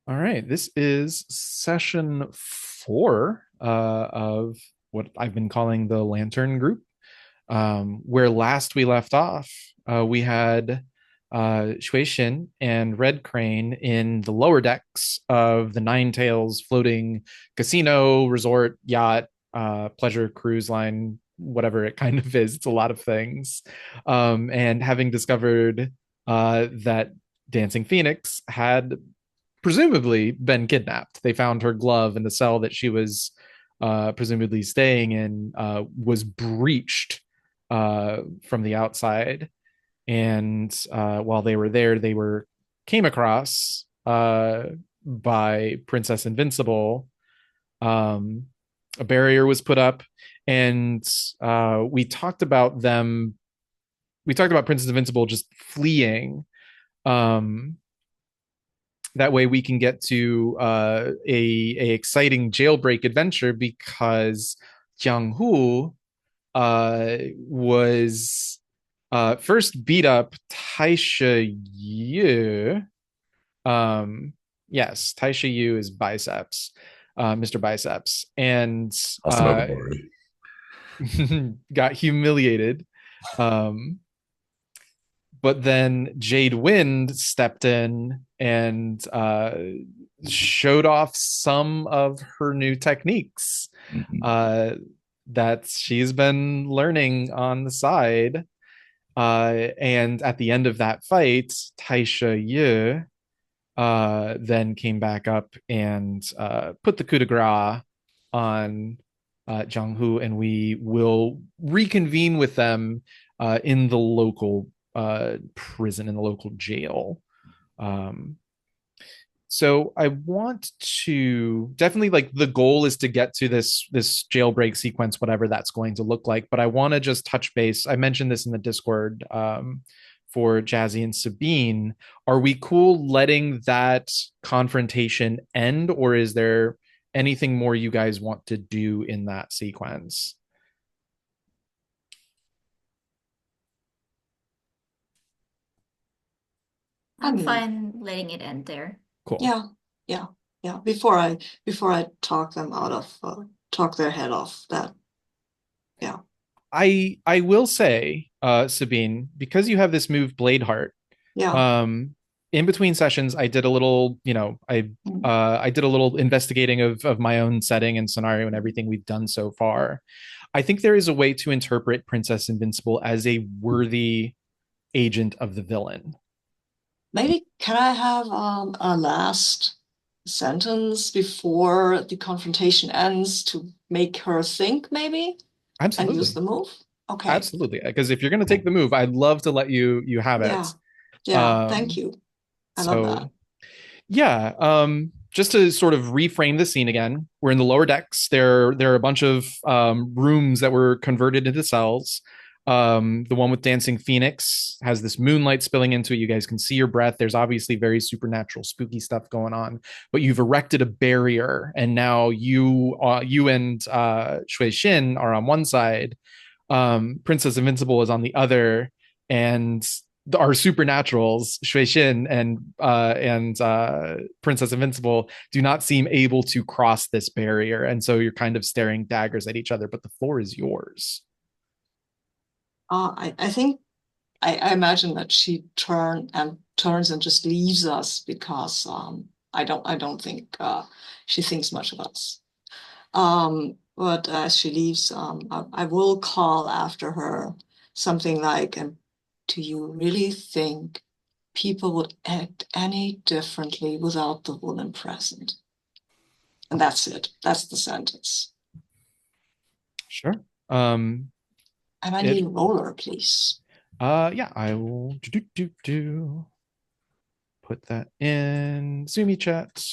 All right, this is session four of what I've been calling the Lantern Group. Where last we left off, we had Shui Xin and Red Crane in the lower decks of the Nine Tails floating casino, resort, yacht, pleasure cruise line, whatever it kind of is. It's a lot of things. And having discovered that Dancing Phoenix had presumably been kidnapped. They found her glove in the cell that she was presumably staying in was breached from the outside. And while they were there, they were came across by Princess Invincible. A barrier was put up, and we talked about them. We talked about Princess Invincible just fleeing. That way we can get to a exciting jailbreak adventure because Jiang Hu was first beat up Taishi. Yes, Taishi Yu is biceps, Mr. Biceps, and That's another word. got humiliated. Um, but then Jade Wind stepped in and showed off some of her new techniques Mhm. uh, that she's been learning on the side. And at the end of that fight, Taisha Ye then came back up and put the coup de grace on Jiang Hu, and we will reconvene with them in the local prison, in the local jail. Um, so I want to definitely, like, the goal is to get to this jailbreak sequence, whatever that's going to look like. But I want to just touch base. I mentioned this in the Discord for Jazzy and Sabine. Are we cool letting that confrontation end, or is there anything more you guys want to do in that sequence? I I'm mean, fine letting it end there. Cool. yeah, yeah, yeah. Before I talk their head off. That, yeah, I will say, Sabine, because you have this move Bladeheart, yeah. um, in between sessions, I did a little, Mm. I did a little investigating of my own setting and scenario and everything we've done so far. I think there is a way to interpret Princess Invincible as a worthy agent of the villain. Maybe can I have a last sentence before the confrontation ends to make her think, maybe, and use Absolutely. the move? Okay. Absolutely. Because if you're going to take the move, I'd love to let you have it. Yeah, yeah. Thank Um, you. I love that. so Yeah, just to sort of reframe the scene again, we're in the lower decks. There are a bunch of rooms that were converted into cells. The one with Dancing Phoenix has this moonlight spilling into it. You guys can see your breath. There's obviously very supernatural, spooky stuff going on, but you've erected a barrier, and now you and Shui Xin are on one side. Princess Invincible is on the other, and our supernaturals, Shui Xin and Princess Invincible, do not seem able to cross this barrier, and so you're kind of staring daggers at each other. But the floor is yours. I think I imagine that she turns and just leaves us because I don't think she thinks much of us. But as she leaves, I will call after her something like, and do you really think people would act any differently without the woman present? And that's it. That's the sentence. Sure. Um, And I it. need a roller, please. Yeah, I will put that in Zoomy chat.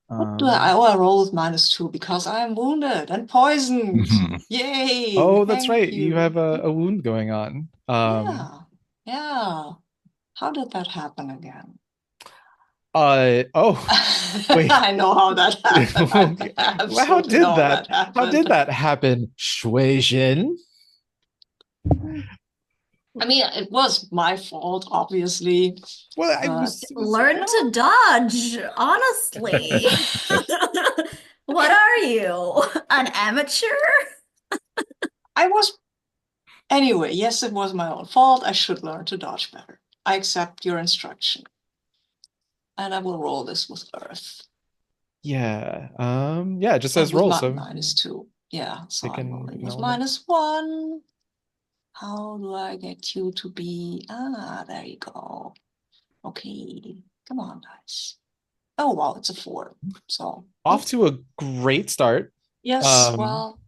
What do I? Oh, I roll with -2 because I am wounded and poisoned. Mhm. Yay! Oh, that's Thank right. You have you. a wound going on. Yeah, yeah. How did that happen again? Oh, wait. I know how that happened. Okay. I Well, how absolutely did know how that? that How did happened. that happen, Shui Jin? I mean, it was my fault, obviously, Well, I but was Learn to dodge, honestly. What are you? An amateur? I was, anyway, yes, it was my own fault. I should learn to dodge better. I accept your instruction, and I will roll this with Earth. yeah. Yeah, it just Oh, says with roll, my so -2. Yeah, so I'm pick rolling an with element. -1. How do I get you to be? Ah, there you go. Okay, come on, guys. Oh, wow, it's a 4. So, Off oh, to a great start. yes, Um, well,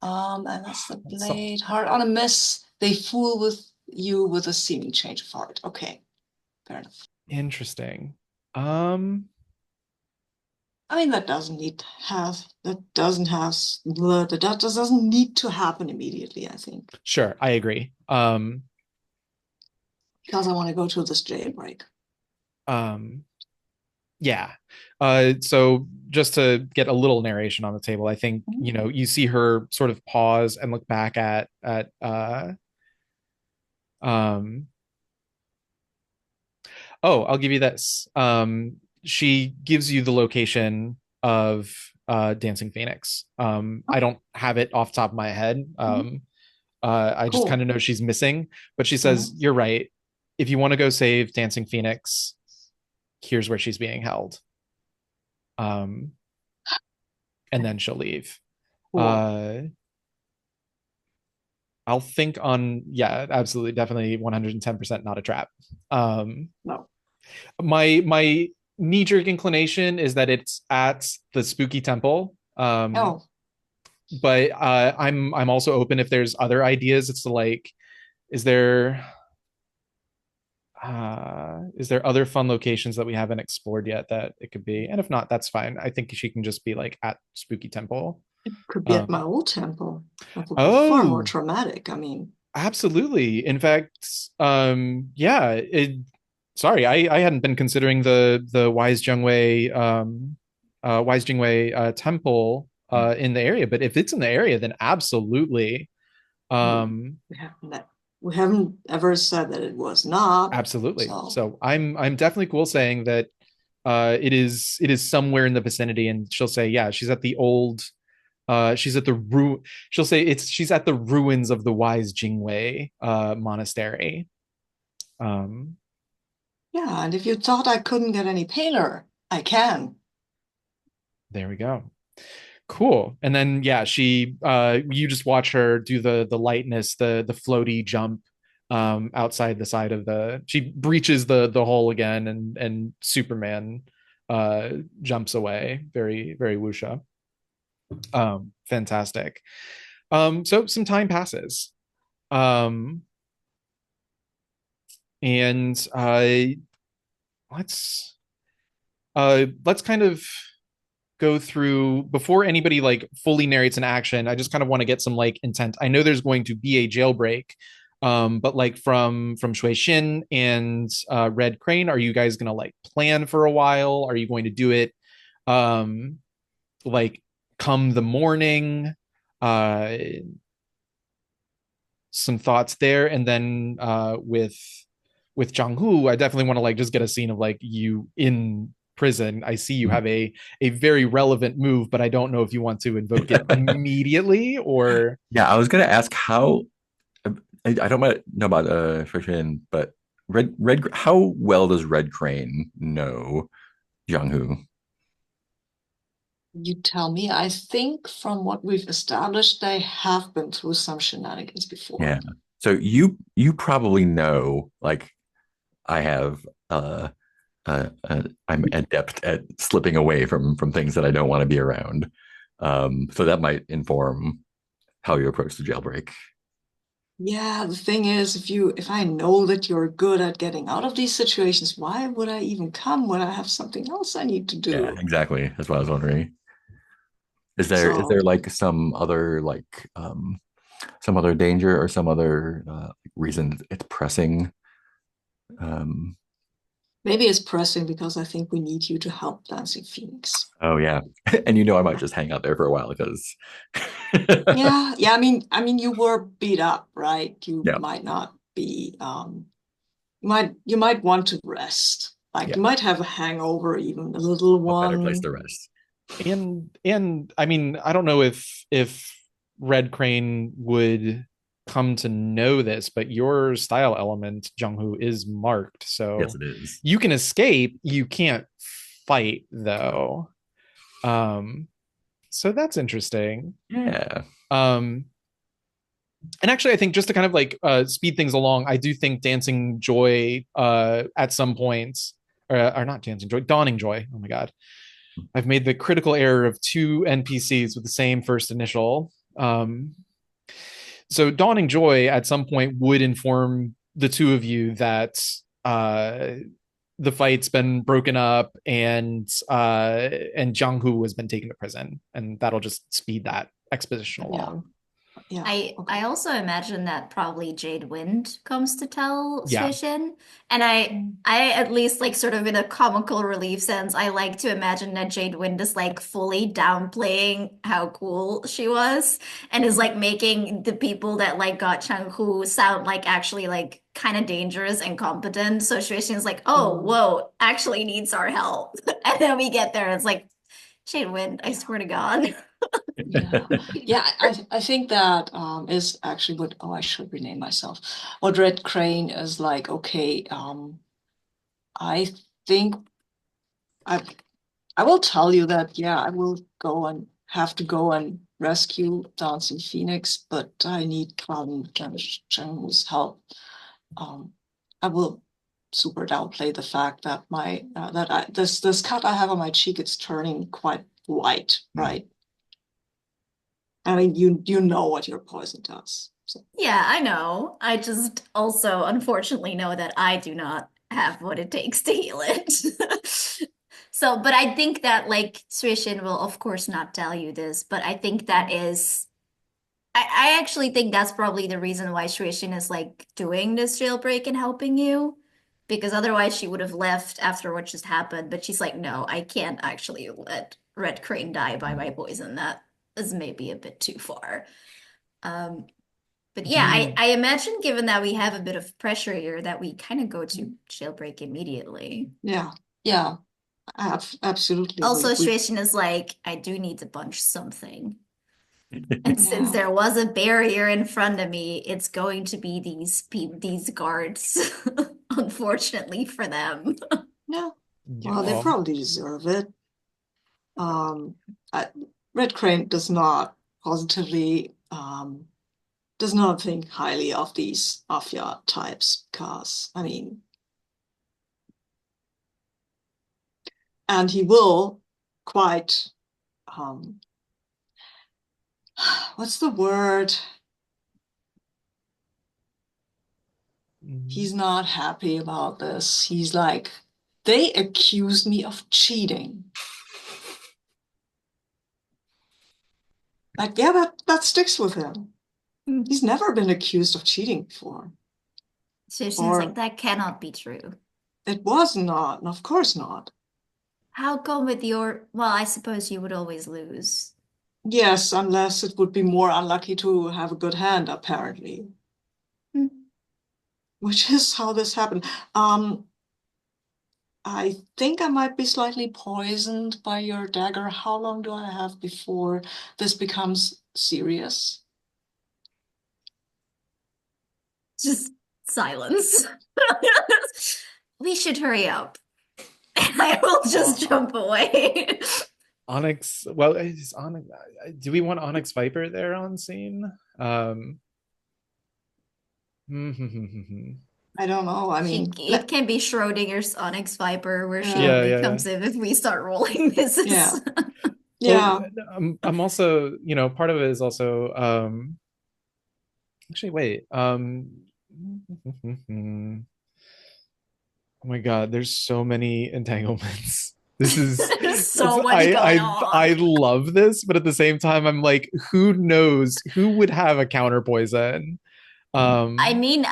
and that's the that's so blade. Heart on a miss. They fool with you with a seeming change of heart. Okay, fair enough. interesting. Um, I mean, that doesn't have, that doesn't need to happen immediately, I think, sure, I agree. because I want to go to this jailbreak. Um, yeah. So just to get a little narration on the table, I think, Mhm. you see her sort of pause and look back at um oh, I'll give you this. She gives you the location of Dancing Phoenix. I don't have it off the top of my head. Mhm. I just kind Cool. of know she's missing, but she says, Mhm. "You're right. If you want to go save Dancing Phoenix, here's where she's being held." Um, and then she'll leave. Cool. Uh, I'll think on, yeah, absolutely, definitely 110% not a trap. Um, No. my knee jerk inclination is that it's at the spooky temple. Oh, But I'm also open if there's other ideas. It's like, is there is there other fun locations that we haven't explored yet that it could be? And if not, that's fine. I think she can just be like at Spooky Temple. could be at my Um, old temple. That would be far more oh, traumatic. I mean, absolutely. In fact, yeah. Sorry, I hadn't been considering the Wise Jingwei Temple in the area, but if it's in the area, then absolutely. hmm, Um, we haven't ever said that it was not. Absolutely. So, So I'm definitely cool saying that it is somewhere in the vicinity, and she'll say, yeah, she's at the old she's at the she'll say she's at the ruins of the Wise Jingwei Monastery. Um, yeah. And if you thought I couldn't get any paler, I can. there we go. Cool. And then yeah, she you just watch her do the lightness, the floaty jump outside the side of she breaches the hole again, and Superman uh jumps away. Very, very wusha. Fantastic. So some time passes. Um and let's let's kind of go through before anybody like fully narrates an action. I just kind of want to get some like intent. I know there's going to be a jailbreak, but like from Shui Shin and Red Crane, are you guys gonna like plan for a while? Are you going to do it um like come the morning? Uh some thoughts there, and then with Jiang Hu, I definitely want to like just get a scene of like you in prison. I see you have a very relevant move, but I don't know if you want to invoke it immediately or Yeah, I was gonna ask how I don't know about Frishin, but how well does Red Crane know Jiang Hu? You tell me. I think from what we've established, they have been through some shenanigans before. Yeah. So you probably know like I have I'm adept at slipping away from things that I don't want to be around. So that might inform how you approach the jailbreak. Yeah, the thing is, if I know that you're good at getting out of these situations, why would I even come when I have something else I need to Yeah, do? exactly. That's what I was wondering. Is there So, like some other danger or some other reason it's pressing? Um, Maybe it's pressing because I think we need you to help Dancing Phoenix. Oh yeah. And I might just hang out there for a while because Yeah. I mean, you were beat up, right? You yeah, might not be. You might want to rest. Like yeah, you might have a hangover, even a little what better place one. to rest? And I mean, I don't know if Red Crane would come to know this, but your style element, Jiang Hu, is marked. Yes, So it is. you can escape, you can't fight No. though. Um, so that's interesting. Yeah. Um, and actually, I think just to kind of like speed things along, I do think Dancing Joy at some points, or not Dancing Joy, Dawning Joy. Oh my God, I've made the critical error of two NPCs with the same first initial. So Dawning Joy at some point would inform the two of you that the fight's been broken up and Jiang Hu has been taken to prison, and that'll just speed that exposition Yeah. along. Yeah. I Okay. also imagine that probably Jade Wind comes to tell Yeah. Suishin. And I at least like sort of in a comical relief sense, I like to imagine that Jade Wind is like fully downplaying how cool she was and is like making the people that like got Changhu sound like actually like kind of dangerous and competent. So Suishin's like, oh, Mm. whoa, actually needs our help. And then we get there and it's like, Jade Wind, I Yeah. swear to God. Yeah. Yeah. I think that is actually what. Oh, I should rename myself. What Red Crane is like. Okay. I think I I will tell you that. Yeah, I will go and have to go and rescue Dancing Phoenix, but I need Cloud and Chenghu's help. Um, I will super downplay the fact that my that I this cut I have on my cheek, it's turning quite white, right? I mean, you know what your poison does. So Yeah, I know. I just also unfortunately know that I do not have what it takes to heal it. So, but I think that like Suishin will of course not tell you this, but I think that is I actually think that's probably the reason why Suishin is like doing this jailbreak and helping you. Because otherwise she would have left after what just happened. But she's like, no, I can't actually let Red Crane die by my poison. That is maybe a bit too far. Um, but Do yeah, you I imagine given that we have a bit of pressure here that we kind of go to jailbreak immediately. yeah, yeah, absolutely. Also, We Shueishin is like, I do need to punch something. And since yeah, there was a barrier in front of me, it's going to be these guards, unfortunately for them. yeah. yeah, Well, they well, probably deserve it. Um, I, Red Crane does not positively does not think highly of these mafia types because I mean, and he will quite um what's the word? mm, He's not happy about this. He's like, they accused me of cheating. Like, yeah, that sticks with him. He's never been accused of cheating before. Shueishin's like, Or that cannot be true. it was not, and of course not. How come with your, well, I suppose you would always lose. Yes, unless it would be more unlucky to have a good hand, apparently, Hmm. which is how this happened. I think I might be slightly poisoned by your dagger. How long do I have before this becomes serious? Just silence. We should hurry up. I will just jump away. Onyx. Well, is Onyx. Do we want Onyx Viper there on scene? I don't know. I mean, It can be Schrodinger's Onyx Viper, where she yeah, Yeah, only yeah, yeah. comes in if we start rolling yeah, misses. Well, yeah. I'm also, part of it is also, actually, wait, oh my God, there's so many entanglements. This is, There's so much going I on. love this, but at the same time, I'm like, who knows who would have a counter poison? I Um, mean,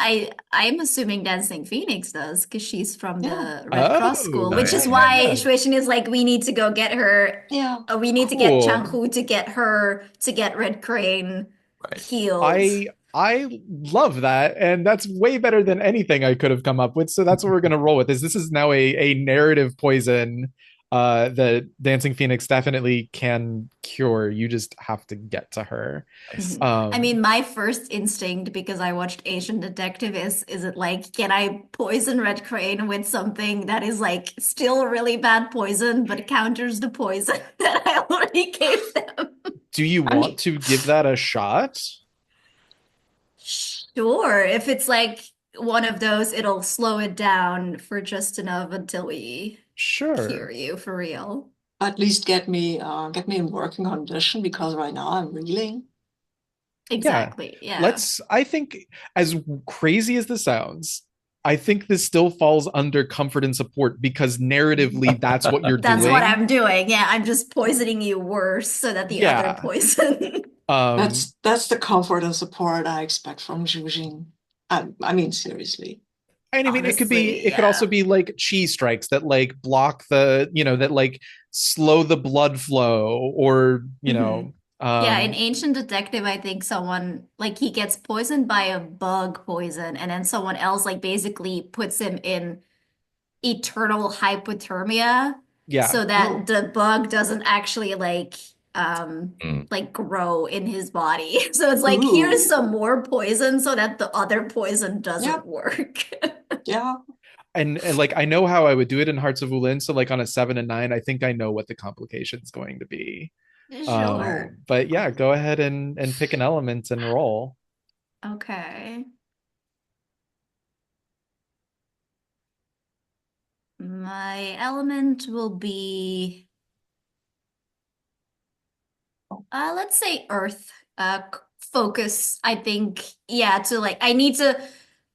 I'm assuming Dancing Phoenix does because she's from Yeah. the Red Cross school, oh, Oh which is yeah, yeah, yeah, why yeah. Shueishin is like, we need to go get her. Yeah. We need to get Jiang cool. Hu to get her to get Red Crane Right. healed. I love that, and that's way better than anything I could have come up with. So that's what we're gonna roll with. This is now a narrative poison that Dancing Phoenix definitely can cure. You just have to get to her. Nice. Mhm. I Um, mean, my first instinct, because I watched Asian Detective, is it like, can I poison Red Crane with something that is like still really bad poison, but counters the poison that I already gave them? do you I want mean, to give that a shot? Sure, if it's like one of those, it'll slow it down for just enough until we cure Sure. you for real. at least get me in working condition because right now I'm reeling. Yeah. Exactly. Yeah. I think, as crazy as this sounds, I think this still falls under comfort and support because narratively that's what you're That's what doing. I'm doing. Yeah, I'm just poisoning you worse so that the other Yeah. poison. Um, That's the comfort and support I expect from Jujin. I mean, seriously. and I mean, Honestly, it could also yeah. be like chi strikes that like block that like slow the blood flow or, Hmm. Yeah, in um, Ancient Detective, I think someone like he gets poisoned by a bug poison, and then someone else like basically puts him in eternal hypothermia yeah. so that Oh, the bug doesn't actually Mm. like grow in his body. So it's like here's ooh, some more poison so that the other poison yep, doesn't work. yeah. And like I know how I would do it in Hearts of Wulin. So like on a 7 and 9, I think I know what the complication is going to be. Sure. But yeah, Okay. go ahead and pick an element and roll. Okay. My element will be let's say earth. Focus. I think, yeah, to like I need to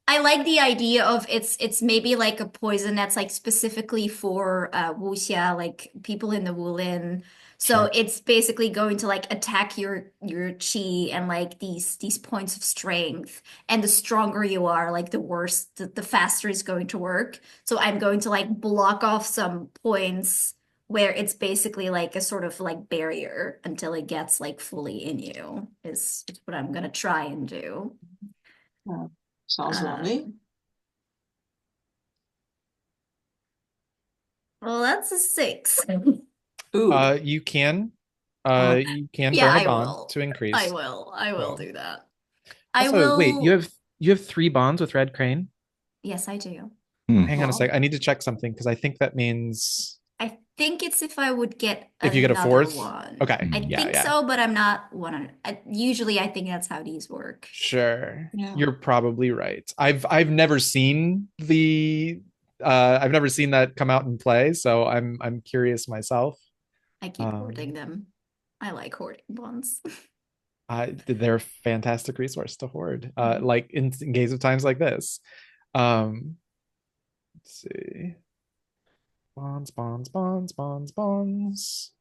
I like the idea of it's maybe like a poison that's like specifically for wuxia, like people in the Wulin. So Sure. it's basically going to like attack your chi and like these points of strength. And the stronger you are, like the worse, the faster it's going to work. So I'm going to like block off some points where it's basically like a sort of like barrier until it gets like fully in you is what I'm gonna try and do. Yeah. Sounds lovely. Um, well, that's a 6. Ooh, You can uh, burn a I bond will. to increase. I will So do that. I also wait, will. you have 3 bonds with Red Crane? Yes, I do. Hmm. Hang on a wow. sec. I need to check something because I think that means I think it's if I would get if you get a another fourth. one. Okay. I Hmm. Yeah, think yeah. so, but I'm not 100. Usually, I think that's how these work. Sure. Yeah. You're probably right. I've never seen the I've never seen that come out in play, so I'm curious myself. I keep hoarding Um them. I like hoarding ones. they're a fantastic resource to hoard. Mhm. Like in case of times like this. Um let's see. Bonds, bonds, bonds, bonds, bonds.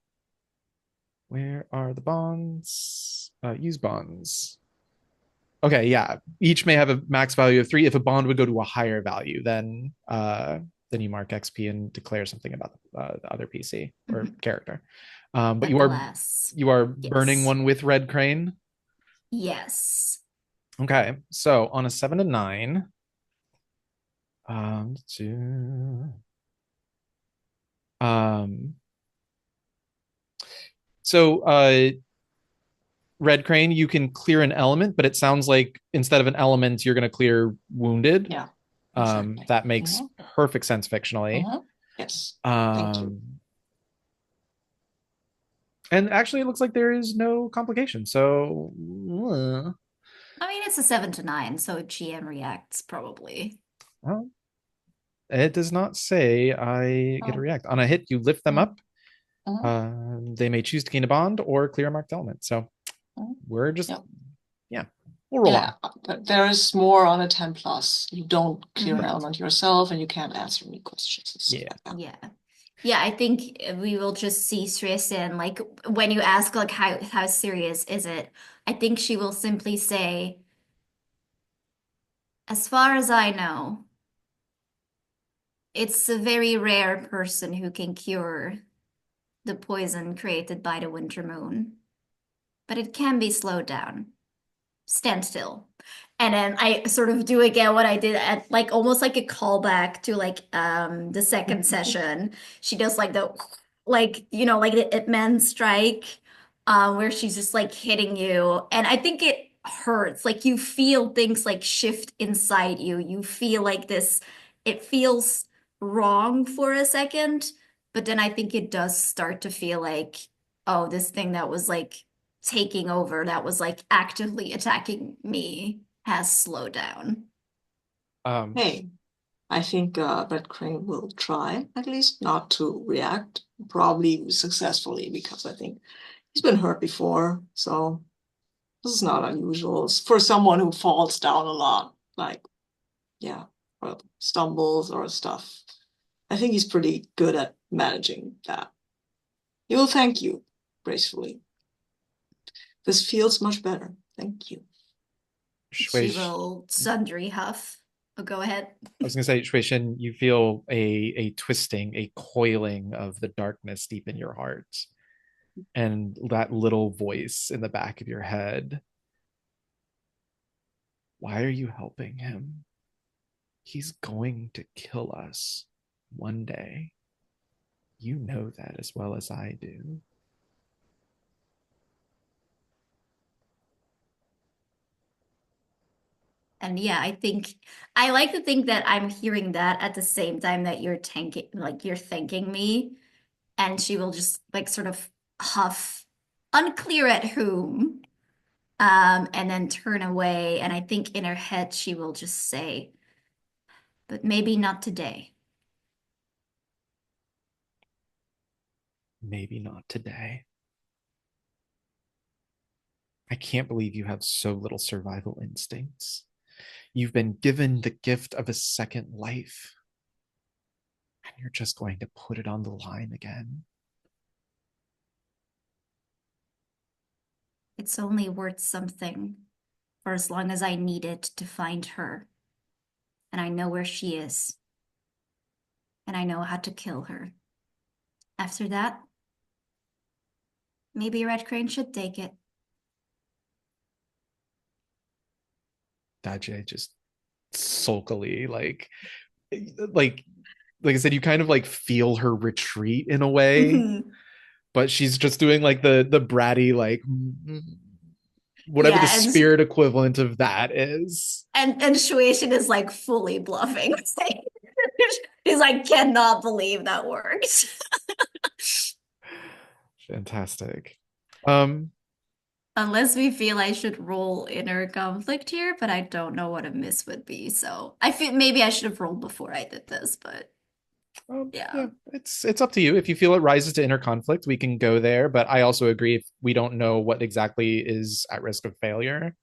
Where are the bonds? Use bonds. Okay, yeah. Each may have a max value of 3. If a bond would go to a higher value, then you mark XP and declare something about the other PC or Mhm. character. But At last. you are burning Yes. one with Red Crane. Yes. Okay, so on a 7 and 9, two, um, so Red Crane, you can clear an element, but it sounds like instead of an element, you're going to clear wounded. Yeah, exactly. That makes Hmm. perfect sense fictionally. Hmm. Yes. Thank you. Um, and actually, it looks like there is no complication. So, I mean, it's a 7 to 9, so GM reacts probably. well, it does not say I get a Oh. react. On a hit, you lift them Hmm. up. Hmm. They may choose to gain a bond or clear a marked element. So Hmm. we're just, Yeah. yeah, we'll roll Yeah, on. but there is more on a 10 plus. You don't clear an Hmm. Right. element yourself and you can't answer any questions and stuff Yeah. like that. Yeah. Yeah, I think we will just see stress in like when you ask like how serious is it? I think she will simply say As far as I know, it's a very rare person who can cure the poison created by the winter moon, but it can be slowed down. Stand still. And then I sort of do again what I did at like almost like a callback to like the second session. She does like the like like the Ip Man strike where she's just like hitting you. And I think it hurts. Like you feel things like shift inside you. You feel like this, it feels wrong for a second, but then I think it does start to feel like, oh, this thing that was like taking over, that was like actively attacking me, has slowed down. Um, Hey, I think Red Crane will try at least not to react, probably successfully, because I think he's been hurt before. So this is not unusual for someone who falls down a lot, like, yeah, or stumbles or stuff. I think he's pretty good at managing that. He will thank you gracefully. This feels much better. Thank you. She Shui, will sundry huff. Oh, go ahead. I was gonna say, Shui Shin, you feel a twisting, a coiling of the darkness deep in your heart, and that little voice in the back of your head. Why are you helping him? He's going to kill us one day. You know that as well as I do. And yeah, I think I like to think that I'm hearing that at the same time that you're tanking, like you're thanking me, and she will just like sort of huff, unclear at whom, and then turn away. And I think in her head she will just say, but maybe not today. Maybe not today. I can't believe you have so little survival instincts. You've been given the gift of a second life, and you're just going to put it on the line again. It's only worth something for as long as I need it to find her. And I know where she is. And I know how to kill her. After that, maybe Red Crane should take it. Daje just sulkily, like like I said, you kind of like feel her retreat in a way, but she's just doing like the bratty like whatever the Yeah, spirit equivalent of that is. and Shueishin is like fully bluffing. He's like, cannot believe that worked. Fantastic. Unless we feel I should roll inner conflict here, but I don't know what a miss would be. So I feel maybe I should have rolled before I did this, but yeah. Yeah, it's up to you. If you feel it rises to inner conflict, we can go there. But I also agree if we don't know what exactly is at risk of failure,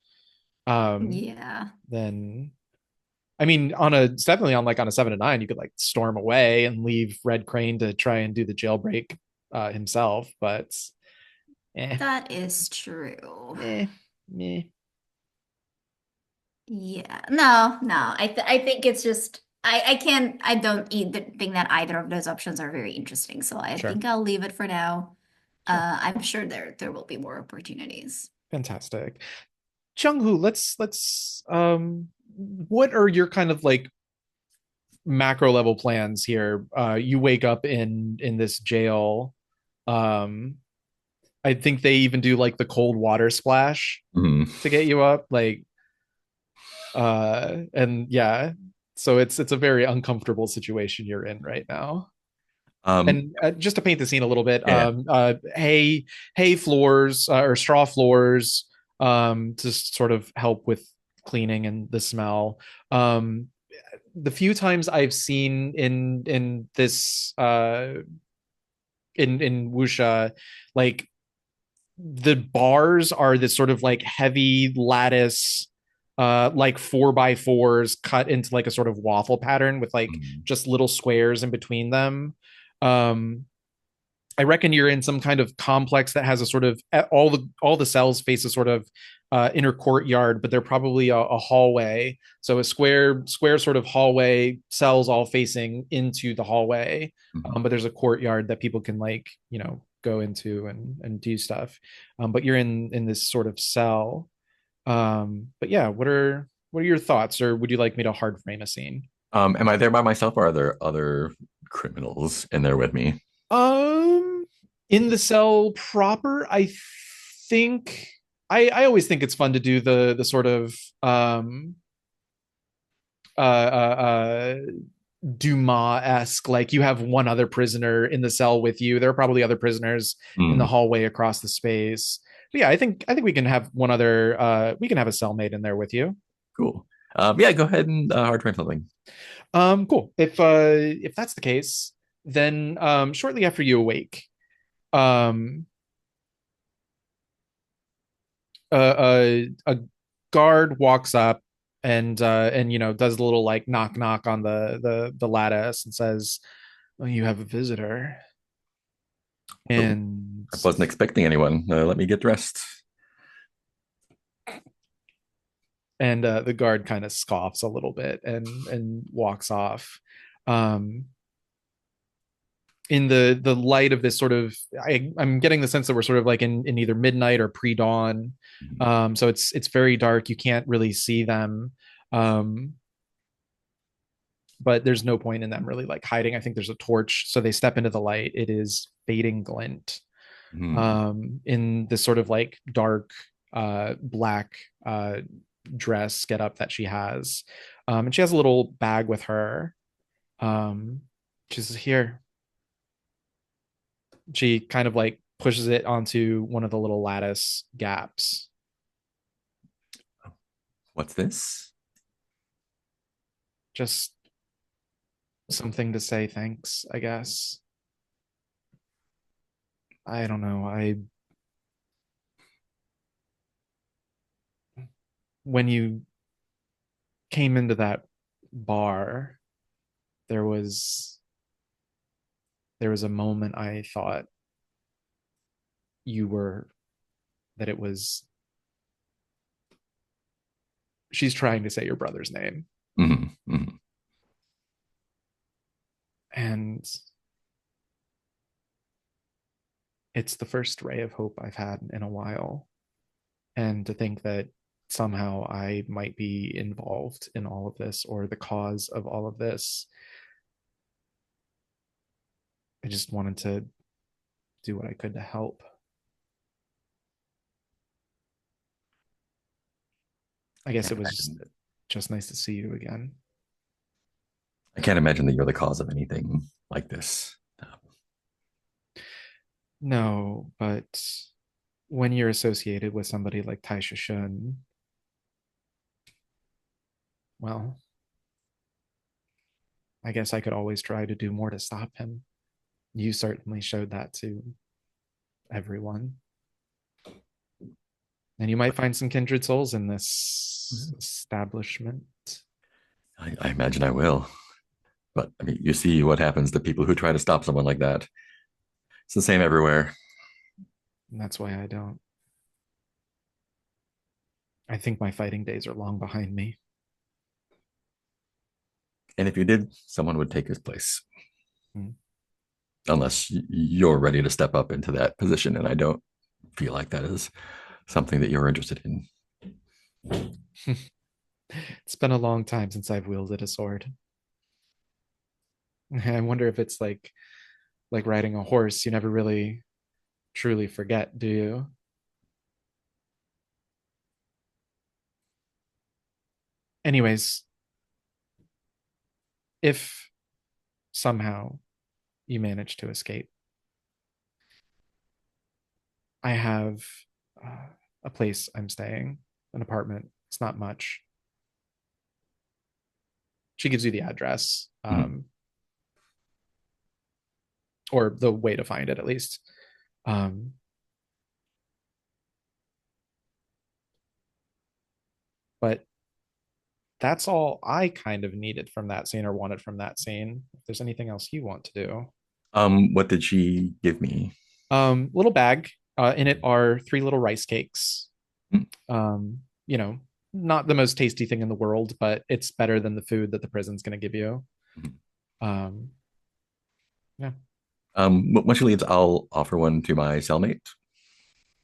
Yeah. then I mean, on a it's definitely on like on a 7 to 9, you could like storm away and leave Red Crane to try and do the jailbreak himself. But eh, That is true. meh. Yeah. No, no. I think it's just I can't I don't either think that either of those options are very interesting. So I Sure, think I'll leave it for now. sure, I'm sure there will be more opportunities. fantastic. Jiang Hu, let's what are your kind of like macro level plans here? You wake up in this jail. Um, I think they even do like the cold water splash Mhm. to get you up, like and yeah, so it's a very uncomfortable situation you're in right now. Um, And just to paint the scene a little bit, yeah. hay floors or straw floors, to sort of help with cleaning and the smell. The few times I've seen in this in Wuxia, like the bars are this sort of like heavy lattice, like 4x4s cut into like a sort of waffle pattern with like Mhm. just little squares in between them. um I reckon you're in some kind of complex that has a sort of all the cells face a sort of inner courtyard, but they're probably a hallway. So a square sort of hallway, cells all facing into the hallway. Mhm. But there's a courtyard that people can like, go into and do stuff. But you're in this sort of cell. But yeah, what are your thoughts, or would you like me to hard frame a scene? Am I there by myself, or are there other criminals in there with me? Um, in the cell proper, I think I always think it's fun to do the sort of uh Dumas-esque, like you have one other prisoner in the cell with you. There are probably other prisoners in the Mm, hallway across the space. But yeah, I think we can have one other we can have a cellmate in there with you. cool. Yeah, go ahead and hard frame something. Cool. If that's the case, then shortly after you awake, um a guard walks up and does a little like knock knock on the lattice and says, "Oh, you have a visitor." Oh, And I wasn't expecting anyone. Let me get dressed. the guard kind of scoffs a little bit and walks off. Um, in the light of this sort of, I'm getting the sense that we're sort of like in either midnight or pre-dawn. Mhm. So it's very dark. You can't really see them. Um, but there's no point in them really like hiding. I think there's a torch, so they step into the light. It is fading glint Mhm. in this sort of like dark black uh dress get up that she has. And she has a little bag with her. She's here. She kind of like pushes it onto one of the little lattice gaps. What's this? Just something to say thanks, I guess. I don't know. I When you came into that bar, there was there was a moment I thought you were that it was she's trying to say your brother's name. Mhm. Mhm. And it's the first ray of hope I've had in a while. And to think that somehow I might be involved in all of this or the cause of all of this, I just wanted to do what I could to help. I I guess can't it was imagine that. just nice to see you again. I can't imagine that you're the cause of anything like this. No, but when you're associated with somebody like Taishi, well, I guess I could always try to do more to stop him. You certainly showed that to everyone. And you might find some kindred souls in this establishment. I imagine I will. But I mean, you see what happens to people who try to stop someone like that. It's the same everywhere. And that's why I don't. I think my fighting days are long behind me. And if you did, someone would take his place. Mm. Unless you're ready to step up into that position. And I don't feel like that is something that you're interested in. It's been a long time since I've wielded a sword. I wonder if it's like riding a horse. You never really truly forget, do you? Anyways, if somehow you manage to escape, I have uh, a place I'm staying, an apartment. It's not much. She gives you the address, Mhm. or the way to find it at least. Um, but that's all I kind of needed from that scene or wanted from that scene. If there's anything else you want to do, What did she give me? little bag. In it are three little rice cakes. Um, you know, not the most tasty thing in the world, but it's better than the food that the prison's going to give you. Mhm. Um, yeah, Once she leaves, I'll offer one to my cellmate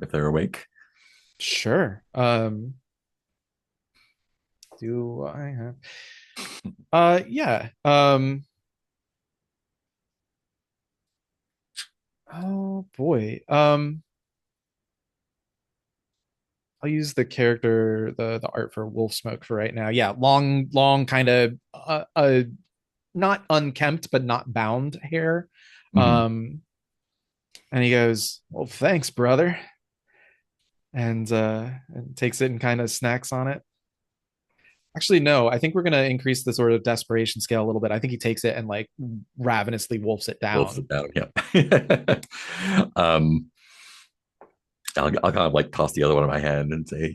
if they're awake. sure. Do I have? Yeah. Oh boy. I'll use the character, the art for Wolf Smoke for right now. Yeah, long kind of not unkempt but not bound hair. Mhm. Um, and he goes, "Well, thanks, brother," and takes it and kind of snacks on it. Actually, no, I think we're gonna increase the sort of desperation scale a little bit. I think he takes it and like ravenously wolfs it We'll sit down. down. Yeah. um, I'll kind of like toss the other one in my hand and say,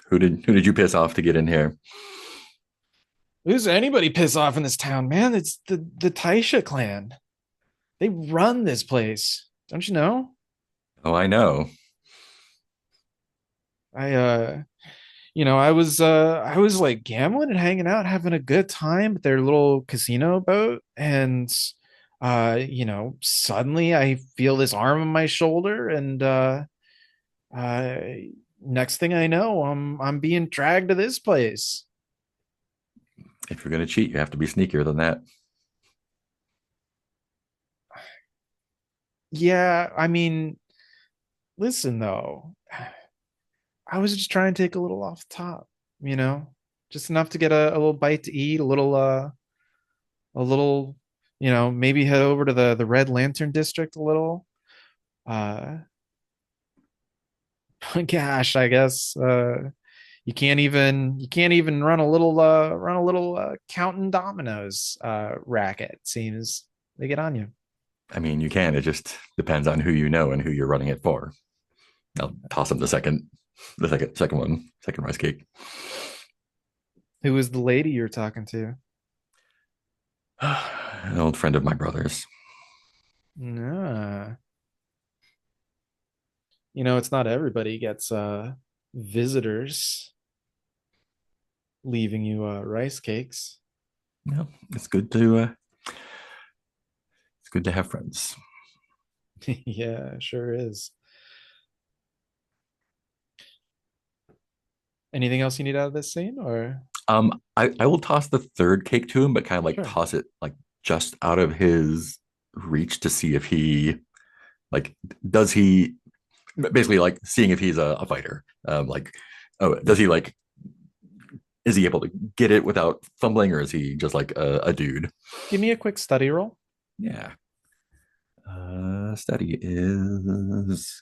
who did you piss off to get in here? Who's anybody piss off in this town, man? It's the Taisha clan. They run this place. Don't you know? Oh, I know. I I was like gambling and hanging out, having a good time at their little casino boat, and suddenly I feel this arm on my shoulder, and uh next thing I know, I'm being dragged to this place. If you're gonna cheat, you have to be sneakier than that. Yeah, I mean, listen though, I was just trying to take a little off the top, you know, just enough to get a little bite to eat, a little, maybe head over to the Red Lantern District a little. Uh, gosh, I guess you can't even run a little counting dominoes racket. Seems they get on you. I mean, you can. It just depends on who you know and who you're running it for. I'll toss him the second one, second rice cake. Who is the lady you're talking to? An old friend of my brother's. Nah. It's not everybody gets visitors leaving you rice cakes. No, it's good to have friends. Yeah, sure is. Anything else you need out of this scene, or I will toss the third cake to him, but kind of like sure? toss it like just out of his reach to see if he like does he basically like seeing if he's a fighter. Like, oh, does he like is he able to get it without fumbling, or is he just like a dude? Give me a quick study roll. Yeah. Study is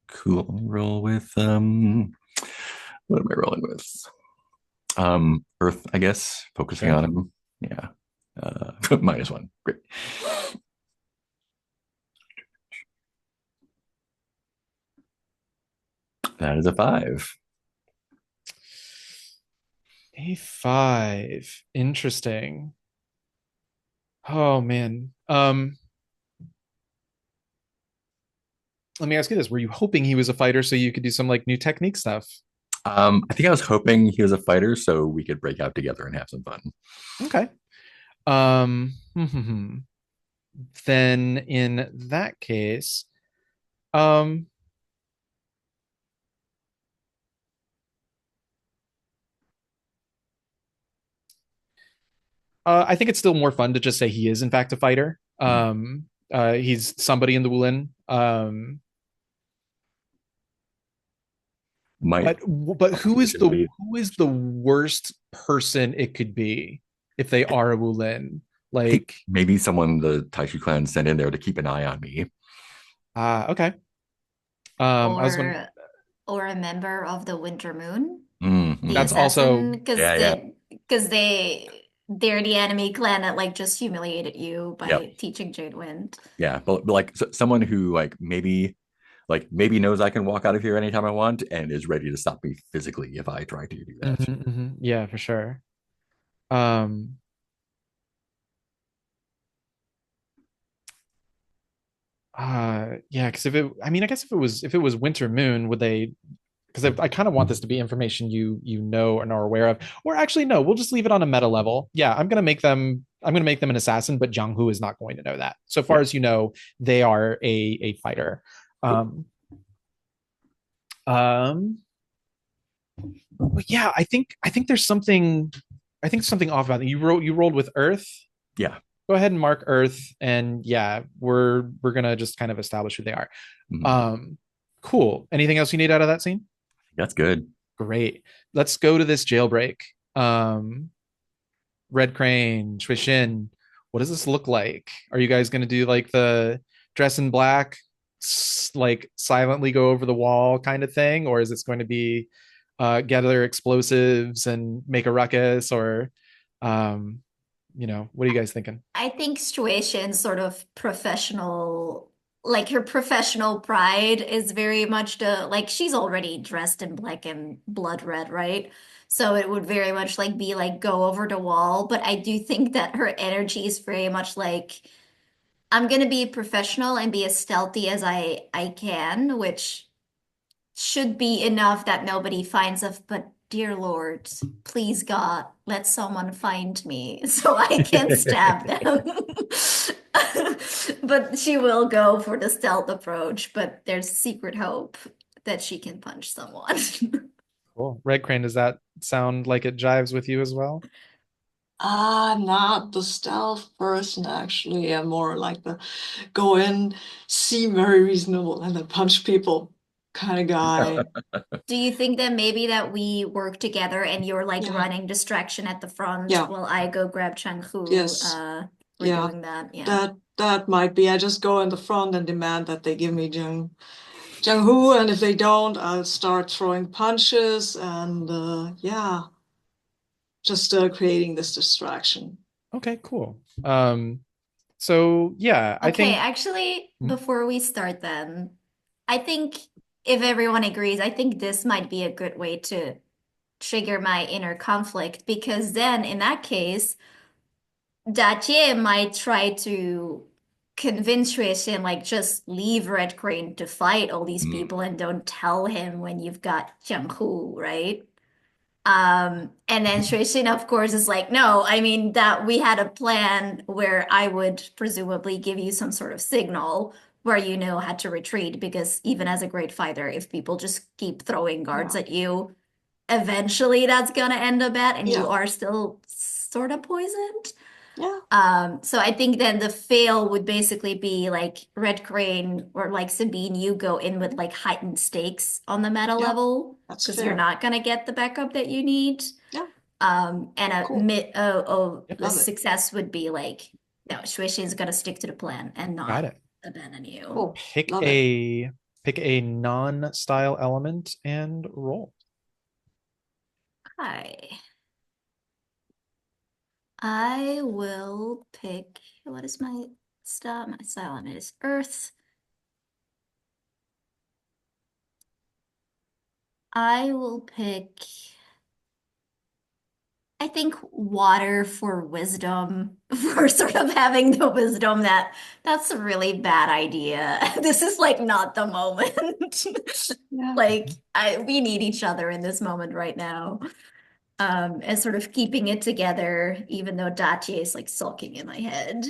cool. Roll with what am I rolling with? Earth, I guess. Focusing Sure. on him. Yeah. -1. Great. That is a 5. A5. Interesting. Oh man. Let me ask you this. Were you hoping he was a fighter so you could do some like new technique stuff? I think I was hoping he was a fighter so we could break out together and have some fun. Okay. Um, then in that case, um, I think it's still more fun to just say he is in fact a fighter. Mhm. He's somebody in the Wulin. Might But who is the be who is the worst person it could be if they are a Wulin? I think Like, maybe someone the Taishi clan sent in there to keep an eye on me. okay. I was wondering. Or a member of the Winter Moon, the Mhm. That's also assassin, because Yeah, yeah, they're the enemy clan that like just humiliated you yeah, by teaching Jade Wind. yeah. But like someone who maybe knows I can walk out of here anytime I want and is ready to stop me physically if I try to do that. Yeah, for sure. Um, yeah, because I mean, I guess if it was Winter Moon, would they because I kind of want this to be information you know and are aware of. Or actually, no, we'll just leave it on a meta level. Yeah, I'm gonna make them an assassin, but Jiang Hu is not going to know that. So far Yeah. as you know, they are a fighter. Um, but yeah, I think there's something something off about it. You rolled with Earth. Yeah. Go ahead and mark Earth, and yeah, we're gonna just kind of establish who they are. Mhm. Cool. Anything else you need out of that scene? That's good. Great. Let's go to this jailbreak. Um, Red Crane, Shin. What does this look like? Are you guys gonna do like the dress in black, like silently go over the wall kind of thing, or is this going to be gather explosives and make a ruckus, or um, what are you guys thinking? I think situation's sort of professional, like her professional pride is very much like she's already dressed in black and blood red, right? So it would very much like be like go over the wall. But I do think that her energy is very much like I'm gonna be professional and be as stealthy as I can, which should be enough that nobody finds us. But dear Lord, please God, let someone find me so I can stab them. But she will go for the stealth approach, but there's secret hope that she can punch someone. Cool. Red Crane, does that sound like it jives with you as well? I'm not the stealth person, actually. I'm more like the go in, seem very reasonable, and then punch people kind of guy. Do you think that maybe that we work together and you're like Yeah, running distraction at the front yeah, while I go grab Jiang Hu? yes, We're yeah. doing that, yeah. That might be. I just go in the front and demand that they give me Jiang Hu, and if they don't, I'll start throwing punches and yeah, just creating this distraction. Okay, cool. So yeah, I Okay, think actually, before we start then, I think if everyone agrees, I think this might be a good way to trigger my inner conflict because then in that case, Dacie might try to convince Tristan like just leave Red Crane to fight all these people and don't tell him when you've got Jiang Hu, right? And then Tristan, of course, is like, no, I mean that we had a plan where I would presumably give you some sort of signal where you know how to retreat because even as a great fighter, if people just keep throwing guards Yeah, at you, eventually that's gonna end up bad and you yeah, are still sort of poisoned. yeah, So I think then the fail would basically be like Red Crane or like Sabine, you go in with like heightened stakes on the meta yeah. level That's because you're fair. not gonna get the backup that you need. Yeah, And cool. the Love it. success would be like, no, Shueisha is gonna stick to the plan and got not it. abandon you. Cool. Pick Love it. a pick a non-style element and roll. Hi. I will pick, what is my style? My style element is Earth. I will pick, I think, water for wisdom, for sort of having the wisdom that that's a really bad idea. This is like not the moment. Yeah. Like we need each other in this moment right now. And sort of keeping it together, even though Dachi is like sulking in my head.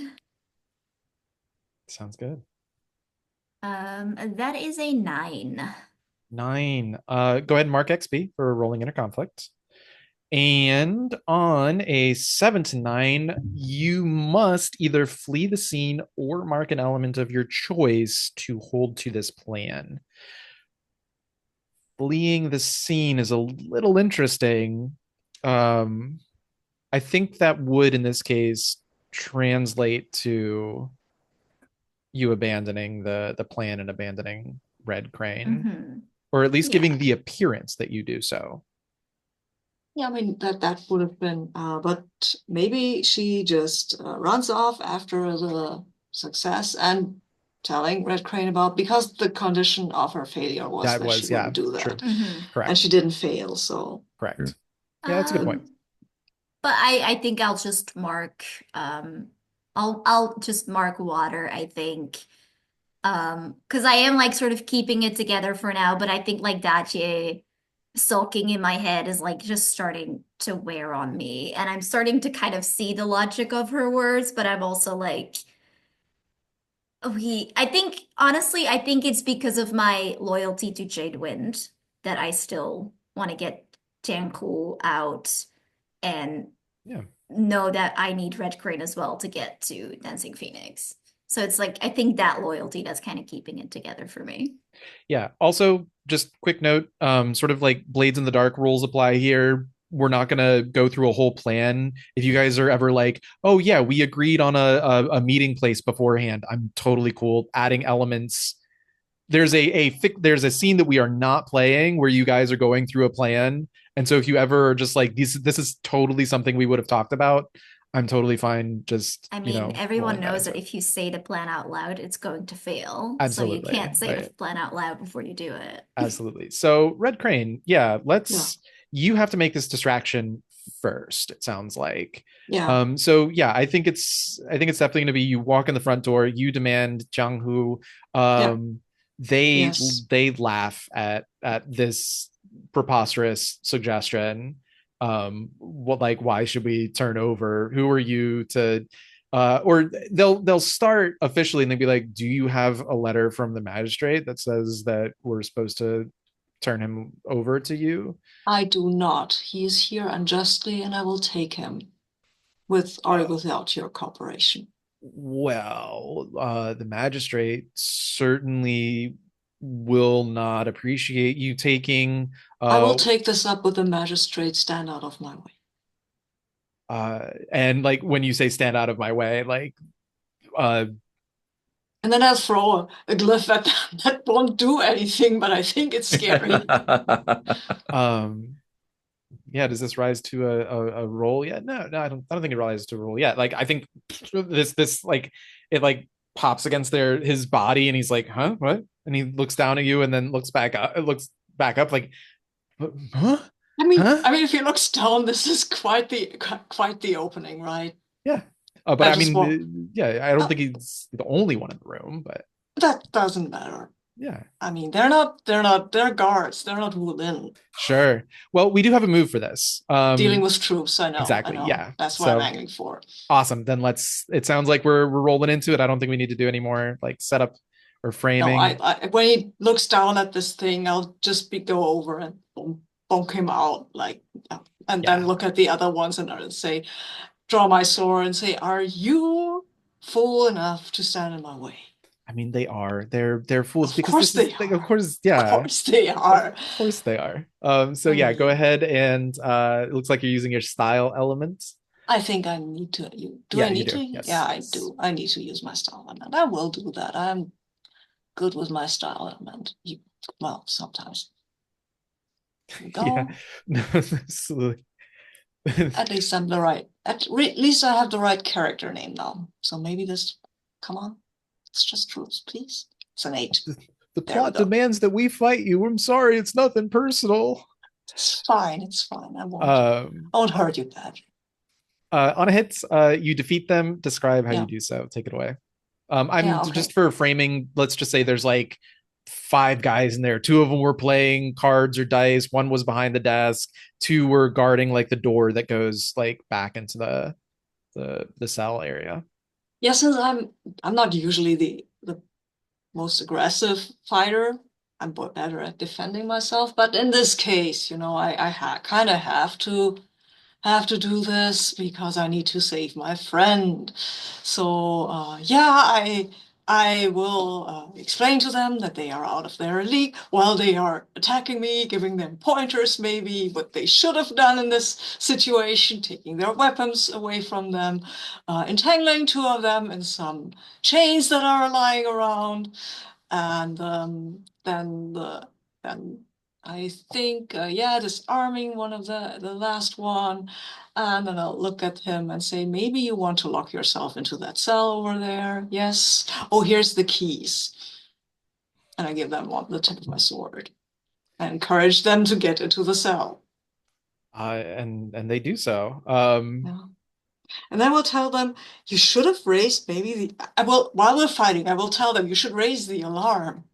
Sounds good. That is a 9. 9. Go ahead and mark XP for rolling in a conflict. And on a 7 to 9, you must either flee the scene or mark an element of your choice to hold to this plan. Fleeing the scene is a little interesting. Um, I think that would, in this case, translate to you abandoning the plan and abandoning Red Crane, Mm-hmm. or at least Yeah. giving the appearance that you do so. Yeah, I mean that would have been, but maybe she just runs off after the success and telling Red Crane about because the condition of her failure was That that she was, yeah, wouldn't do true. that, Mm-hmm. and she Correct. didn't fail. So Correct. Yeah, that's a good point. Um, but I think I'll just mark I'll just mark water, I think. Because I am like sort of keeping it together for now, but I think like Dachi sulking in my head is like just starting to wear on me. And I'm starting to kind of see the logic of her words, but I'm also like, I think, honestly, I think it's because of my loyalty to Jade Wind that I still want to get Jiang Hu out and Yeah. know that I need Red Crane as well to get to Dancing Phoenix. So it's like, I think that loyalty that's kind of keeping it together for me. Yeah. Also, just quick note, sort of like Blades in the Dark rules apply here. We're not gonna go through a whole plan. If you guys are ever like, oh yeah, we agreed on a meeting place beforehand, I'm totally cool adding elements. There's a scene that we are not playing where you guys are going through a plan. And so if you ever are just like this is totally something we would have talked about, I'm totally fine just, I mean, everyone rolling that knows into that it. if you say the plan out loud, it's going to fail. So you Absolutely. can't say the Right. plan out loud before you do it. Absolutely. So Red Crane, yeah, Yeah. you have to make this distraction first, it sounds like. Yeah. So yeah, I think it's definitely gonna be you walk in the front door, you demand Jiang Hu. Yeah. They Yes. they laugh at this preposterous suggestion. What like why should we turn over? Who are you to or they'll start officially and they'll be like, do you have a letter from the magistrate that says that we're supposed to turn him over to you? I do not. He is here unjustly, and I will take him with or Uh, without your cooperation. well, the magistrate certainly will not appreciate you taking I will take this up with the magistrate. Stand out of my way. and like when you say stand out of my way, like uh And then I'll throw a glyph at them that won't do anything, but I think it's scary. um yeah, does this rise to a roll yet? No, I don't think it rises to a roll yet. Like I think this like it like pops against his body and he's like, huh, what? And he looks down at you and then looks back up like, huh? Huh? I mean, if he looks down, this is quite the opening, right? Yeah. But I I just want mean, yeah, I don't uh, think he's the only one in the room, but that doesn't matter. yeah. I mean, they're guards. They're not Wulin. Sure. Well, we do have a move for this. Dealing with troops, I Exactly. know. Yeah. That's what I'm So angling for. awesome. Then it sounds like we're rolling into it. I don't think we need to do any more like setup or No, framing. when he looks down at this thing, I'll just go over and bonk him out, like, and then Yeah. look at the other ones and say, draw my sword and say, "Are you fool enough to stand in my way?" I mean, they're fools Of because course this is they like, of are. course, Of yeah, course they of are. course they are. So I yeah, go mean, ahead and it looks like you're using your style element. I think I need to. Do Yeah, I you need do. to? Yes, Yeah, I yes. do. I need to use my style element. I will do that. I'm good with my style element. Well, sometimes. Here we Yeah. go. No, absolutely. At least I'm the right. At least I have the right character name now. So maybe this. Come on, it's just truth, please. It's an 8. The There we plot go. demands that we fight you. I'm sorry, it's nothing personal. It's fine. It's fine. Um, I won't hurt you badly. on a hit, you defeat them. Describe how you Yeah. do so. Take it away. Yeah. I'm Okay. just for framing. Let's just say there's like 5 guys in there. 2 of them were playing cards or dice. One was behind the desk. 2 were guarding like the door that goes like back into the cell area. Yeah. Since I'm not usually the most aggressive fighter. I'm better at defending myself. But in this case, I kind of have to do this because I need to save my friend. So yeah, I will explain to them that they are out of their league while they are attacking me, giving them pointers, maybe what they should have done in this situation, taking their weapons away from them, entangling 2 of them in some chains that are lying around, and then I think yeah, disarming one of the last one, and then I'll look at him and say, maybe you want to lock yourself into that cell over there. Yes. Oh, here's the keys, and I give them the tip of my sword and encourage them to get into the cell. And they do so. Yeah. And then we'll tell them, you should have raised maybe I will, while we're fighting, I will tell them you should raise the alarm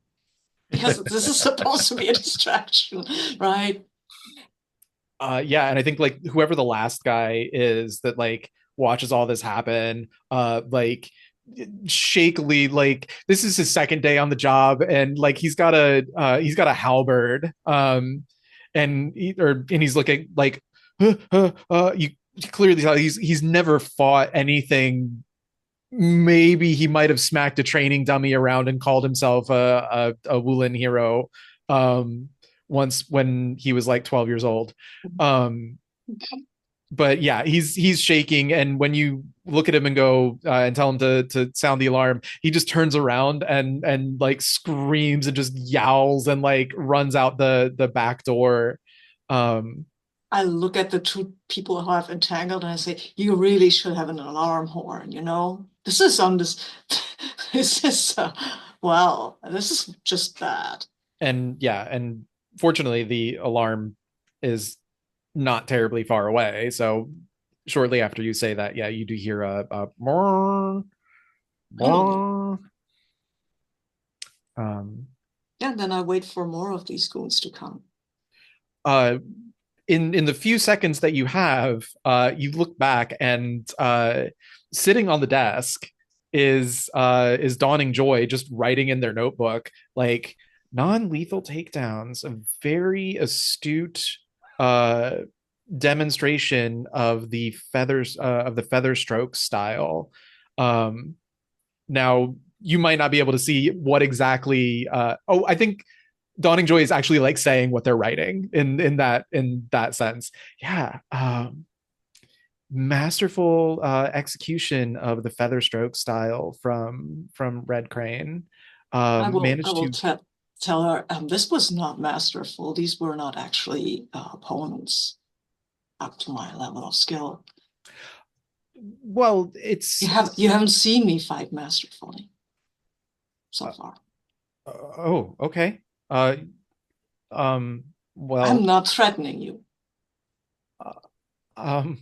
because this is supposed to be a distraction, right? Yeah, and I think like whoever the last guy is that like watches all this happen, like shakily, like this is his second day on the job, and like he's got a halberd, and he's looking like you clearly tell he's never fought anything. Maybe he might have smacked a training dummy around and called himself a Wulin hero, um, once when he was like 12 years old. Um, but yeah, he's shaking, and when you look at him and go and tell him to sound the alarm, he just turns around and like screams and just yowls and like runs out the back door. Um, I look at the two people who I've entangled and I say, you really should have an alarm horn, you know? This is on this, this is, well, this is just bad. and yeah, and fortunately, the alarm is not terribly far away. So shortly after you say that, yeah, you do hear a more, more. Um, Yeah, then I wait for more of these goons to come. uh, in the few seconds that you have, you look back and sitting on the desk is Dawning Joy just writing in their notebook like non-lethal takedowns, a very astute uh demonstration of the feathers of the feather stroke style. Now you might not be able to see what exactly I think Dawning Joy is actually like saying what they're writing in that sense. Yeah. Masterful execution of the feather stroke style from Red Crane. I Managed will to tell her this was not masterful. These were not actually opponents up to my level of skill. well, it's You haven't seen me fight masterfully so far. oh, okay. Uh um I'm well not threatening you. uh, um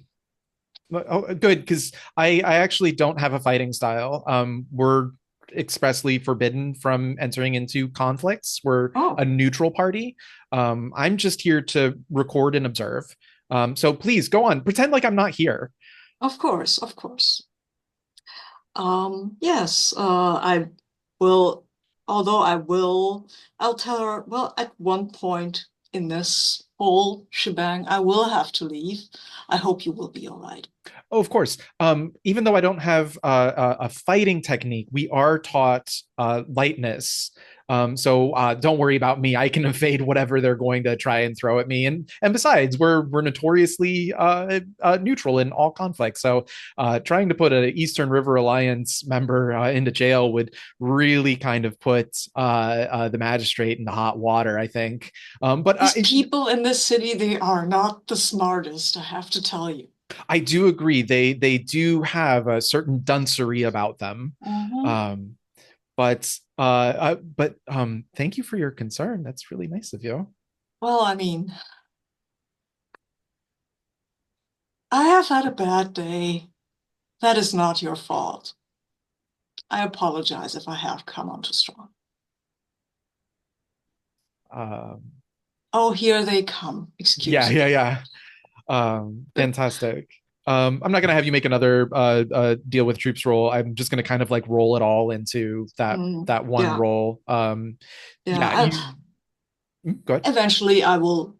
oh, good, because I actually don't have a fighting style. We're expressly forbidden from entering into conflicts. We're a Oh, neutral party. I'm just here to record and observe. So please go on, pretend like I'm not here. of course, of course. Yes, I will, although I'll tell her, well, at one point in this whole shebang, I will have to leave. I hope you will be all right. Oh, of course. Even though I don't have a fighting technique, we are taught lightness. So don't worry about me. I can evade whatever they're going to try and throw at me. And besides, we're notoriously neutral in all conflicts. So trying to put an Eastern River Alliance member into jail would really kind of put the magistrate in the hot water, I think. But These people in this city, they are not the smartest, I have to tell you. I do agree. They do have a certain duncery about them. Mhm. Um, thank you for your concern. That's really nice of you. Well, I mean, I have had a bad day. That is not your fault. I apologize if I have come on too strong. Um, Oh, here they come. yeah, Excuse yeah, me. yeah. Fantastic. I'm not gonna have you make another deal with troops roll. I'm just gonna kind of like roll it all into that one Yeah, roll. Yeah, yeah. you go ahead. Eventually, I will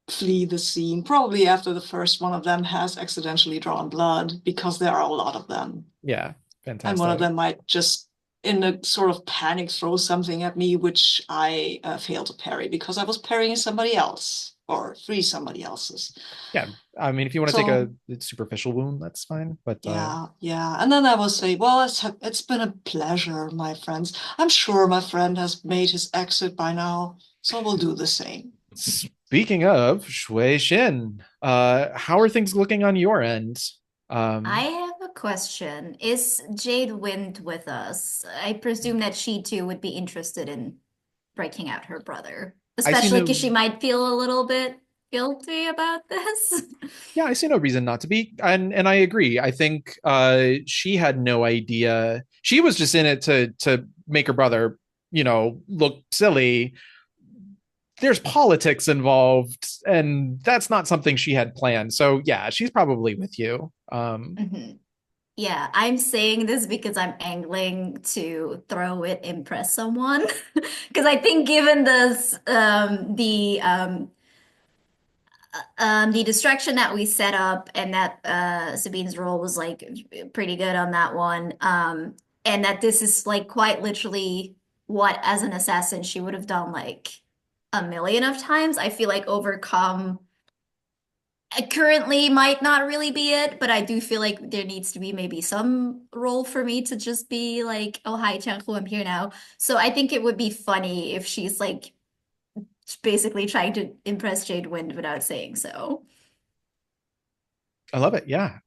flee the scene, probably after the first one of them has accidentally drawn blood, because there are a lot of them. Yeah, And one of fantastic. them might just, in a sort of panic, throw something at me, which I failed to parry because I was parrying somebody else or free somebody else's. Yeah, I mean, if you want to take a So superficial wound, that's fine. But yeah, yeah. And then I will say, well, it's been a pleasure, my friends. I'm sure my friend has made his exit by now, so we'll do the same. speaking of Shui Shin, how are things looking on your end? I Um, have a question. Is Jade Wind with us? I presume that she too would be interested in breaking out her brother, I see especially no, because she might feel a little bit guilty about this. yeah, I see no reason not to be, and I agree. I think she had no idea. She was just in it to make her brother, look silly. there's politics involved, and that's not something she had planned. So yeah, she's probably with you. Mhm. Yeah, I'm saying this because I'm angling to throw it, impress someone. Because I think given this, the distraction that we set up and that Sabine's role was like pretty good on that one. And that this is like quite literally what as an assassin she would have done like a million of times. I feel like overcome currently might not really be it, but I do feel like there needs to be maybe some role for me to just be like, oh hi, Jiang Hu, I'm here now. So I think it would be funny if she's like basically trying to impress Jade Wind without saying so. I love it. Yeah.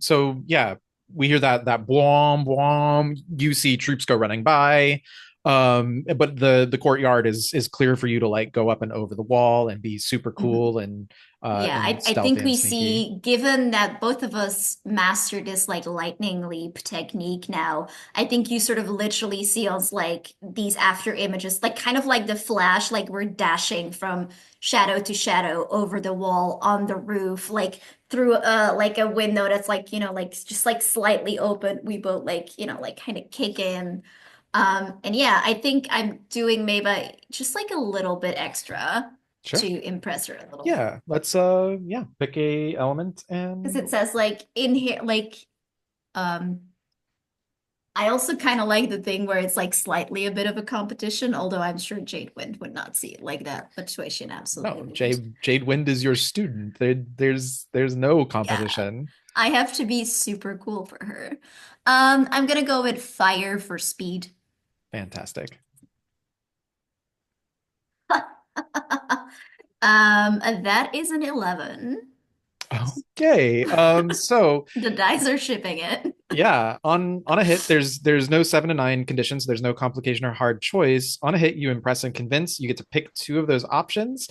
So yeah, we hear that blom blom. You see troops go running by. But the courtyard is clear for you to like go up and over the wall and be super Mhm. cool Yeah, and I stealthy think and we sneaky. see, given that both of us mastered this like lightning leap technique now, I think you sort of literally see us like these after images, like kind of like the flash, like we're dashing from shadow to shadow over the wall on the roof, like through like a window that's like, like just like slightly open. We both like, like kind of kick in. And yeah, I think I'm doing maybe just like a little bit extra Sure. to impress her a little. Yeah. Let's yeah, pick a element Because and it says like in here, like um I also kind of like the thing where it's like slightly a bit of a competition, although I'm sure Jade Wind would not see it like that, but Tuition absolutely no, would. Jade Wind is your student. There's no Yeah, competition. I have to be super cool for her. I'm gonna go with fire for speed. Fantastic. That is an 11. Okay. So The dice are shipping it. yeah, on a hit, there's no 7 to 9 conditions. There's no complication or hard choice. On a hit, you impress and convince. You get to pick two of those options.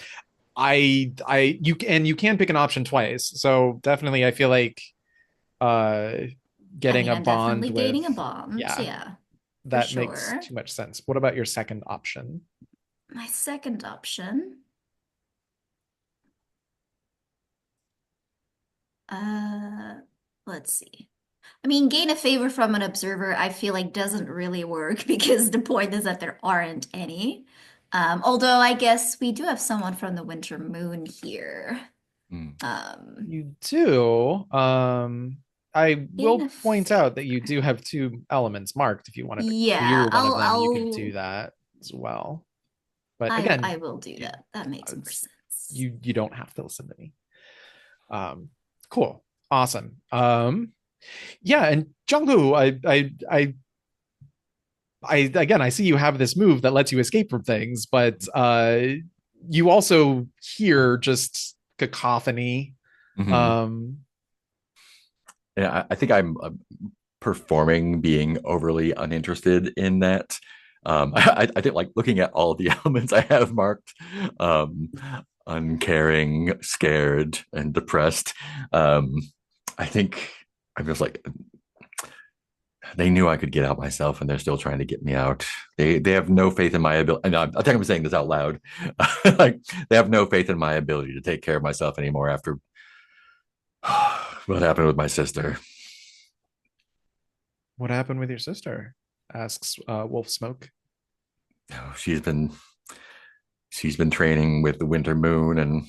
You can pick an option twice. So definitely, I feel like uh I getting mean, a I'm bond definitely with, gaining a bond, yeah, yeah, for that makes sure. too much sense. What about your second option? My second option. Uh, let's see. I mean, gain a favor from an observer, I feel like doesn't really work because the point is that there aren't any. Although I guess we do have someone from the Winter Moon here. Mm. Um, You do. I gain will a point out that you favor. do have two elements marked. If you wanted to clear Yeah, one of them, you could do that as well. But I again, will do you, that. That makes more it's, sense. you don't have to listen to me. Cool, awesome. Yeah, and Jungwoo, I again, I see you have this move that lets you escape from things, but you also hear just cacophony. Mhm. Um, Yeah, I think I'm performing being overly uninterested in that. I think like looking at all the elements I have marked, um, uncaring, scared, and depressed. Um, I think I'm just like they knew I could get out myself, and they're still trying to get me out. They have no faith in my ability. And I think I'm saying this out loud. Like they have no faith in my ability to take care of myself anymore after what happened with my sister. what happened with your sister? Asks Wolf Smoke. She's been she's been training with the Winter Moon and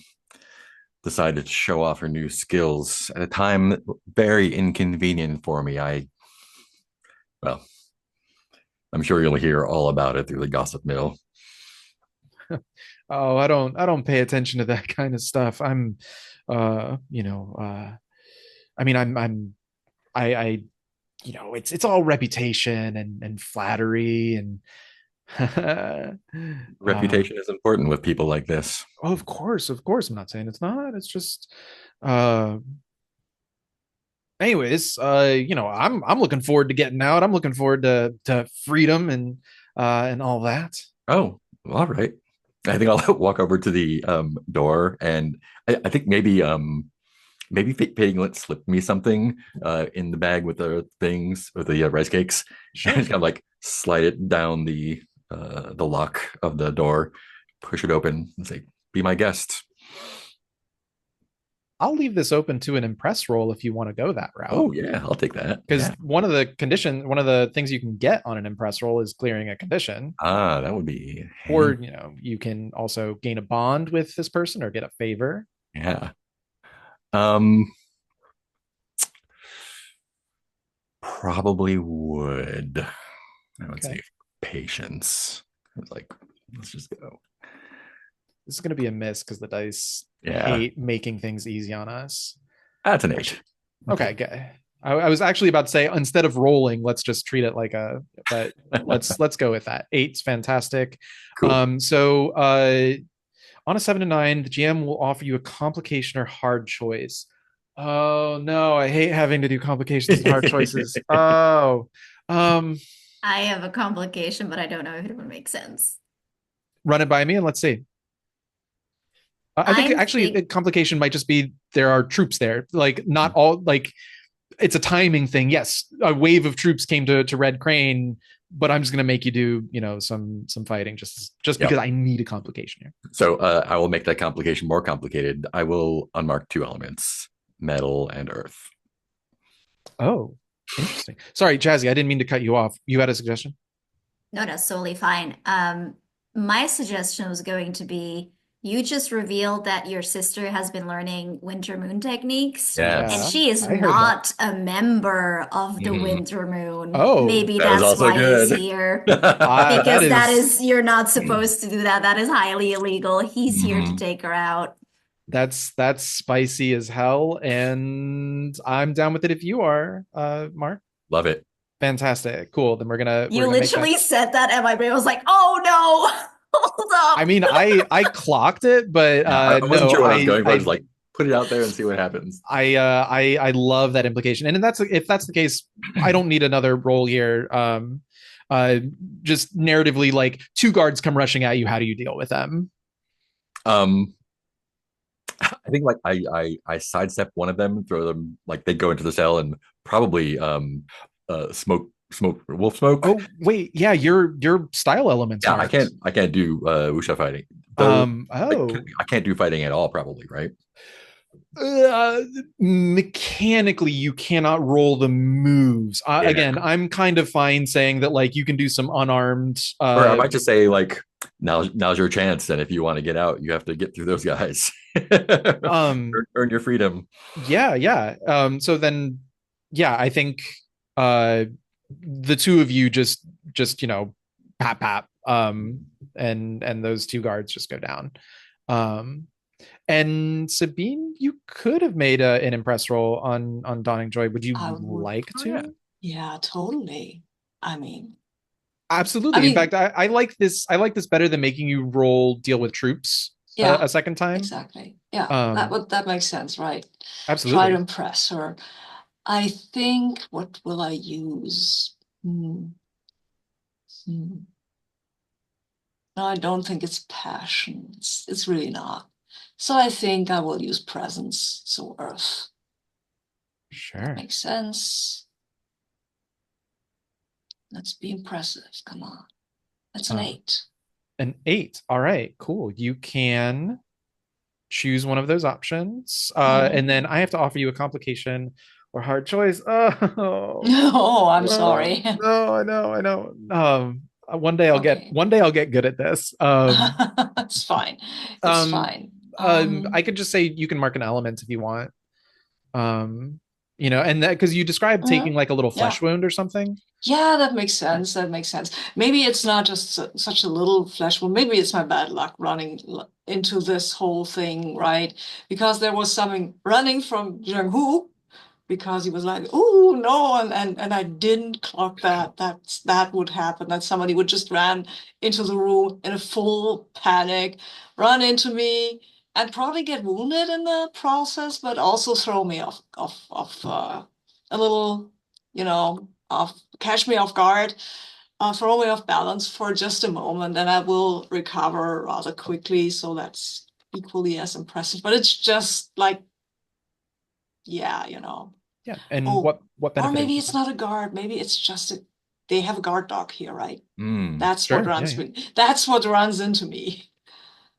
decided to show off her new skills at a time very inconvenient for me. Well, I'm sure you'll hear all about it through the gossip mill. Oh, I don't pay attention to that kind of stuff. I'm, you know, I mean, I it's all reputation and flattery and uh, Reputation is important with people like this. of course, I'm not saying it's not. It's just, uh, anyways, I'm looking forward to getting out. I'm looking forward to freedom and all that. Oh, all right. I think I'll walk over to the door, and I think maybe Piglet slipped me something in the bag with the things or the rice cakes. And Sure. just kind of like slide it down the lock of the door, push it open and say, "Be my guest." I'll leave this open to an impress roll if you want to go that route. Oh yeah, I'll take that. Because Yeah. one of the things you can get on an impress roll is clearing a condition. Ah, that would be Or, handy. you can also gain a bond with this person or get a favor. Yeah. Um, probably would. I would Okay. say patience. I was like, let's just go. This is going to be a miss because the dice Yeah, hate making things easy on us. that's an 8. Okay, good. I was actually about to say instead of rolling, let's just treat it like but let's go with that. 8's fantastic. Cool. So on a 7 to 9, the GM will offer you a complication or hard choice. Oh no, I hate having to do complications and hard choices. Oh, um, I have a complication, but I don't know if it would make sense. run it by me and let's see. I think actually the complication might just be there are troops there. Like not all like it's a timing thing. Yes, a wave of troops came to Red Crane, but I'm just gonna make you do some fighting just because I need a complication here. So I will make that complication more complicated. I will unmark 2 elements, metal and earth. Oh, interesting. Sorry, Jazzy, I didn't mean to cut you off. You had a suggestion? No, that's totally fine. My suggestion was going to be you just revealed that your sister has been learning winter moon techniques, and Yes. she is I heard not a member of the Mhm. winter moon. Oh, Maybe that is that's also why he's good. here. that Because that is is, you're not supposed to do that. That is highly illegal. He's here to Mhm. take her out. that's spicy as hell, and I'm down with it if you are, Mark. Love it. Fantastic, cool. Then we're You gonna make that. literally said that, and my brain was like, "Oh no, hold up." I mean, I clocked it, but I wasn't no, sure what I was going for. I was like, put it out there and see what happens. I love that implication, and if that's the case, I don't need another roll here. Just narratively, like 2 guards come rushing at you. How do you deal with them? I think like I sidestep one of them, throw them like they go into the cell and probably smoke wolf smoke. Oh wait, yeah, your style elements. Yeah, Marked. I can't do wuxia fighting. Though Oh, I can't do fighting at all, probably, right? mechanically you cannot roll the moves. Yeah. Again, I'm kind of fine saying that like you can do some unarmed Or I might just say like now's your chance, and if you want to get out, you have to get through those guys. Earn your freedom. yeah. So then yeah, I think the 2 of you just pat and those 2 guards just go down. And Sabine, you could have made an impress roll on Dawning Joy. Would you like to? Yeah, totally. I mean, Absolutely. In fact, I like this. I like this better than making you roll deal with troops a second time. Exactly. Yeah, that makes sense, right? Absolutely. Try to impress her. I think, what will I use? No, I don't think it's passion. It's really not. So I think I will use presence, so earth. Sure. That makes sense. Let's be impressive. Come on. That's an 8. An 8. All right, cool. You can choose one of those options. And then I have to offer you a complication or hard choice. Oh, I'm sorry. No, I know. One day I'll get good at this. It's fine. It's fine. I could just say you can mark an element if you want. And that because you described taking like a little flesh wound or something. Yeah, that makes sense. That makes sense. Maybe it's not just such a little flesh wound. Maybe it's my bad luck running into this whole thing, right? Because there was something running from Jiang Hu, because he was like, "Oh no," and I didn't clock that would happen. That somebody would just run into the room in a full panic, run into me, and probably get wounded in the process, but also throw me off a little, catch me off guard, throw me off balance for just a moment, and I will recover rather quickly. So that's equally as impressive. But it's just like, yeah. Yeah. And what benefit? Or maybe it's not a guard. Maybe it's just they have a guard dog here, right? That's sure, what runs me. That's what runs into me.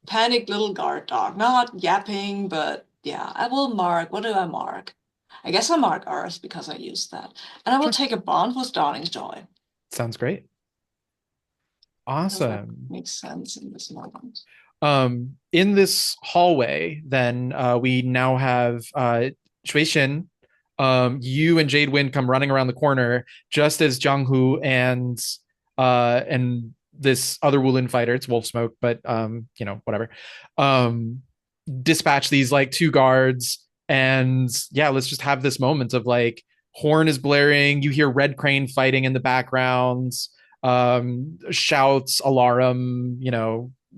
panicked little guard dog, not yapping, but yeah, I will mark. What do I mark? I guess I mark Earth because I used that. And I will Sure. take a bond with Darling's Joy. Sounds great. Does that Awesome. make sense in this moment? In this hallway, then we now have Shueishin. You and Jade Wind come running around the corner just as Jiang Hu and this other Wulin fighter, it's Wolf Smoke, but whatever. Um, dispatch these like two guards, and yeah, let's just have this moment of like horn is blaring, you hear Red Crane fighting in the background, shouts, alarum,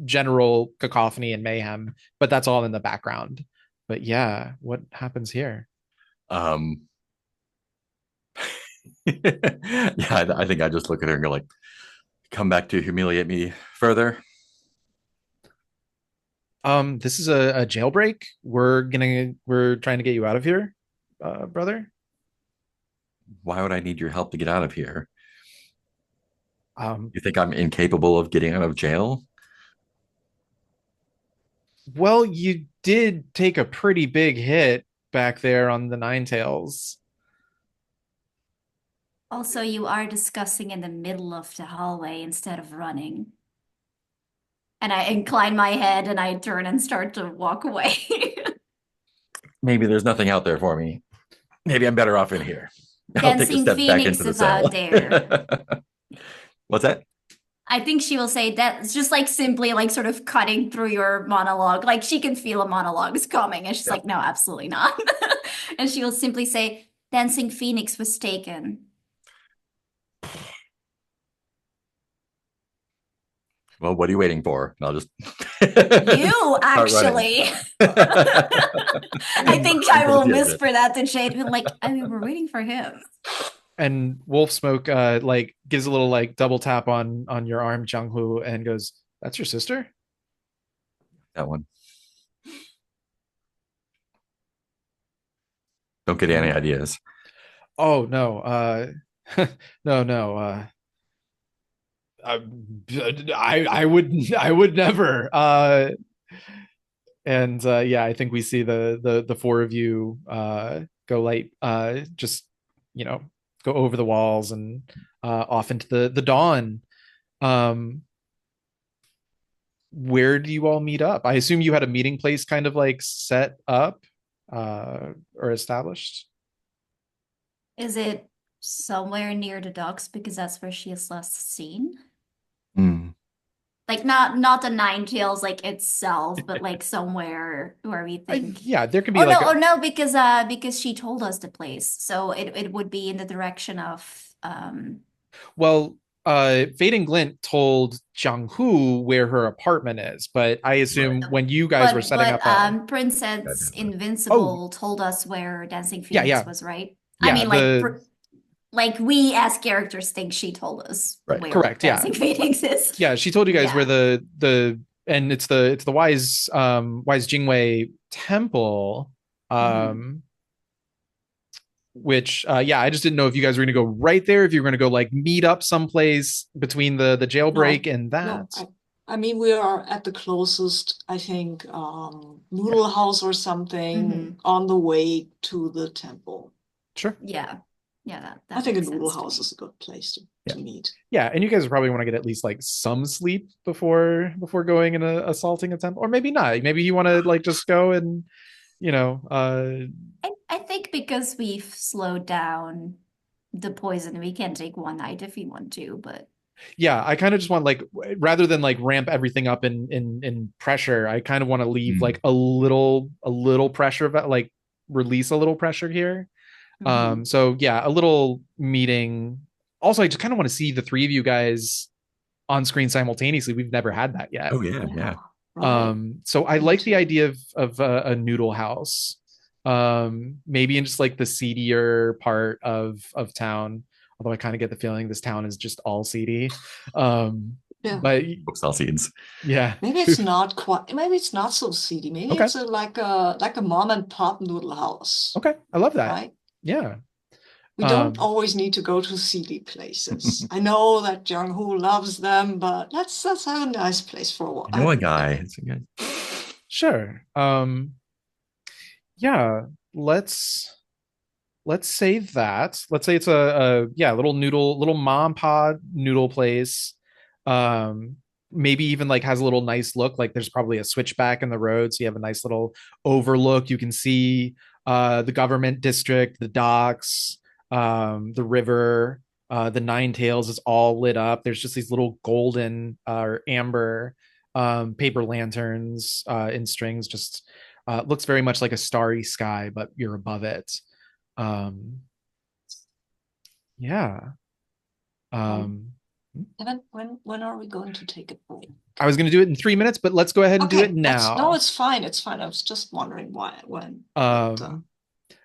general cacophony and mayhem, but that's all in the background. But yeah, what happens here? Um, yeah, I think I just look at her and go like, "Come back to humiliate me further." This is a jailbreak. We're trying to get you out of here, brother. Why would I need your help to get out of here? Um, You think I'm incapable of getting out of jail? well, you did take a pretty big hit back there on the Nine Tails. Also, you are discussing in the middle of the hallway instead of running. And I incline my head and I turn and start to walk away. Maybe there's nothing out there for me. Maybe I'm better off in here. I'll take a Dancing step back Phoenix into the is out cell. there. What's that? I think she will say that it's just like simply like sort of cutting through your monologue. Like she can feel a monologue is coming, and she's Yeah. like, no, absolutely not. And she will simply say, Dancing Phoenix was taken. Well, what are you waiting for? And I'll just You actually. I think I will whisper that to Jade. Like, I mean, we're waiting for him. And Wolf Smoke like gives a little like double tap on your arm, Jiang Hu, and goes, "That's your sister?" That one. Don't get any ideas. Oh no, no. I would never. And yeah, I think we see the four of you go light, just go over the walls and off into the dawn. Um, where do you all meet up? I assume you had a meeting place kind of like set up or established. Is it somewhere near the docks? Because that's where she is last seen. Mm. Like not the Nine Tails like itself, but like somewhere where we think. Yeah, there could be Oh like no, oh no, because she told us the place. So it would be in the direction of well, Fading Glint told Jiang Hu where her apartment is, but I assume Right. when you guys were setting up Princess oh Invincible told us where Dancing yeah, Phoenix yeah, was, right? I yeah, mean, like we as characters think she told us Right. where correct, yeah, Dancing Phoenix is. yeah. She told you guys Yeah. where the and it's the Wise Jingwei Temple, Mhm. which yeah, I just didn't know if you guys were going to go right there, if you were going to go like meet up someplace between the jailbreak and No, that. I mean, we are at the closest, I think, noodle house or something Mhm. on the way to the temple. Sure. Yeah. Yeah, that I think a makes noodle sense to house me. is a good place to Yeah. meet. Yeah, and you guys probably want to get at least like some sleep before going and assaulting a temple, or maybe not. Maybe you want to like just go and you know I think because we've slowed down the poison, we can take one night if we want to, but yeah, I kind of just want like rather than like ramp everything up in pressure, I kind of want to leave like a little pressure, like release a little pressure here. So yeah, a little meeting. Also, I just kind of want to see the three of you guys on screen simultaneously. We've never had that yet. Oh yeah. Right. So I Me like the too. idea of a noodle house. Maybe in just like the seedier part of town. Although I kind of get the feeling this town is just all seedy. Yeah. But Booksell seeds. yeah. Maybe it's not quite. Maybe it's not so seedy. Maybe Okay. it's like a mom and pop noodle house. Okay. I love that. Right? Yeah. We don't always need to go to seedy places. I know that Jiang Hu loves them, but let's have a nice place for a while. I know a guy. It's a good. Sure. Yeah, let's say that. Let's say it's a little little mom pod noodle place. Um, maybe even like has a little nice look. Like there's probably a switchback in the road, so you have a nice little overlook. You can see the government district, the docks, the river, the Nine Tails is all lit up. There's just these little golden or amber paper lanterns in strings. Just looks very much like a starry sky, but you're above it. Um, yeah. Um, Evan, when are we going to take a break? I was going to do it in 3 minutes, but let's go ahead and do it now. No, it's fine. It's fine. I was just wondering when.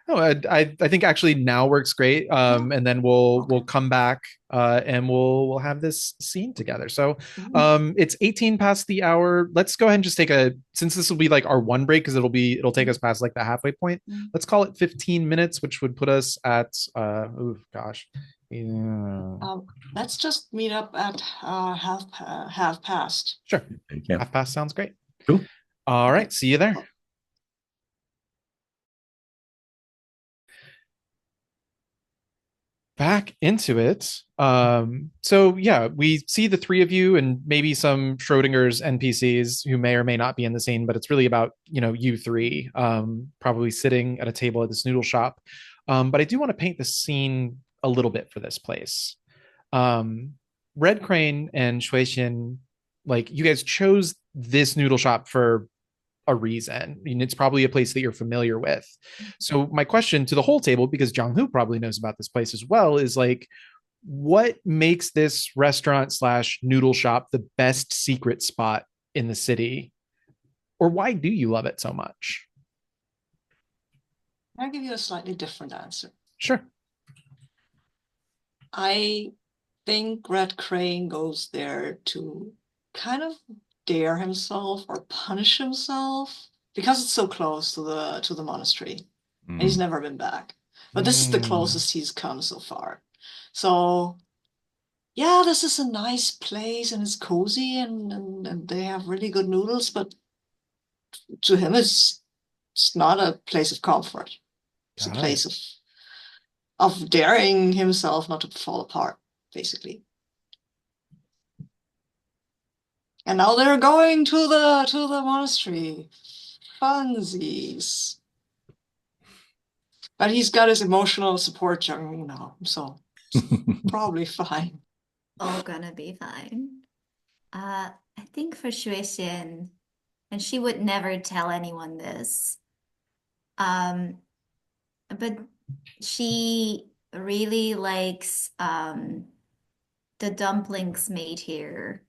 No, I think actually now works great. And then we'll come back and we'll have this scene together. So it's 18 past the hour. Let's go ahead and just take since this will be like our one break because it'll take us past like the halfway point. Let's call it 15 minutes, which would put us at oh gosh. Yeah. Let's just meet up at half past. Sure. Yeah. Half past sounds great. Cool. All right. See you there. Back into it. So yeah, we see the three of you and maybe some Schrodinger's NPCs who may or may not be in the scene, but it's really about, you three, probably sitting at a table at this noodle shop. But I do want to paint the scene a little bit for this place. Red Crane and Shuexian, like you guys chose this noodle shop for a reason. I mean, it's probably a place that you're familiar with. So my question to the whole table, because Jiang Hu probably knows about this place as well, is like, what makes this restaurant / noodle shop the best secret spot in the city? Or why do you love it so much? I'll give you a slightly different answer. Sure. I think Red Crane goes there to kind of dare himself or punish himself because it's so close to the monastery. And he's never been back. But this is the closest he's come so far. So yeah, this is a nice place and it's cozy and they have really good noodles, but to him it's not a place of comfort. It's a place of daring himself not to fall apart, basically. And now they're going to the monastery. Funsies. But he's got his emotional support Jiang Hu now, so probably fine. All gonna be fine. I think for Shuexian, and she would never tell anyone this, but she really likes the dumplings made here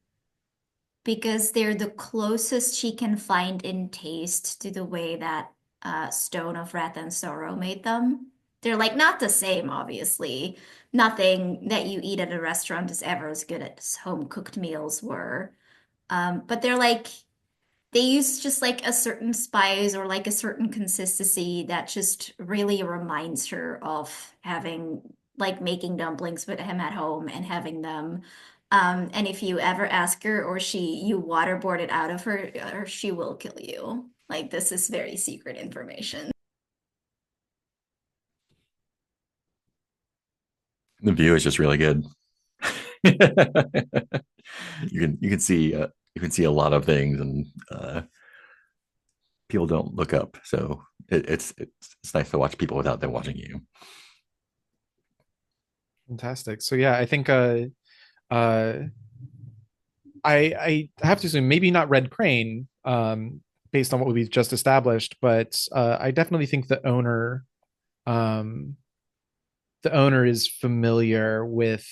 because they're the closest she can find in taste to the way that Stone of Wrath and Sorrow made them. They're like not the same, obviously. Nothing that you eat at a restaurant is ever as good as home cooked meals were. But they use just like a certain spice or like a certain consistency that just really reminds her of having like making dumplings with him at home and having them. And if you ever ask her or you waterboard it out of her, she will kill you. Like this is very secret information. The view is just really good. You can see a lot of things, and people don't look up, so it's nice to watch people without them watching you. Fantastic. So yeah, I think I have to assume maybe not Red Crane, based on what we've just established, but I definitely think the owner is familiar with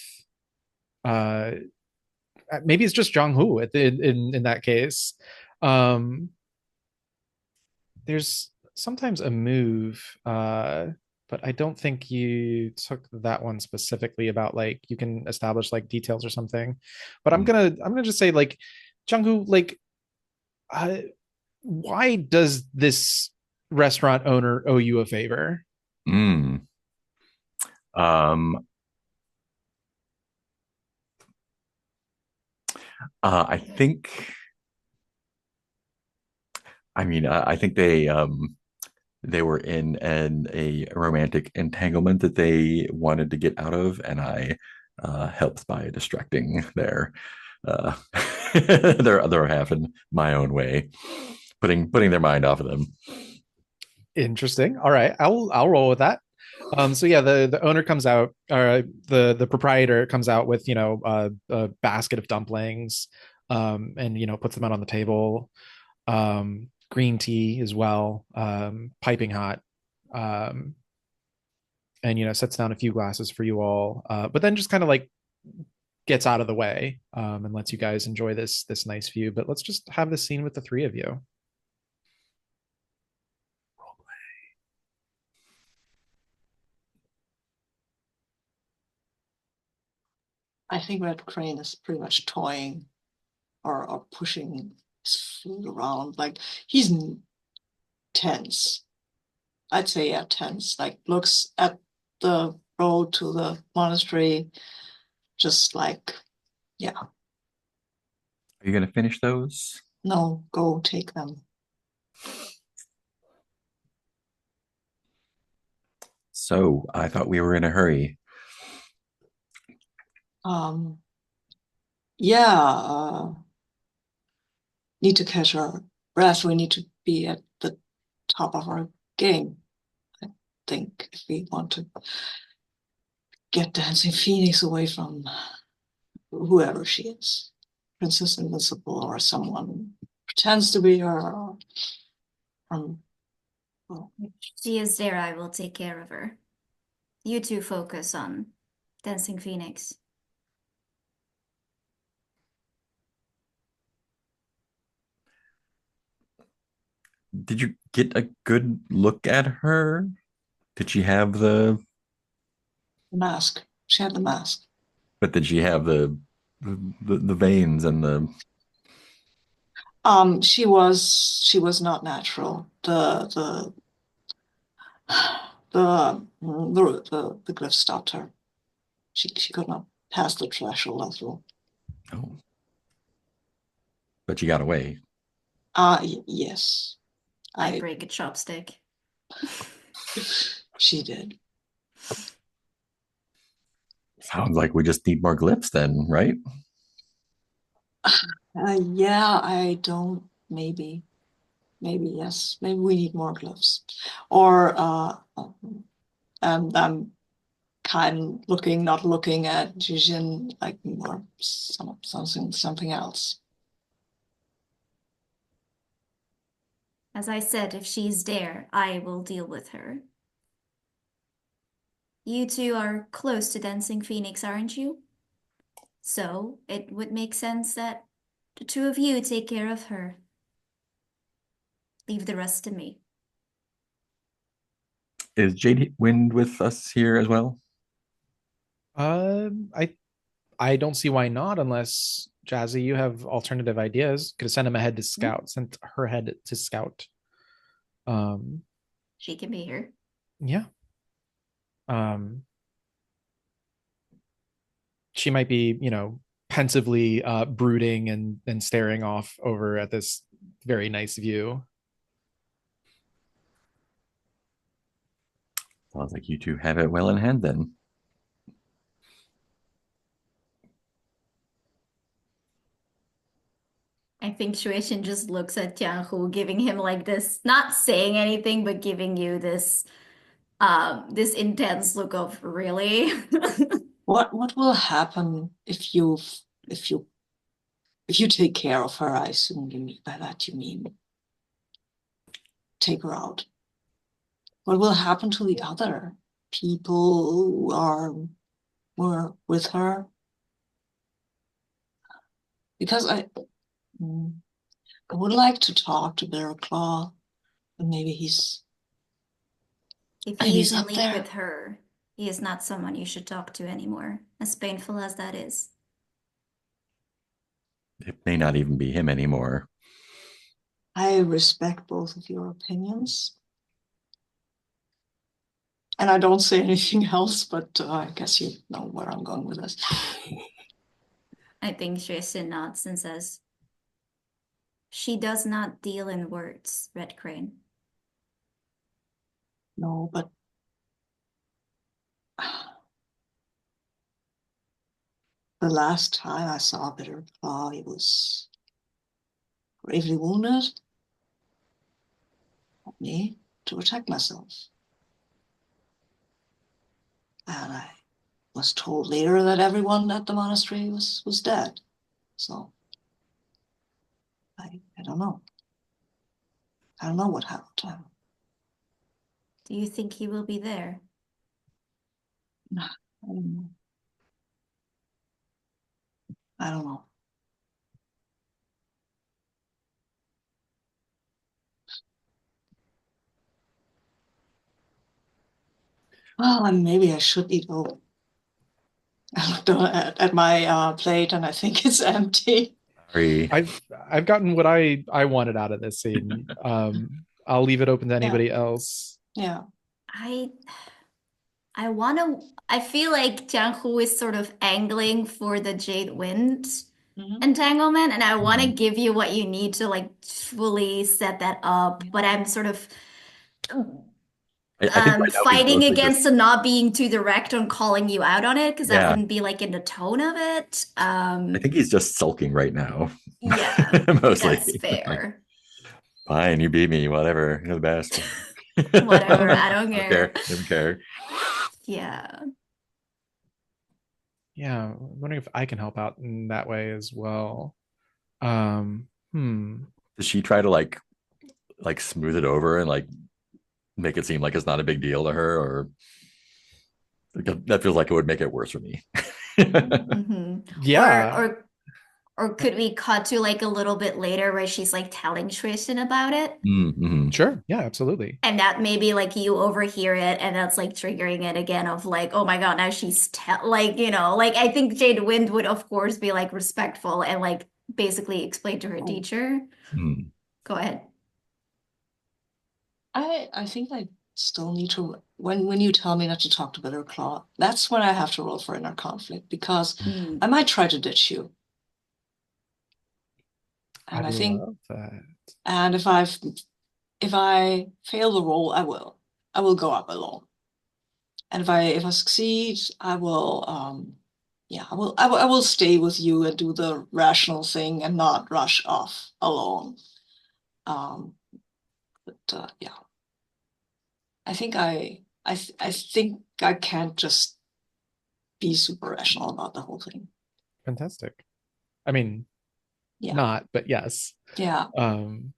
maybe it's just Jiang Hu in that case. There's sometimes a move, but I don't think you took that one specifically about like you can establish like details or something. But I'm gonna just say like Jiang Hu, like why does this restaurant owner owe you a favor? Um, I think. I mean, I think they were in a romantic entanglement that they wanted to get out of, and I helped by distracting uh, their other half in my own way, putting their mind off of them. Interesting. All right, I'll roll with that. So yeah, the owner comes out, the proprietor comes out with a basket of dumplings, and puts them out on the table. Green tea as well, piping hot, um, and sets down a few glasses for you all, but then just kind of like gets out of the way, and lets you guys enjoy this nice view. But let's just have this scene with the three of you. I think Red Crane is pretty much toying or pushing his food around. Like he's tense. I'd say yeah, tense. Like looks at the road to the monastery, just like, yeah, Are you going to finish those? no, go take them. So I thought we were in a hurry. Um, yeah, need to catch our breath. We need to be at the top of our game. I think if we want to get Dancing Phoenix away from whoever she is, Princess Invincible or someone who pretends to be her. Well, If she is there, I will take care of her. You two focus on Dancing Phoenix. Did you get a good look at her? Did she have the mask. She had the mask. but did she have the veins and the She was not natural. The glyph stopped her. She could not pass the threshold of the. oh, but she got away. Yes, I break a chopstick. she did. Sounds like we just need more glyphs then, right? Yeah, I don't. Maybe yes. Maybe we need more glyphs, or I'm kind looking, not looking at Jijin, like more something else. As I said, if she's there, I will deal with her. You two are close to Dancing Phoenix, aren't you? So it would make sense that the two of you take care of her. Leave the rest to me. Is Jade Wind with us here as well? I don't see why not, unless Jazzy, you have alternative ideas. Could have sent him ahead to scout, sent her head to scout. Um, She can be here. yeah. She might be, pensively brooding and staring off over at this very nice view. Sounds like you two have it well in hand then. I think Shueishin just looks at Jiang Hu, giving him like this, not saying anything, but giving you this intense look of really. What will happen if you take care of her? I assume you mean by that you mean take her out. What will happen to the other people were with her? Because I would like to talk to Bear Claw, but maybe If maybe he he's is in up league there. with her, he is not someone you should talk to anymore, as painful as that is. It may not even be him anymore. I respect both of your opinions. And I don't say anything else, but I guess you know where I'm going with this. I think Shueishin nods and says, she does not deal in words, Red Crane. No, but the last time I saw Bitter Claw, he was gravely wounded. Helped me to protect myself. And I was told later that everyone at the monastery was dead. So I don't know. I don't know what happened to him. Do you think he will be there? I don't know. I don't know. Well, and maybe I should eat. Oh, I looked at my plate and I think it's empty. Sorry. I've gotten what I wanted out of this scene. I'll leave it open to anybody else. Yeah. I feel like Jiang Hu is sort of angling for the Jade Wind Mhm. entanglement, and I want to give you what you need to like fully set that up, but I'm sort of I think right now he's fighting mostly against just the not being too direct on calling you out on it because that yeah. wouldn't be like in the tone of it. I think he's just sulking right now. Yeah, Mostly. that's Like, fair. fine, you beat me, whatever. You're the best. Whatever, I don't I don't care. care. Don't care. Yeah. Yeah, I'm wondering if I can help out in that way as well. Um, hmm. Does she try to like smooth it over and like make it seem like it's not a big deal to her, or that feels like it would make it worse for me. hmm Yeah. Or could we cut to like a little bit later where she's like telling Tristan about it? Mm-hmm. Sure. Yeah, absolutely. And that maybe like you overhear it and that's like triggering it again of like, oh my God, now she's like, like I think Jade Wind would of course be like respectful and like basically explain to her Oh. teacher. Mm. Go ahead. I think I still need to when you tell me not to talk to Bitter Claw, that's when I have to roll for inner conflict because Mm. I might try to ditch you. I And I think love that. and if I fail the roll, I will. I will go up alone. And if I succeed, I will yeah, I will stay with you and do the rational thing and not rush off alone. Um, but yeah, I think I think I can't just be super rational about the whole thing. Fantastic. I mean, Yeah, not, but yes. yeah. Um,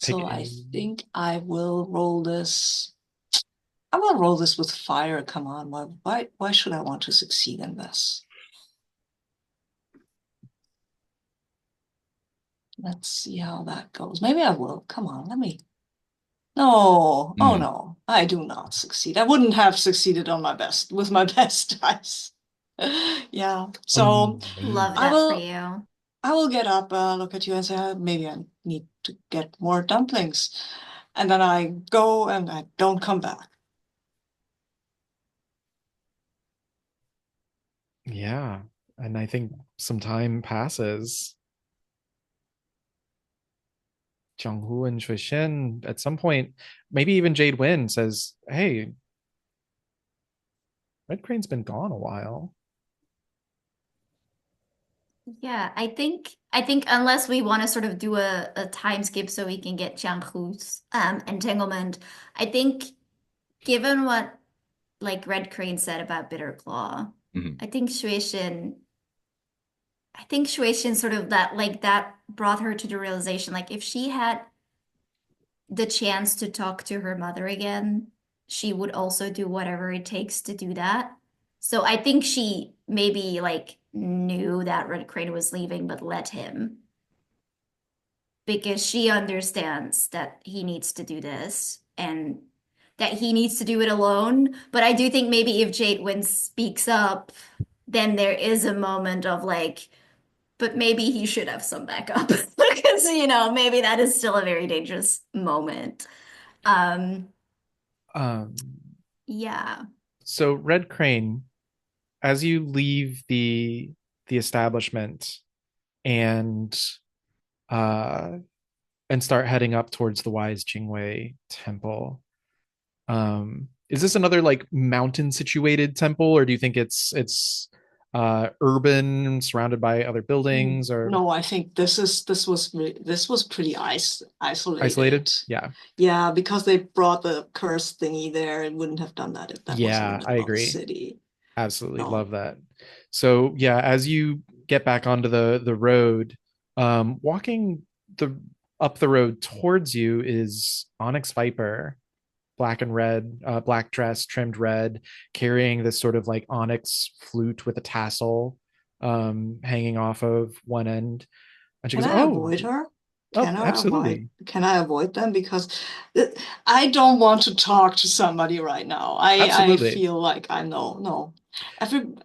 take So I a think I will roll this. I will roll this with fire. Come on, why should I want to succeed in this? Let's see how that goes. Maybe I will. Come on, let me. No, oh Mm. no, I do not succeed. I wouldn't have succeeded on my best with my best dice. Yeah, so Love I amazing. that for will. you. I will get up, look at you, and say, maybe I need to get more dumplings, and then I go and I don't come back. Yeah. And I think some time passes. Jianghu and Shuishin at some point, maybe even Jade Win says, "Hey, Red Crane's been gone a while." Yeah, I think unless we want to sort of do a time skip so we can get Jiang Hu's entanglement, I think given what like Red Crane said about Bitter Claw, Mhm. I think Shueishin sort of that like that brought her to the realization like if she had the chance to talk to her mother again, she would also do whatever it takes to do that. So I think she maybe like knew that Red Crane was leaving, but let him because she understands that he needs to do this and that he needs to do it alone. But I do think maybe if Jade Win speaks up, then there is a moment of like, but maybe he should have some backup because, maybe that is still a very dangerous moment. Um, Um, Yeah. So Red Crane, as you leave the establishment and uh and start heading up towards the Wise Jingwei temple, is this another like mountain situated temple, or do you think it's urban, surrounded by other buildings, or No, I think this was pretty isolated? isolated. Yeah. Yeah, because they brought the curse thingy there. It wouldn't have done that if that was in the Yeah, I middle of the agree. city. Absolutely No. love that. So yeah, as you get back onto the road, walking the up the road towards you is Onyx Viper, black and red, black dress trimmed red, carrying this sort of like onyx flute with a tassel hanging off of one end. And she Can goes, I "Oh, avoid her? oh, absolutely, Can I avoid them? Because I don't want to talk to somebody right now. I absolutely, feel like I know, no.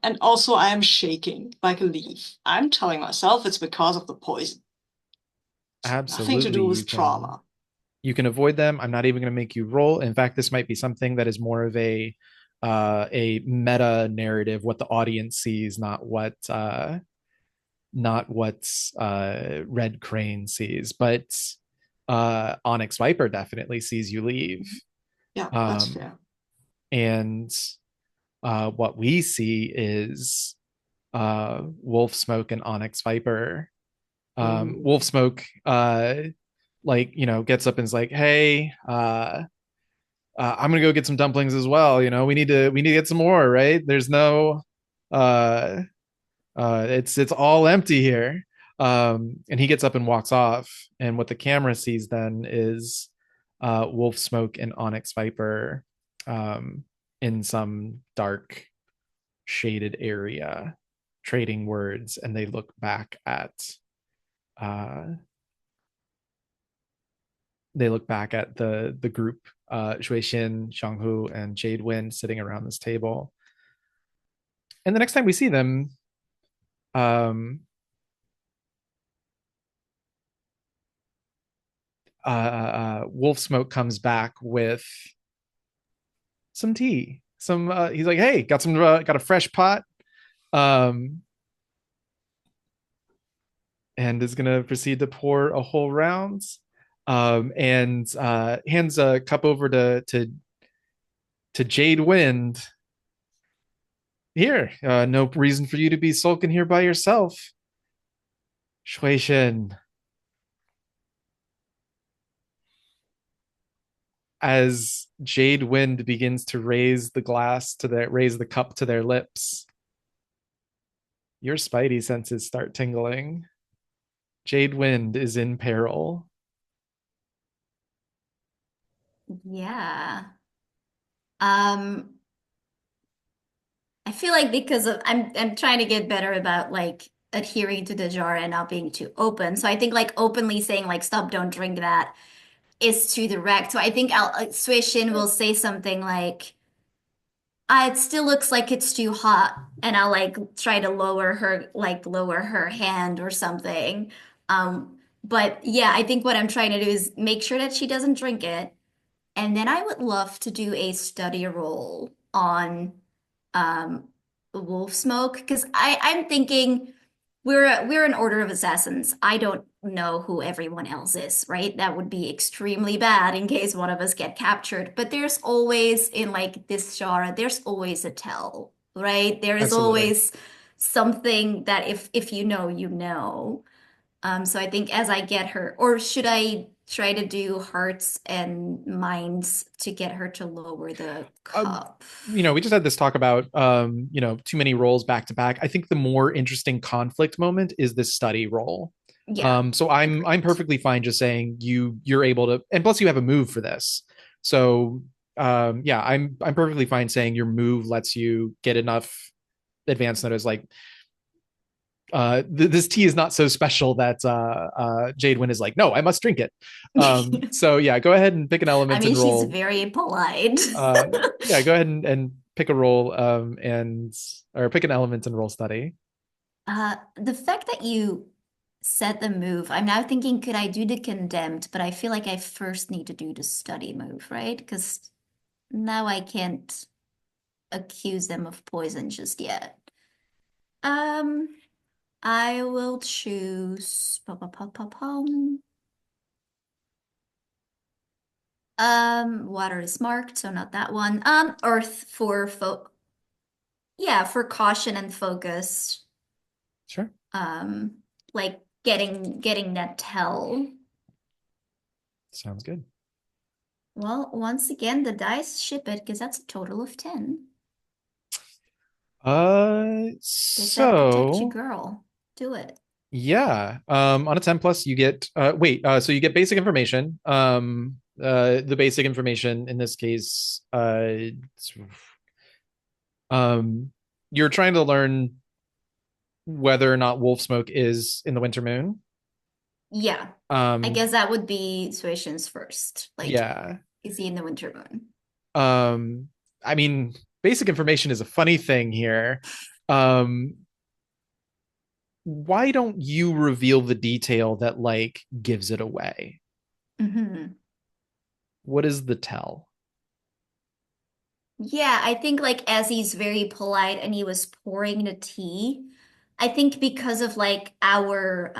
And also I am shaking like a leaf. I'm telling myself it's because of the poison. Nothing to absolutely. do with trauma. You can avoid them. I'm not even going to make you roll. In fact, this might be something that is more of a meta narrative, what the audience sees, not what Red Crane sees. But Onyx Viper definitely sees you leave. Yeah, that's Um, fair. and what we see is Wolf Smoke and Onyx Viper. Ooh. Wolf Smoke, like, gets up and is like, "Hey, I'm gonna go get some dumplings as well. We need to get some more, right? There's no, uh, it's all empty here." And he gets up and walks off. And what the camera sees then is Wolf Smoke and Onyx Viper um, in some dark, shaded area, trading words, and uh, they look back at the group, Shui Xin, Jiang Hu, and Jade Win sitting around this table. And the next time we see them, um, Wolf Smoke comes back with some tea. He's like, "Hey, got a fresh pot," um, and is gonna proceed to pour a whole round, and hands a cup over to Jade Wind. Here, no reason for you to be sulking here by yourself, Shui Shin. As Jade Wind begins to raise the cup to their lips, your spidey senses start tingling. Jade Wind is in peril. Yeah. Um, I feel like because of I'm trying to get better about like adhering to the jar and not being too open. So I think like openly saying like stop, don't drink that is too direct. So I think I'll Sui Shin will say something like it still looks like it's too hot, and I'll like try to lower her hand or something. But yeah, I think what I'm trying to do is make sure that she doesn't drink it. And then I would love to do a study roll on um wolf smoke because I'm thinking we're an order of assassins. I don't know who everyone else is, right? That would be extremely bad in case one of us get captured. But there's always in like this genre, there's always a tell, right? There is Absolutely. always something that if you know, you know. So I think as I get her, or should I try to do hearts and minds to get her to lower the Um, cup? we just had this talk about too many roles back to back. I think the more interesting conflict moment is this study role. Yeah, So I'm agreed. perfectly fine just saying you're able to, and plus you have a move for this. So yeah, I'm perfectly fine saying your move lets you get enough advance notice. Like this tea is not so special that Jadewin is like, no, I must drink it. So yeah, go ahead and pick an I element mean, and she's roll. very polite. Yeah, go ahead and pick a roll, and or pick an element and roll study. The fact that you said the move, I'm now thinking, could I do the condemned? But I feel like I first need to do the study move, right? Because Now I can't accuse them of poison just yet. Um, I will choose water is marked, so not that one. Earth for yeah, for caution and focus. Sure. Um, like getting that tell. Sounds good. Well, once again, the dice ship it because that's a total of 10. They said protect you, So girl. Do it. yeah, on a 10 plus, you get so you get basic information. The basic information in this case, um, you're trying to learn whether or not wolf smoke is in the winter moon. Yeah. I Um, guess that would be situations first. Like, yeah. is he in the winter moon? Um, I mean, basic information is a funny thing here. Um, why don't you reveal the detail that like gives it away? Hmm. What is the tell? Yeah, I think like as he's very polite and he was pouring the tea, I think because of like our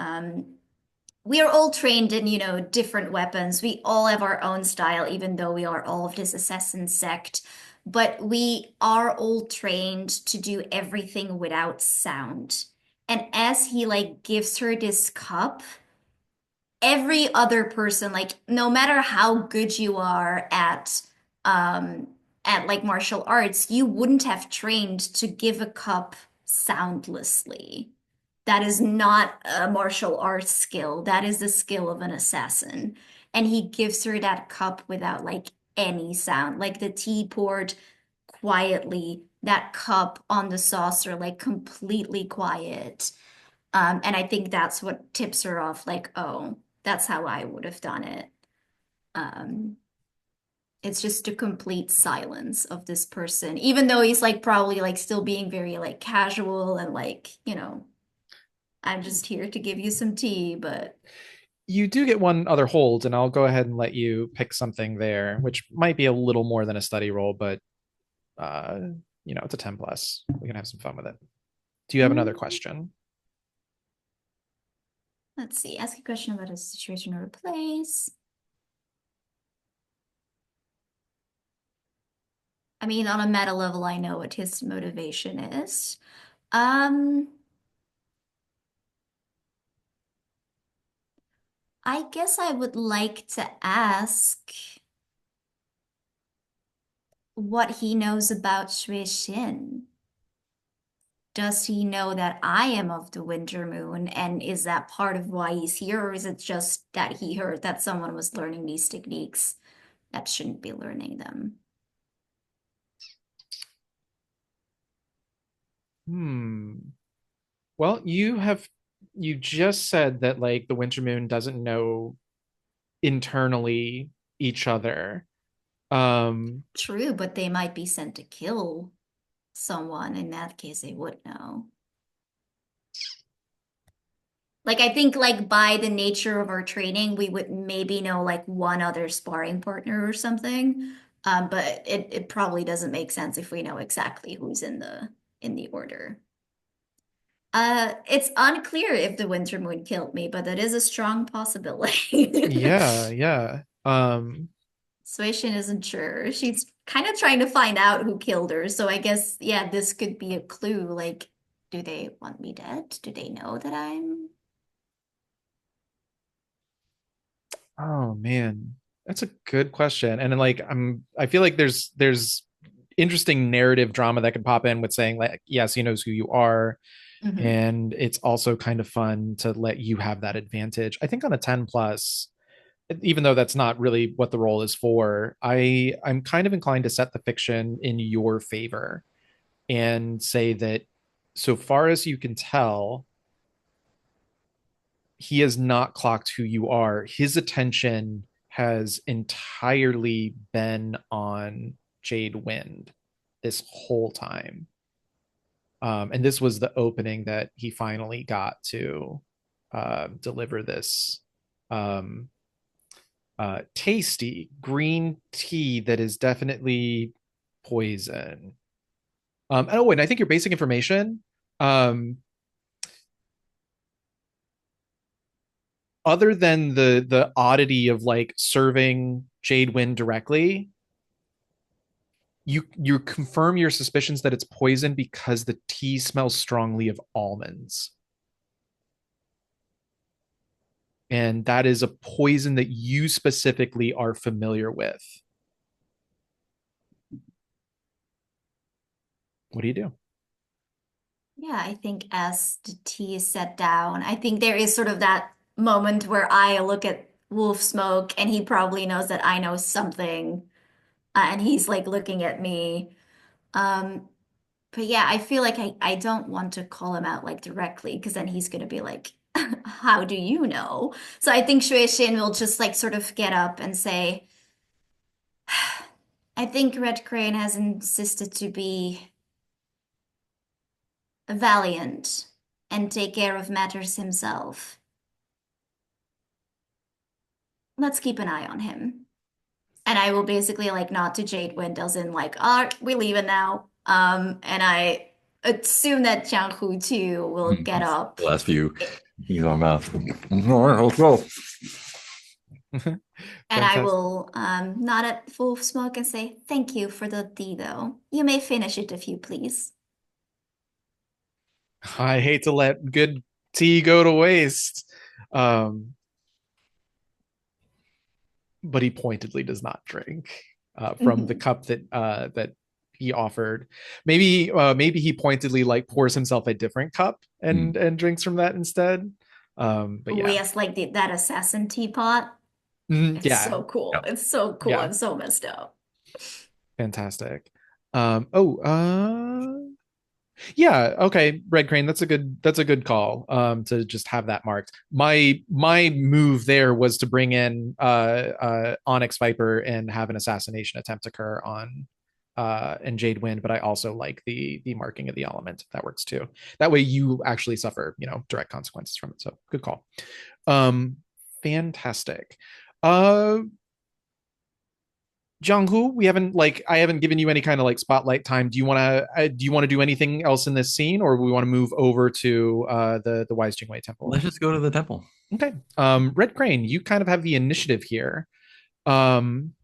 we are all trained in, different weapons. We all have our own style, even though we are all of this assassin sect. But we are all trained to do everything without sound. And as he like gives her this cup, every other person, like no matter how good you are um at like martial arts, you wouldn't have trained to give a cup soundlessly. That is not a martial arts skill. That is the skill of an assassin. And he gives her that cup without like any sound. Like the tea poured quietly, that cup on the saucer, like completely quiet. And I think that's what tips her off, like, oh, that's how I would have done it. Um, it's just a complete silence of this person, even though he's like probably like still being very like casual and like, I'm just here to give you some tea, but You do get one other hold, and I'll go ahead and let you pick something there, which might be a little more than a study roll, but uh, it's a 10 plus. We can have some fun with it. Do you have another mm, question? let's see. Ask a question about a situation or a place. I mean, on a meta level, I know what his motivation is. Um, I guess I would like to ask what he knows about Shui Xin. Does he know that I am of the winter moon? And is that part of why he's here? Or is it just that he heard that someone was learning these techniques that shouldn't be learning them? Hmm. Well, you just said that like the winter moon doesn't know internally each other. Um, True, but they might be sent to kill someone. In that case, they would know. Like I think like by the nature of our training, we would maybe know like one other sparring partner or something. But it probably doesn't make sense if we know exactly who's in the order. It's unclear if the winter moon killed me, but that is a strong possibility. yeah, yeah. Suishin isn't sure. She's kind of trying to find out who killed her. So I guess, yeah, this could be a clue. Like, do they want me dead? Do they know that I'm? Oh man, that's a good question. And then like I feel like there's interesting narrative drama that could pop in with saying like yes, he knows who you are, Mhm. and it's also kind of fun to let you have that advantage. I think on a 10 plus, even though that's not really what the role is for, I'm kind of inclined to set the fiction in your favor and say that so far as you can tell, he has not clocked who you are. His attention has entirely been on Jade Wind this whole time. And this was the opening that he finally got to deliver this um, tasty green tea that is definitely poison. Oh, and I think your basic information, um, other than the oddity of like serving Jade Wind directly, you confirm your suspicions that it's poison because the tea smells strongly of almonds. And that is a poison that you specifically are familiar with. What do you do? Yeah, I think as the tea is set down, I think there is sort of that moment where I look at Wolf Smoke and he probably knows that I know something, and he's like looking at me. Um, but yeah, I feel like I don't want to call him out like directly because then he's gonna be like, how do you know? So I think Shui Xin will just like sort of get up and say, I think Red Crane has insisted to be valiant and take care of matters himself. Let's keep an eye on him. And I will basically like nod to Jade when doesn't like, we're leaving now. And I assume that Jiang Hu too will get up. The last few, he's on mouth. All right, let's go. And I Fantastic. will nod at Full Smoke and say, thank you for the tea though. You may finish it if you please. I hate to let good tea go to waste. Um, but he pointedly does not drink from the Mhm. cup that he offered. Maybe he pointedly like pours himself a different cup and drinks from that instead. But Oh, yeah. yes, like that assassin teapot. It's Yeah, so cool. Yeah. It's so cool yeah, and so messed up. fantastic. Oh, yeah, okay, Red Crane, that's a good call. To just have that marked. My move there was to bring in Onyx Viper and have an assassination attempt occur on and Jade Wind, but I also like the marking of the element. That works too. That way you actually suffer, direct consequences from it. So good call. Um, fantastic. Uh Jiang Hu, I haven't given you any kind of like spotlight time. Do you want to do anything else in this scene, or we want to move over to the Wise Jingwei Temple? Let's just go to the temple. Okay. Red Crane, you kind of have the initiative here. Um,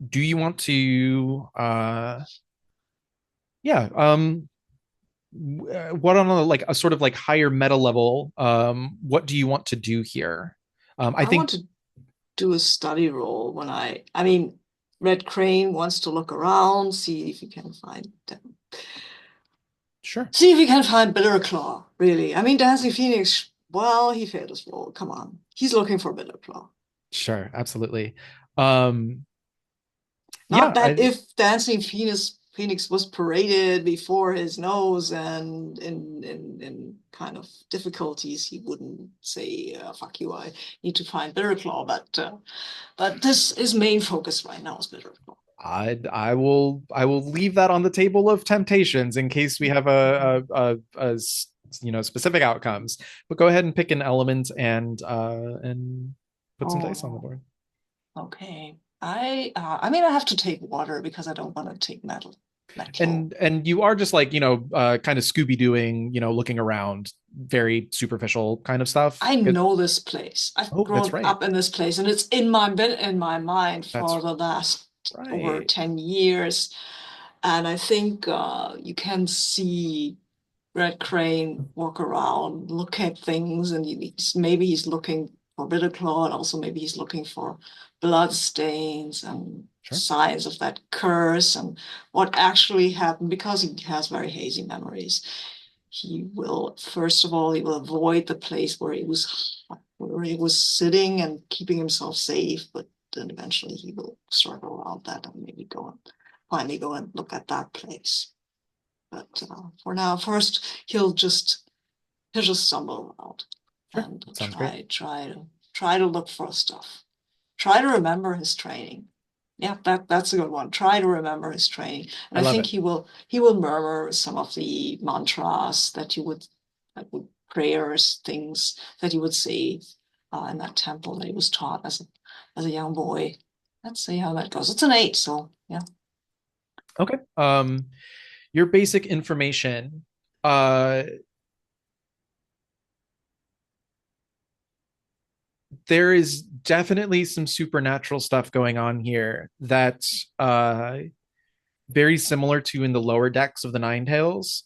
do you want to yeah, what on a sort of like higher meta level, what do you want to do here? I I want think to do a study roll when I mean, Red Crane wants to look around, see if he can find them. sure. See if he can find Bitterclaw, really. I mean, Dancing Phoenix, well, he failed his roll. Come on. He's looking for Bitterclaw. Sure, absolutely. Um, Not yeah, that if Dancing Phoenix was paraded before his nose and in kind of difficulties, he wouldn't say, fuck you, I need to find Bitterclaw. But this his main focus right now is Bitterclaw. I will leave that on the table of temptations in case we have specific outcomes. But go ahead and pick an element and put some dice on the Oh, board. okay. I mean, I have to take water because I don't want to take metal. And you are just like kind of Scooby Dooing, looking around, very superficial kind of stuff. I know this place. I've Oh, that's grown right. up in this place, and it's in my mind That's for the last over right. 10 years. And I think you can see Red Crane walk around, look at things, and maybe he's looking for Bitterclaw, and also maybe he's looking for blood stains and Sure. signs of that curse and what actually happened because he has very hazy memories. He will, first of all, he will avoid the place where he was sitting and keeping himself safe, but then eventually he will circle around that and maybe finally go and look at that place. But for now, first he'll just stumble around Sure. and Sounds great. try to look for stuff. Try to remember his training. Yeah, that's a good one. Try to remember his training. And I I love think it. he will murmur some of the mantras that would prayers, things that you would say in that temple that he was taught as a young boy. Let's see how that goes. It's an 8, so yeah. Okay. Your basic information. There is definitely some supernatural stuff going on here that's very similar to in the lower decks of the Nine Tails.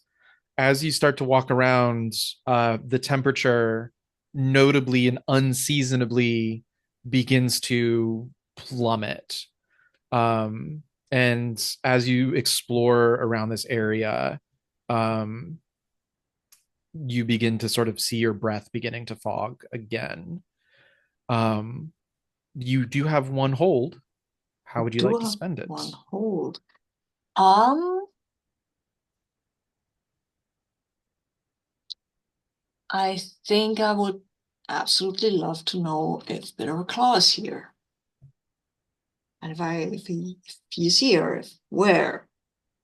As you start to walk around, the temperature notably and unseasonably begins to plummet. Um, and as you explore around this area, um, you begin to sort of see your breath beginning to fog again. Um, you do have one hold. How would you Do like to have spend it? one hold. Um, I think I would absolutely love to know if Bitter Claw is here. And if he's here, where,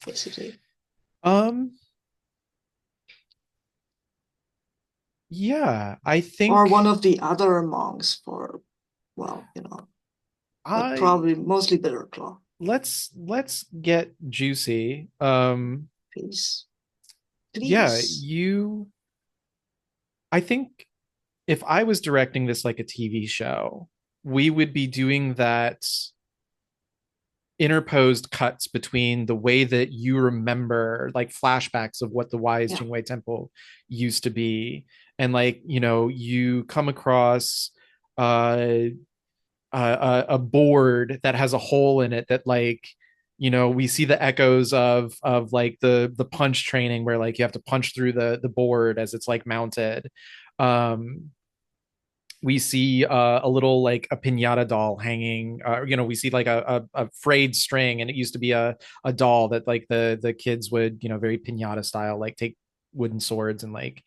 basically. Um, yeah, I Or think one of the other monks for, well, but I probably mostly Bitter Claw. let's get juicy. Please. Yeah, Please. I think if I was directing this like a TV show, we would be doing that interposed cuts between the way that you remember like flashbacks of what the Wise Yeah. Jingwei Temple used to be, and like you come across uh a board that has a hole in it that like we see the echoes of like the punch training where like you have to punch through the board as it's like mounted. um we see a little like a pinata doll hanging. We see like a frayed string, and it used to be a doll that like the kids would very pinata style like take wooden swords and like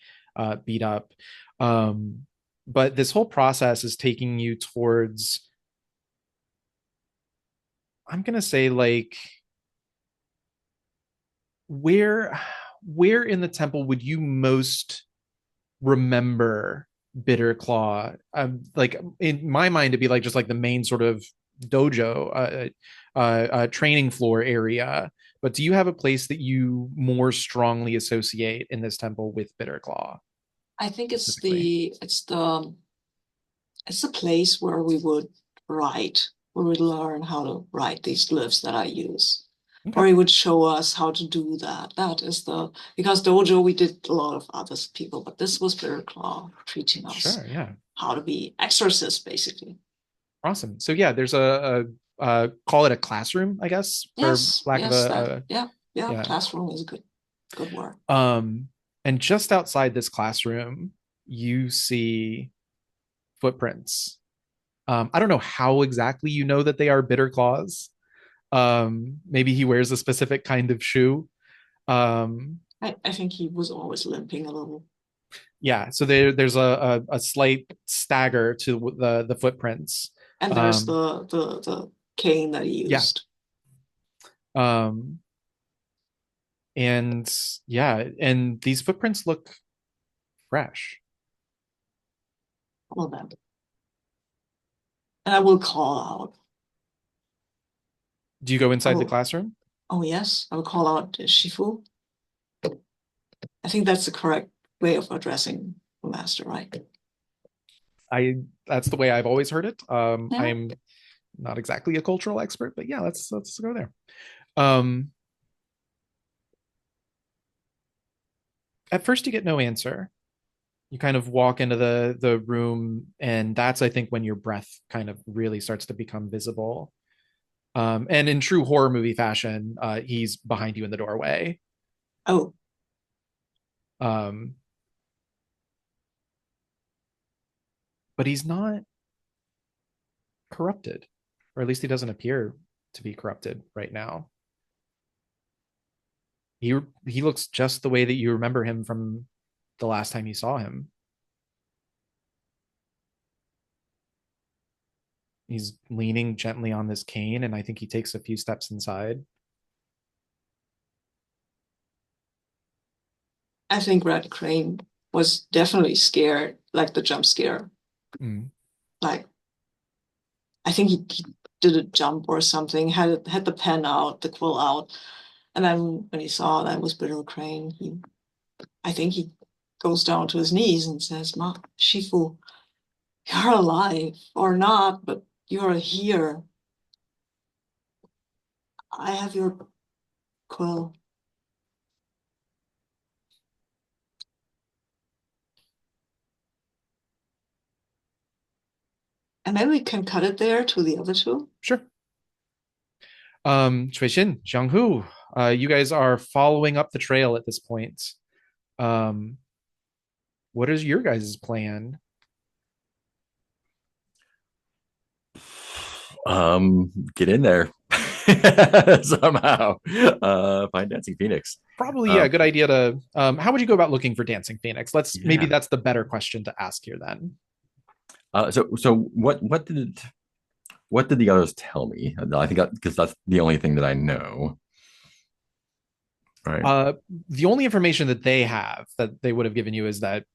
beat up. um but this whole process is taking you towards, I'm gonna say, like, where where in the temple would you most remember Bitter Claw? Like in my mind, it'd be like just like the main sort of dojo, training floor area. But do you have a place that you more strongly associate in this temple with Bitter Claw I think specifically? it's the place where we would write, where we learn how to write these glyphs that I use. Okay, Or he would show us how to do that. That is because dojo we did a lot of other people, but this was Bear Claw teaching us sure, yeah, how to be exorcists, basically. awesome. So yeah, there's a call it a classroom, I guess, for Yes, lack of yes, that, a yeah, yeah. yeah. Classroom is a good word. And just outside this classroom, you see footprints. I don't know how exactly you know that they are Bitter Claws. Maybe he wears a specific kind of shoe. Um, I think he was always limping a little. yeah, so there's a slight stagger to the footprints. And there's Um, the cane that he yeah. used. Um, and yeah, and these footprints look fresh. All of them. And I will call out. Do you go I inside the will, classroom? oh yes, I will call out Shifu. I think that's the correct way of addressing the master, right? I That's the way I've always heard it. Yeah. I'm not exactly a cultural expert, but yeah, let's go there. Um, at first, you get no answer. You kind of walk into the room, and that's, I think, when your breath kind of really starts to become visible. And in true horror movie fashion, he's behind you in the doorway. Oh, Um, but he's not corrupted, or at least he doesn't appear to be corrupted right now. He looks just the way that you remember him from the last time you saw him. He's leaning gently on this cane, and I think he takes a few steps inside. I think Red Crane was definitely scared, like the jump scare. Mm. like I think he did a jump or something, had the pen out, the quill out, and then when he saw that was Bitter Crane, I think he goes down to his knees and says, "Ma, Shifu, you're alive or not, but you're here. I have your quill." And maybe we can cut it there to the other two. Sure. Shui Xin, Jiang Hu, you guys are following up the trail at this point. Um, what is your guys' plan? Get in there somehow. Find Dancing Phoenix. Probably, yeah, good idea to. How would you go about looking for Dancing Phoenix? Maybe Yeah. that's the better question to ask here then. So what did the others tell me? I think because that's the only thing that I know. Right. The only information that they have that they would have given you is that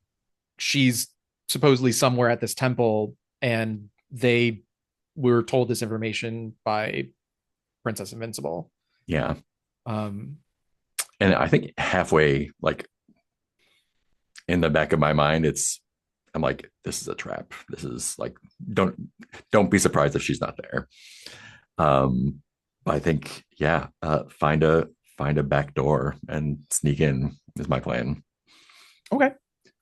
she's supposedly somewhere at this temple, and they were told this information by Princess Invincible. Yeah. Um, And I think halfway, like in the back of my mind, I'm like, this is a trap. This is like, don't be surprised if she's not there. But I think, yeah, find a back door and sneak in is my plan. okay,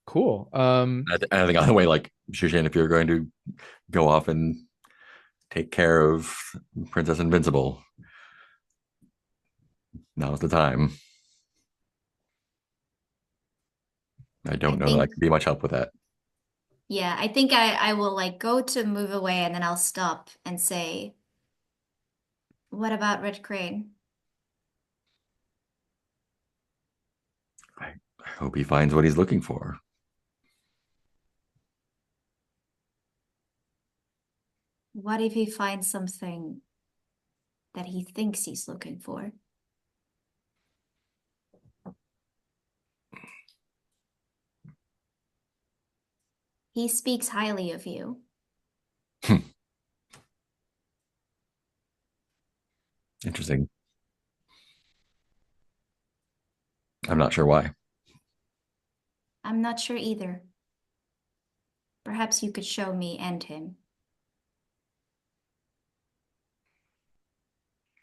cool. I think on the way, like Shushan, if you're going to go off and take care of Princess Invincible, now's the time. I don't know that I think, could be much help with that. yeah, I think I will like go to move away and then I'll stop and say, what about Red Crane? I hope he finds what he's looking for. What if he finds something that he thinks he's looking for? He speaks highly of you. Interesting. I'm not sure why. I'm not sure either. Perhaps you could show me and him.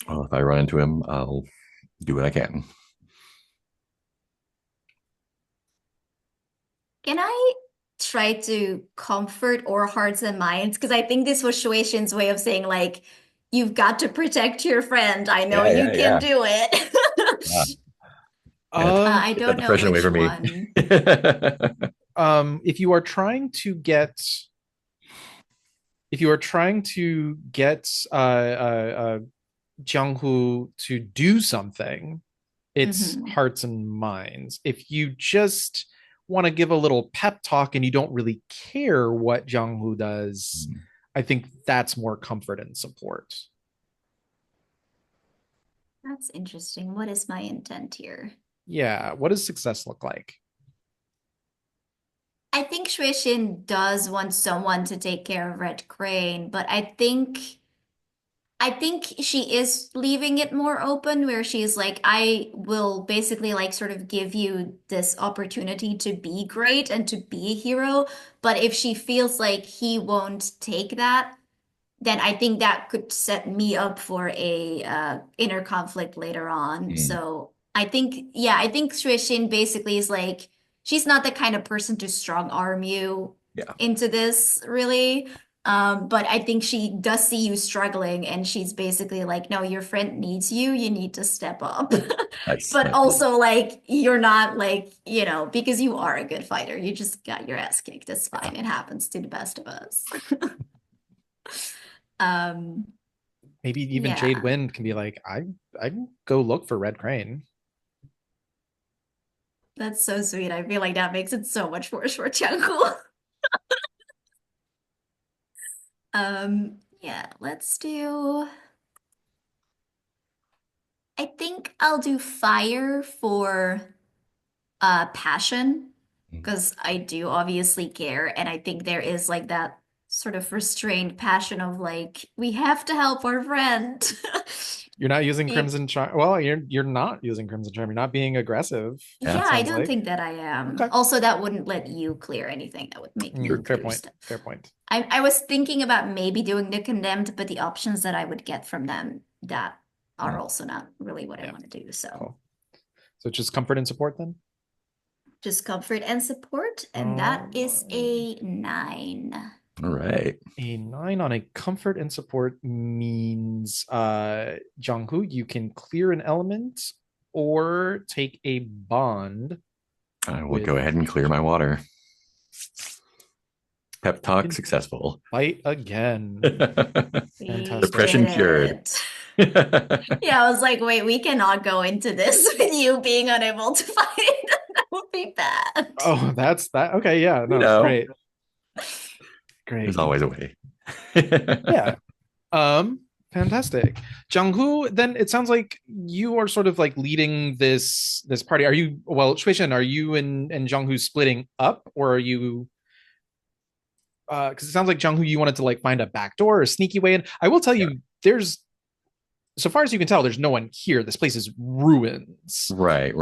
Well, if I run into him, I'll do what I can. Can I try to comfort our hearts and minds? Because I think this was Shueishin's way of saying, like, you've got to protect your friend. I know Yeah, you yeah, can yeah. do it. Yeah. I Get that don't know depression away which from me. one. If you are trying to get Jiang Hu to do something, it's Mhm. hearts and minds. If you just want to give a little pep talk and you don't really care what Jiang Hu does, I think that's more comfort and support. That's interesting. What is my intent here? Yeah. What does success look like? I think Shueishin does want someone to take care of Red Crane, but I think she is leaving it more open where she's like, I will basically like sort of give you this opportunity to be great and to be a hero. But if she feels like he won't take that, then I think that could set me up for a inner conflict later on. Mm. So I think, yeah, I think Shueishin basically is like, she's not the kind of person to strong arm you Yeah. into this, really. But I think she does see you struggling, and she's basically like, no, your friend needs you. You need to step up. Nice. But Nice. also, like, you're not like, because you are a good fighter. You just got your ass kicked. It's Yeah. fine. It happens to the best of us. Um, Maybe even Jade yeah, Wind can be like, I can go look for Red Crane. that's so sweet. I feel like that makes it so much worse for Jiang. Yeah, let's do. I think I'll do fire for passion Mm. because I do obviously care, and I think there is like that sort of restrained passion of like, we have to help our friend. You're not using You- Crimson Charm. Well, you're not using Crimson Charm. You're not being aggressive. Yeah, it I sounds don't like. think that I am. Okay. Also, that wouldn't let you clear anything. That would make you Fair clear point. stuff. Fair point. I was thinking about maybe doing the condemned, but the options that I would get from them that are also not really what I Yeah. want to do. So Cool. So just comfort and support then? just comfort and support, and that is a 9. All right. A 9 on a comfort and support means Jiang Hu, you can clear an element or take a bond. I will go ahead and clear my water. Pep talk successful. Fight again. We Fantastic. Depression did cured. it. Yeah, I was like, wait, we cannot go into this with you being unable to fight. That would be bad. Oh, that's that. Okay, yeah, no, know. great. Great. There's always a way. Yeah. Fantastic. Jiang Hu, then it sounds like you are sort of like leading this party. Are you, well, Shuishen, are you and Jiang Hu splitting up, or are you because it sounds like Jiang Hu, you wanted to like find a back door or a sneaky way in. I will tell you, there's, so far as you can tell, there's no one here. This place is ruins. Right.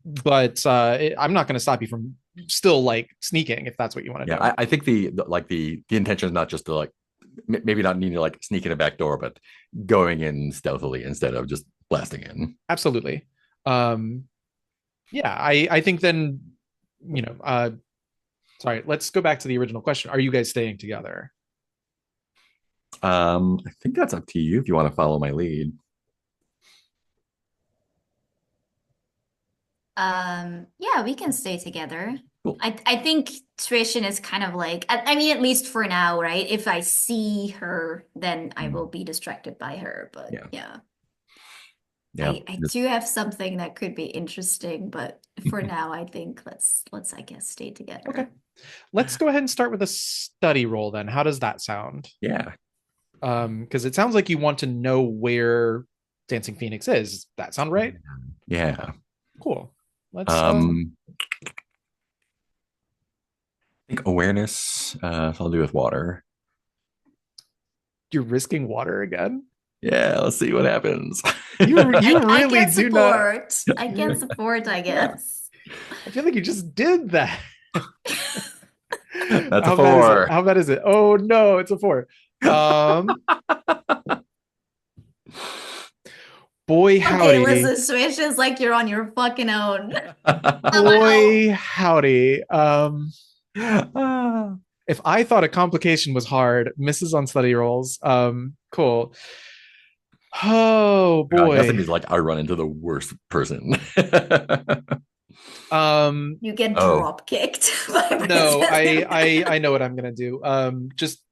But I'm not going to stop you from still like sneaking if that's what you want to do. I think the intention is not just to like maybe not needing to like sneak in a back door, but going in stealthily instead of just blasting in. Absolutely. I think then, sorry, let's go back to the original question. Are you guys staying together? I think that's up to you if you want to follow my lead. Yeah, we can stay together. Cool. I think Trishan is kind of like, I mean, at least for now, right? If I see her, then I will be distracted by her. But yeah. I do have something that could be interesting, but for now, I think let's I guess stay together. Okay. Let's go ahead and start with a study roll then. How does that sound? Yeah. Because it sounds like you want to know where Dancing Phoenix is. Does that sound right? Yeah. Cool. Let's I think awareness, so I'll do with water. You're risking water again? Yeah, let's see what happens. You really I do not. I can support, I guess. I feel like you just did that. That's a 4. How bad is it? Oh no, it's a 4. Boy howdy. Okay, listen, Swish is like you're on your fucking own. Boy howdy. If I thought a complication was hard, misses on study rolls. Cool. Oh boy. I guess it means like I run into the worst person. You get drop kicked. No, I know what I'm gonna do. Just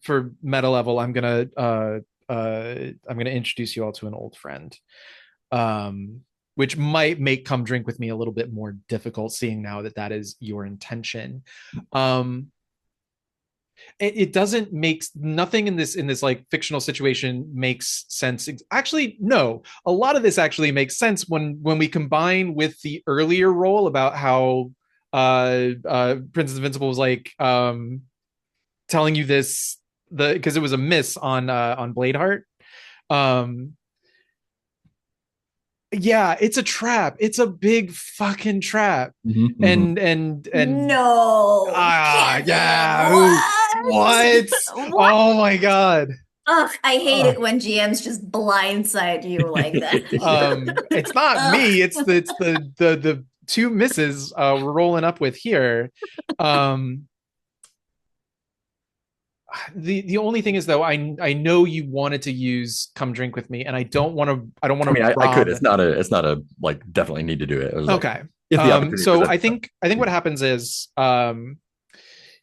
for meta level, I'm gonna introduce you all to an old friend. Which might make come drink with me a little bit more difficult, seeing now that is your intention. It doesn't make nothing in this like fictional situation makes sense. Actually, no, a lot of this actually makes sense when we combine with the earlier role about how Princess Invincible was like telling you this because it was a miss on Bladeheart. Yeah, it's a trap. It's a big fucking trap. And no. Yeah. What? Oh my god. Ugh, I hate it when GMs just blindside you like that. It's not me. It's the 2 misses we're rolling up with here. The only thing is though, I know you wanted to use come drink with me, and I don't want to. I could. It's not a like definitely need to do it. Okay. Like, so I think what happens is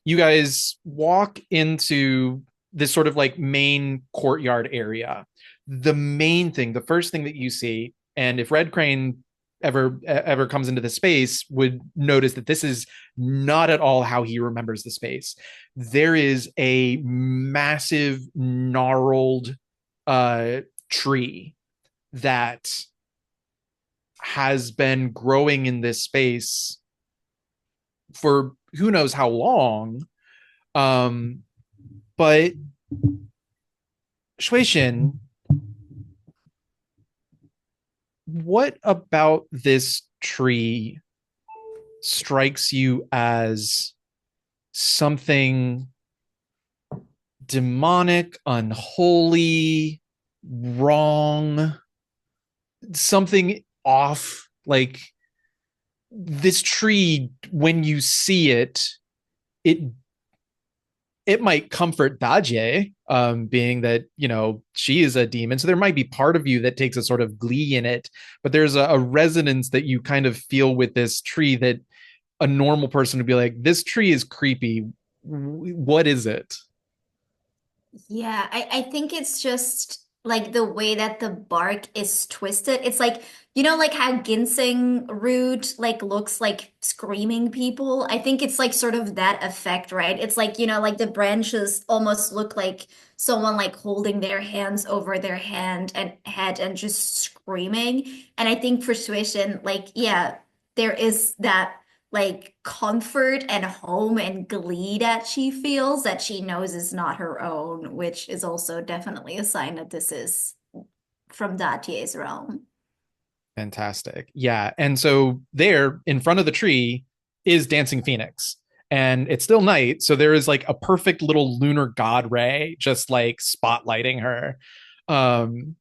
you guys walk into this sort of like main courtyard area. The first thing that you see, and if Red Crane ever comes into the space, would notice that this is not at all how he remembers the space. There is a massive gnarled tree that has been growing in this space for who knows how long. But Shuixin, what about this tree strikes you as something demonic, unholy, wrong, something off? Like this tree, when you see it, it it might comfort Daje, being that, she is a demon. So there might be part of you that takes a sort of glee in it, but there's a resonance that you kind of feel with this tree that a normal person would be like, this tree is creepy. What is it? Yeah, I think it's just like the way that the bark is twisted. It's like, like how ginseng root like looks like screaming people. I think it's like sort of that effect, right? It's like, like the branches almost look like someone like holding their hands over their hand and head and just screaming. And I think persuasion, like, yeah, there is that like comfort and home and glee that she feels that she knows is not her own, which is also definitely a sign that this is from Datie's realm. Fantastic. Yeah. And so there in front of the tree is Dancing Phoenix. And it's still night. So there is like a perfect little lunar god ray just like spotlighting her. Um,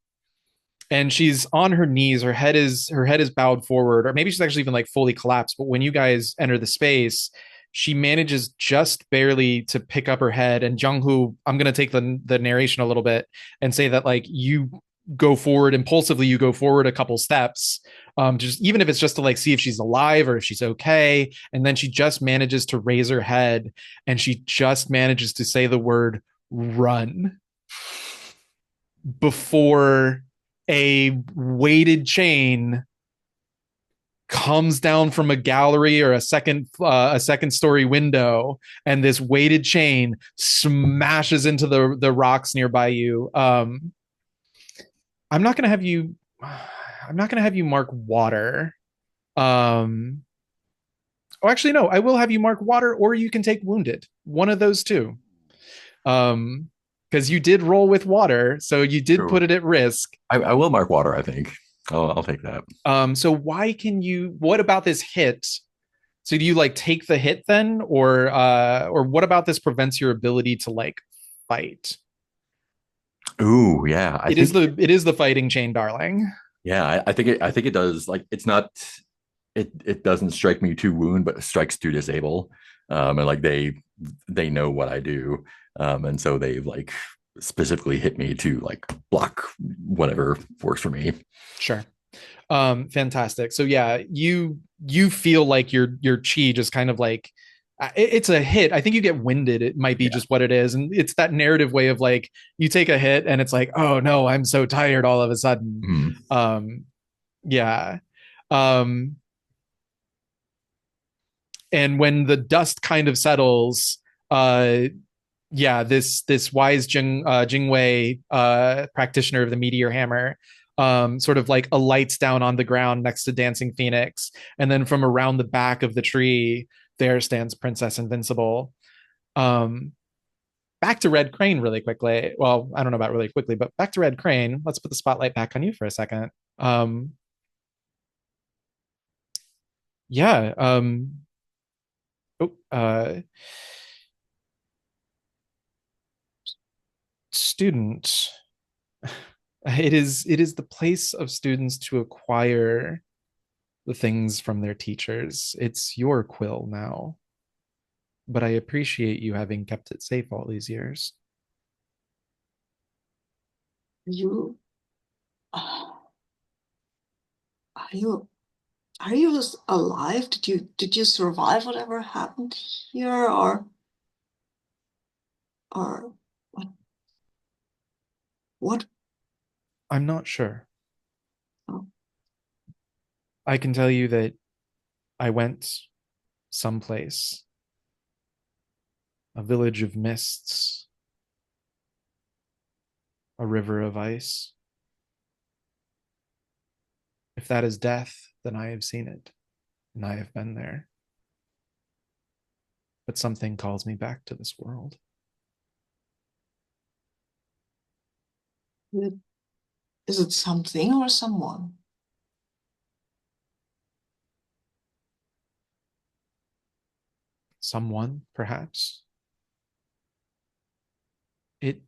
and she's on her knees, her head is bowed forward, or maybe she's actually even like fully collapsed. But when you guys enter the space, she manages just barely to pick up her head. And Jiang Hu, I'm going to take the narration a little bit and say that like you go forward impulsively, you go forward a couple steps, just even if it's just to like see if she's alive or if she's okay. And then she just manages to raise her head, and she just manages to say the word run before a weighted chain comes down from a gallery or a second story window, and this weighted chain smashes into the rocks nearby you. I'm not gonna have you. I'm not gonna have you mark water. Um, oh, actually, no. I will have you mark water, or you can take wounded. One of those two. Um, because you did roll with water, so you did True. put it at risk. I will mark water, I think. I'll take that. So why can you? What about this hit? So do you like take the hit then, or what about this prevents your ability to like fight? Ooh, yeah. I think It is the fighting chain, darling. yeah, I think it does. Like it's not it doesn't strike me to wound, but it strikes to disable. And like they know what I do. And so they've like specifically hit me to like block whatever works for me. Sure. Fantastic. So yeah, you feel like your chi just kind of like it's a hit. I think you get winded. It might be Yeah. just what it is, and it's that narrative way of like you take a hit and it's like, oh no, I'm so tired all of a sudden. Mhm. Yeah. Um, and when the dust kind of settles, uh, yeah, this wise Jingwei practitioner of the meteor hammer sort of like alights down on the ground next to Dancing Phoenix, and then from around the back of the tree there stands Princess Invincible. Um, back to Red Crane really quickly. Well, I don't know about really quickly, but back to Red Crane. Let's put the spotlight back on you for a second. Yeah. Oh, student. It is the place of students to acquire the things from their teachers. It's your quill now, but I appreciate you having kept it safe all these years. You, uh, are you, are you alive? Did you survive whatever happened here, or what? What? I'm not sure. Oh, I can tell you that I went someplace, a village of mists, a river of ice. If that is death, then I have seen it, and I have been there. But something calls me back to this world. Is it something or someone? Someone, perhaps. It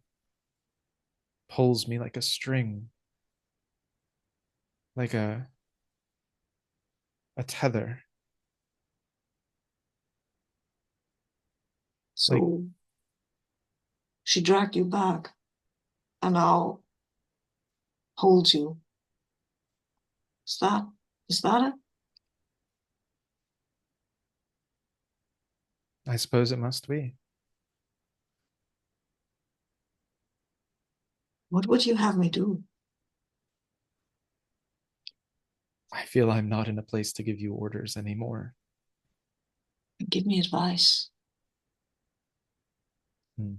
pulls me like a string, like a tether. Like, So she dragged you back and now holds you. Is that it? I suppose it must be. What would you have me do? I feel I'm not in a place to give you orders anymore. Give me advice. Hmm.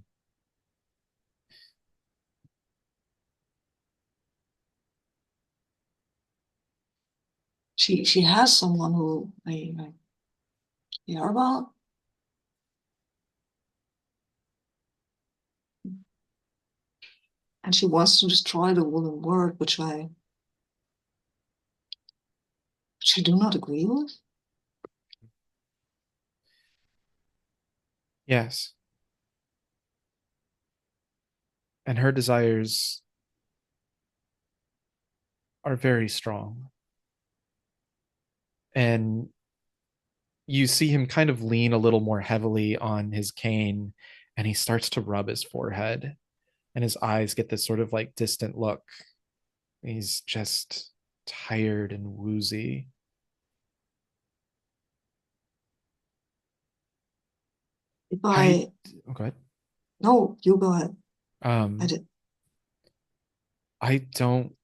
She has someone who I care about. And she wants to destroy the Wulin word, which I do not agree with. Yes. And her desires are very strong. And you see him kind of lean a little more heavily on his cane, and he starts to rub his forehead, and his eyes get this sort of like distant look. He's just tired and woozy. If Oh, go ahead. No, you go ahead. I Um, did. I don't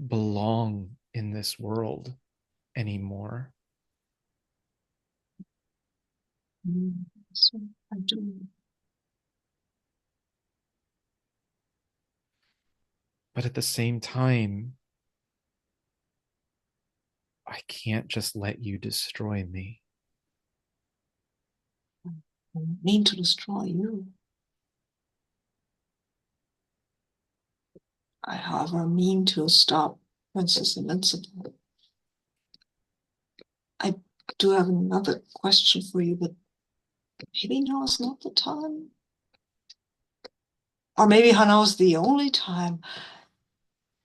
belong in this world anymore. So I do. But at the same time, I can't just let you destroy me. I mean to destroy you. I, however, mean to stop Princess Invincible. I do have another question for you, but maybe now is not the time. Or maybe now is the only time.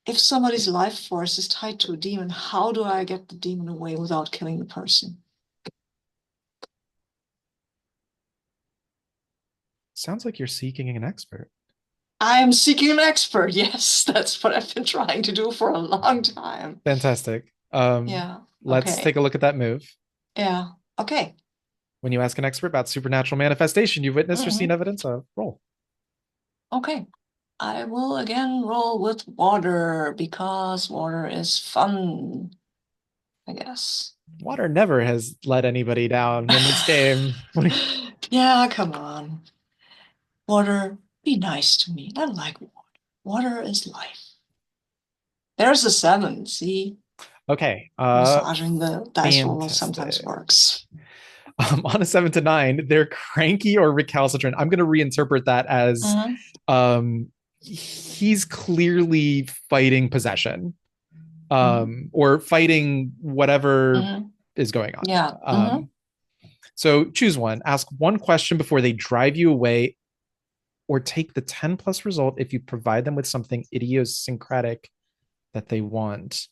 If somebody's life force is tied to a demon, how do I get the demon away without killing the person? Sounds like you're seeking an expert. I am seeking an expert. Yes, that's what I've been trying to do for a long time. Fantastic. Yeah. Let's Okay. take a look at that move. Yeah. Okay. When you ask an expert about supernatural manifestation you've witnessed or seen evidence of, roll. Okay. I will again roll with water because water is fun, I guess. Water never has let anybody down in this game. Yeah, come on. Water, be nice to me. I like water. Water is life. There's a 7, see? Okay. Massaging the dice roller sometimes Fantastic. works. On a 7 to 9, they're cranky or recalcitrant. I'm going to reinterpret that as he's clearly fighting possession, or fighting whatever is going on. Yeah. So choose one. Ask one question before they drive you away, or take the 10 plus result if you provide them with something idiosyncratic that they want.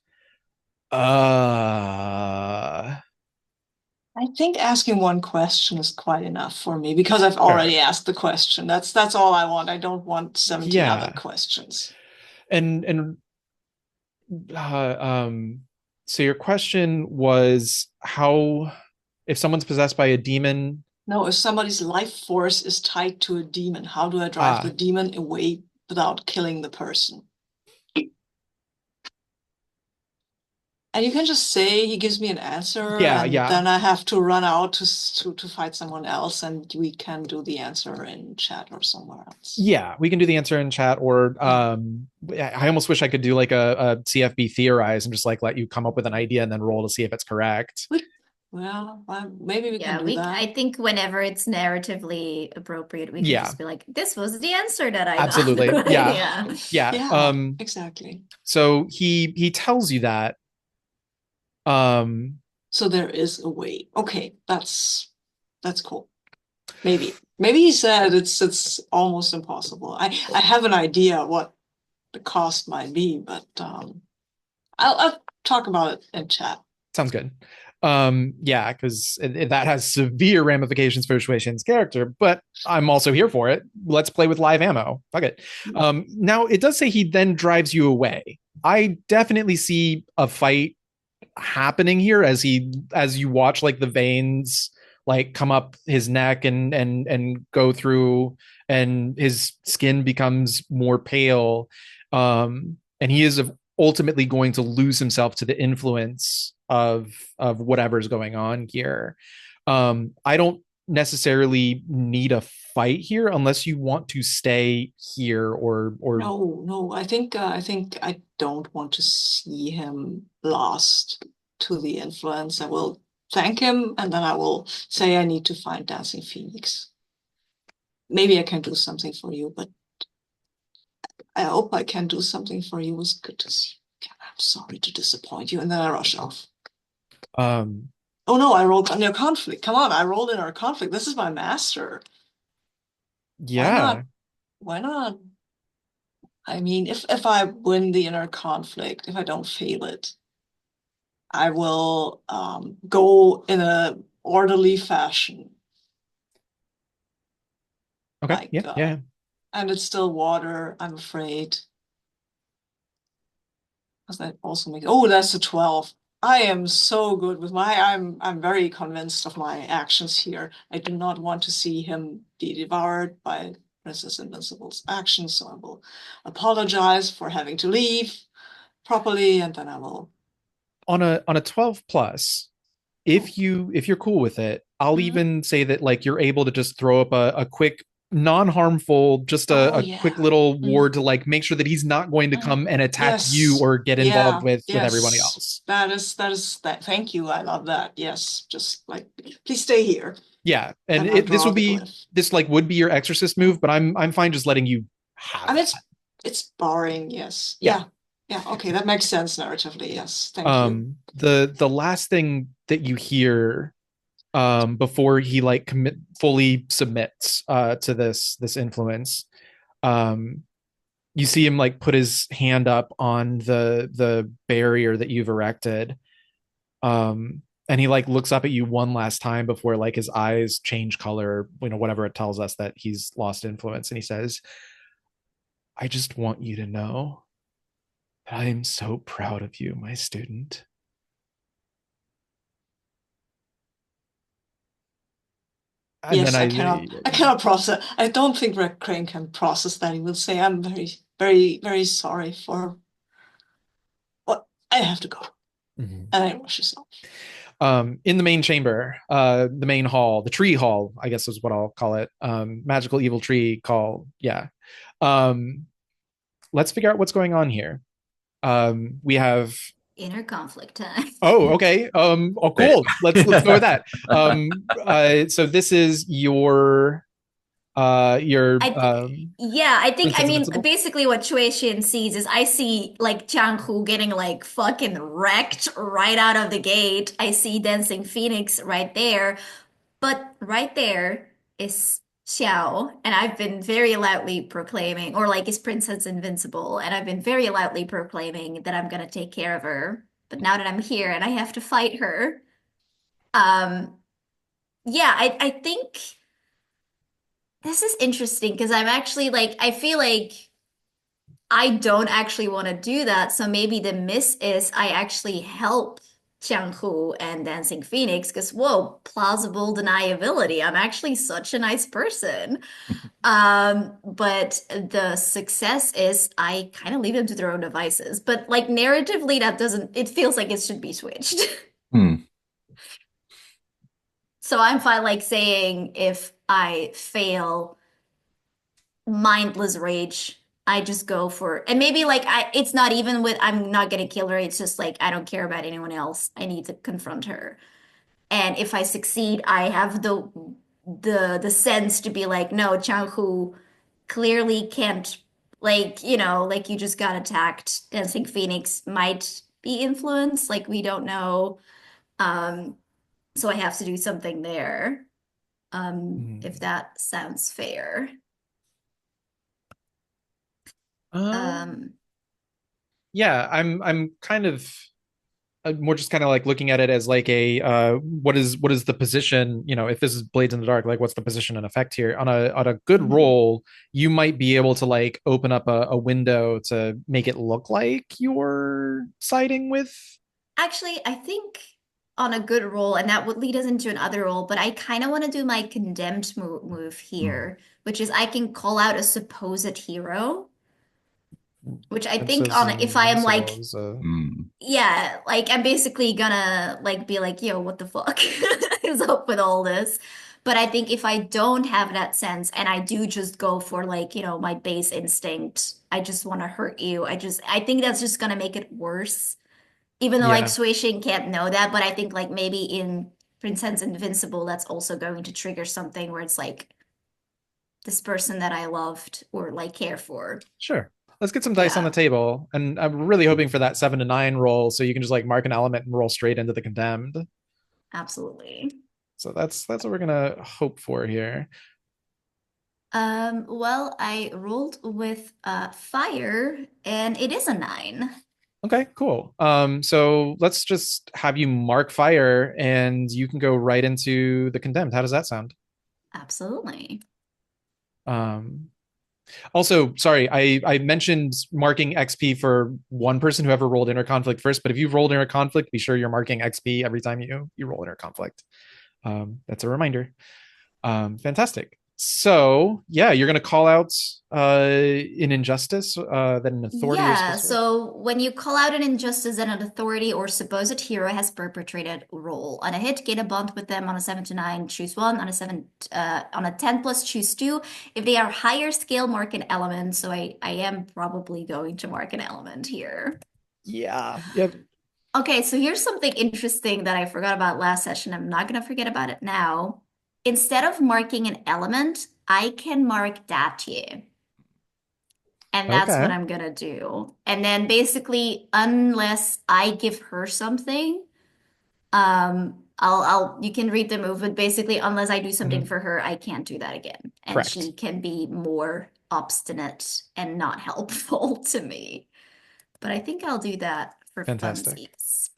I think asking one question is quite enough for me because I've already asked the question. That's all I want. I don't want 70 other questions. And so your question was how, if someone's possessed by a demon. No, if somebody's life force is tied to a demon, how do I drive the demon away without killing the person? And you can just say he gives me an answer, then I have to run out to fight someone else, and we can do the answer in chat or somewhere else. Yeah, we can do the answer in chat, or I almost wish I could do like a CFB theorize and just like let you come up with an idea and then roll to see if it's correct. Well, maybe we can Yeah, do I that. think whenever it's narratively appropriate, we can Yeah, just be like, this was the answer that I absolutely. got. Yeah. Yeah. Yeah. Yeah, exactly. So he tells you that. Um, So there is a way. Okay, that's cool. Maybe he said it's almost impossible. I have an idea what the cost might be, but I'll talk about it in chat. Sounds good. Yeah, because that has severe ramifications for Shui Shin's character, but I'm also here for it. Let's play with live ammo. Fuck it. Now it does say he then drives you away. I definitely see a fight happening here as you watch like the veins like come up his neck and go through, and his skin becomes more pale, and he is ultimately going to lose himself to the influence of whatever's going on here. I don't necessarily need a fight here unless you want to stay here or No, I think I don't want to see him lost to the influence. I will thank him, and then I will say I need to find Dancing Phoenix. Maybe I can do something for you, but I hope I can do something for you. It was good to see you again. I'm sorry to disappoint you. And then I rush off. um Oh no, I rolled on your conflict. Come on, I rolled in our conflict. This is my master. Why yeah. not? Why not? I mean, if I win the inner conflict, if I don't fail it, I will go in a orderly fashion. Okay. Like, Yeah, yeah. and it's still water, I'm afraid. Because that also makes, oh, that's a 12. I am so good with I'm very convinced of my actions here. I do not want to see him be devoured by Princess Invincible's actions, so I will apologize for having to leave properly, and then I will. On a 12 plus, Oh, if you're cool with it, I'll mhm. even say that like you're able to just throw up a quick non-harmful, just Oh a quick yeah. little Mhm. ward to like make sure that he's not going to Mhm. come and attack you Yes. or get involved Yeah. with everybody Yes. else. That is that. Thank you. I love that. Yes. Just like, please stay here. Yeah, and And I'll this draw would the be glyph. this like would be your exorcist move, Mhm. but I'm fine just letting you I have mean, that. it's boring. Yes. Yeah. Yeah. Yeah. Okay. That makes sense narratively. Yes. Thank you. The last thing that you hear before he like fully submits to this influence, um you see him like put his hand up on the barrier that you've erected, and he like looks up at you one last time before like his eyes change color, whatever it tells us that he's lost influence, and he says, I just want you to know that I am so proud of you, my student. And then Yes, I I cannot. I cannot process. I don't think Red Crane can process that. He will say, "I'm very, very, very sorry for what I have to go," Mhm. and then rushes off. In the main chamber, the main hall, the tree hall, I guess is what I'll call it. Magical evil tree call. Yeah. Um, let's figure out what's going on here. We have. Inner conflict time. Oh, okay. Oh, Great. cool. Let's go with that. So this is your I yeah, I think I Princess mean Invincible. basically what Shui Shin sees is I see like Jiang Hu getting like fucking wrecked right out of the gate. I see Dancing Phoenix right there, but right there is Xiao, and I've been very loudly proclaiming, or like is Princess Invincible, and I've been very loudly proclaiming that I'm gonna take care of her. But now that I'm here and I have to fight her, um, yeah, I think this is interesting because I'm actually like I feel like I don't actually want to do that. So maybe the miss is I actually help Jiang Hu and Dancing Phoenix because whoa, plausible deniability. I'm actually such a nice person. But the success is I kind of leave them to their own devices. But like narratively, that doesn't, it feels like it should be switched. Hmm. So I'm fine like saying if I fail mindless rage. I just go for and maybe like it's not even with I'm not gonna kill her, it's just like I don't care about anyone else. I need to confront her. And if I succeed, I have the sense to be like, no, Jiang Hu clearly can't, like, like you just got attacked. Dancing Phoenix might be influenced, like we don't know. Um, so I have to do something there. If Hmm. that sounds fair. Um, Um, yeah, I'm kind of more just kind of like looking at it as like a what is the position, if this is Blades in the Dark, like what's the position and effect here on a good mhm. roll. You might be able to like open up a window to make it look like you're siding with. Actually, I think on a good roll, and that would lead us into another roll, but I kind of want to do my condemned move Mm. here, which is I can call out a supposed hero, which I think Princess on if I am Invincible like, is a Mm. yeah, like I'm basically gonna like be like, yo, what the fuck is up with all this? But I think if I don't have that sense and I do just go for like, my base instinct, I just want to hurt you. I think that's just gonna make it worse. Even though like yeah, Suishin can't know that, but I think like maybe in Princess Invincible, that's also going to trigger something where it's like this person that I loved or like care for. sure. Let's get some dice on the Yeah, table, and I'm really hoping for that 7 to 9 roll, so you can just like mark an element and roll straight into the condemned. absolutely. So that's what we're gonna hope for here. Well, I rolled with fire and it is a 9. Okay, cool. So let's just have you mark fire and you can go right into the condemned. How does that sound? Absolutely. Um, Also, sorry, I mentioned marking XP for one person who ever rolled inner conflict first, but if you've rolled inner conflict, be sure you're marking XP every time you roll inner conflict. That's a reminder. Fantastic. So yeah, you're gonna call out an injustice that an authority is Yeah, supposed to. so when you call out an injustice that an authority or supposed hero has perpetrated, roll. On a hit, gain a bond with them. On a 7 to 9, choose one. On a 10 plus, choose two. If they are higher scale, mark an element. So I am probably going to mark an element here. Yeah. Yep. Okay, so here's something interesting that I forgot about last session. I'm not gonna forget about it now. Instead of marking an element, I can mark datye. And that's what Okay. I'm gonna do. And then basically, unless I give her something, you can read the move, but basically, unless I do something Mhm. for her, I can't do that again. And Correct. she can be more obstinate and not helpful to me. But I think I'll do that for Fantastic. funsies.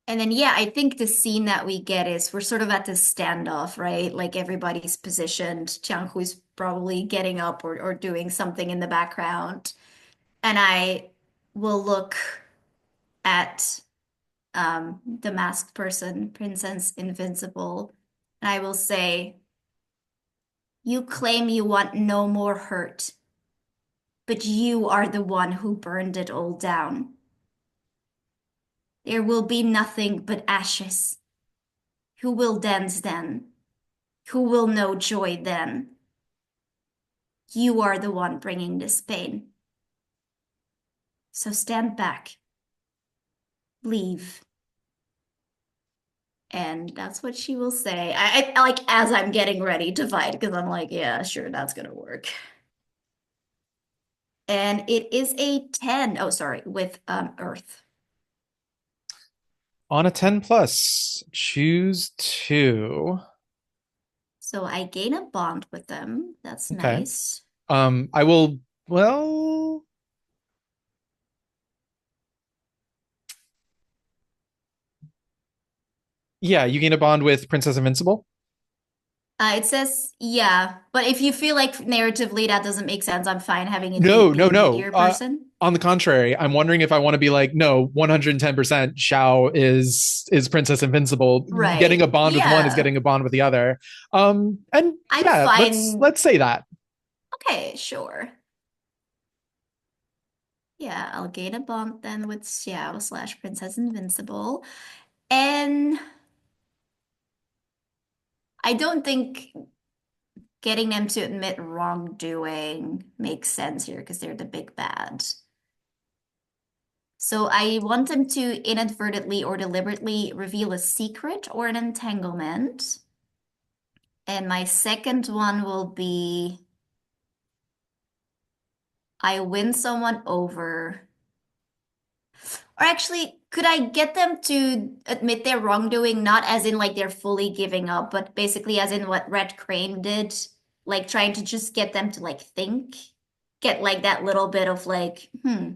And then, yeah, I think the scene that we get is we're sort of at this standoff, right? Like everybody's positioned. Jiang Hu's probably getting up or doing something in the background. And I will look at the masked person, Princess Invincible, and I will say, you claim you want no more hurt, but you are the one who burned it all down. There will be nothing but ashes. Who will dance then? Who will know joy then? You are the one bringing this pain. So stand back, leave. And that's what she will say. I like as I'm getting ready to fight, because I'm like, yeah, sure, that's gonna work. And it is a 10. Oh, sorry, with Earth. On a 10 plus, choose two. So I gain a bond with them. That's Okay. nice. I will, well, yeah, you gain a bond with Princess Invincible. It says, yeah, but if you feel like narratively that doesn't make sense, I'm fine having it be No, the no, no. meteor person. On the contrary, I'm wondering if I want to be like, no, 110% Shao is Princess Invincible. Getting a Right. bond with one is Yeah. getting a bond with the other. And I'm yeah, let's fine. let's say that. Okay, sure. Yeah, I'll gain a bond then with Xiao slash Princess Invincible. And I don't think getting them to admit wrongdoing makes sense here because they're the big bad. So I want them to inadvertently or deliberately reveal a secret or an entanglement. And my second one will be I win someone over. Or actually, could I get them to admit their wrongdoing, not as in like they're fully giving up, but basically as in what Red Crane did, like trying to just get them to like think, get like that little bit of like, hmm.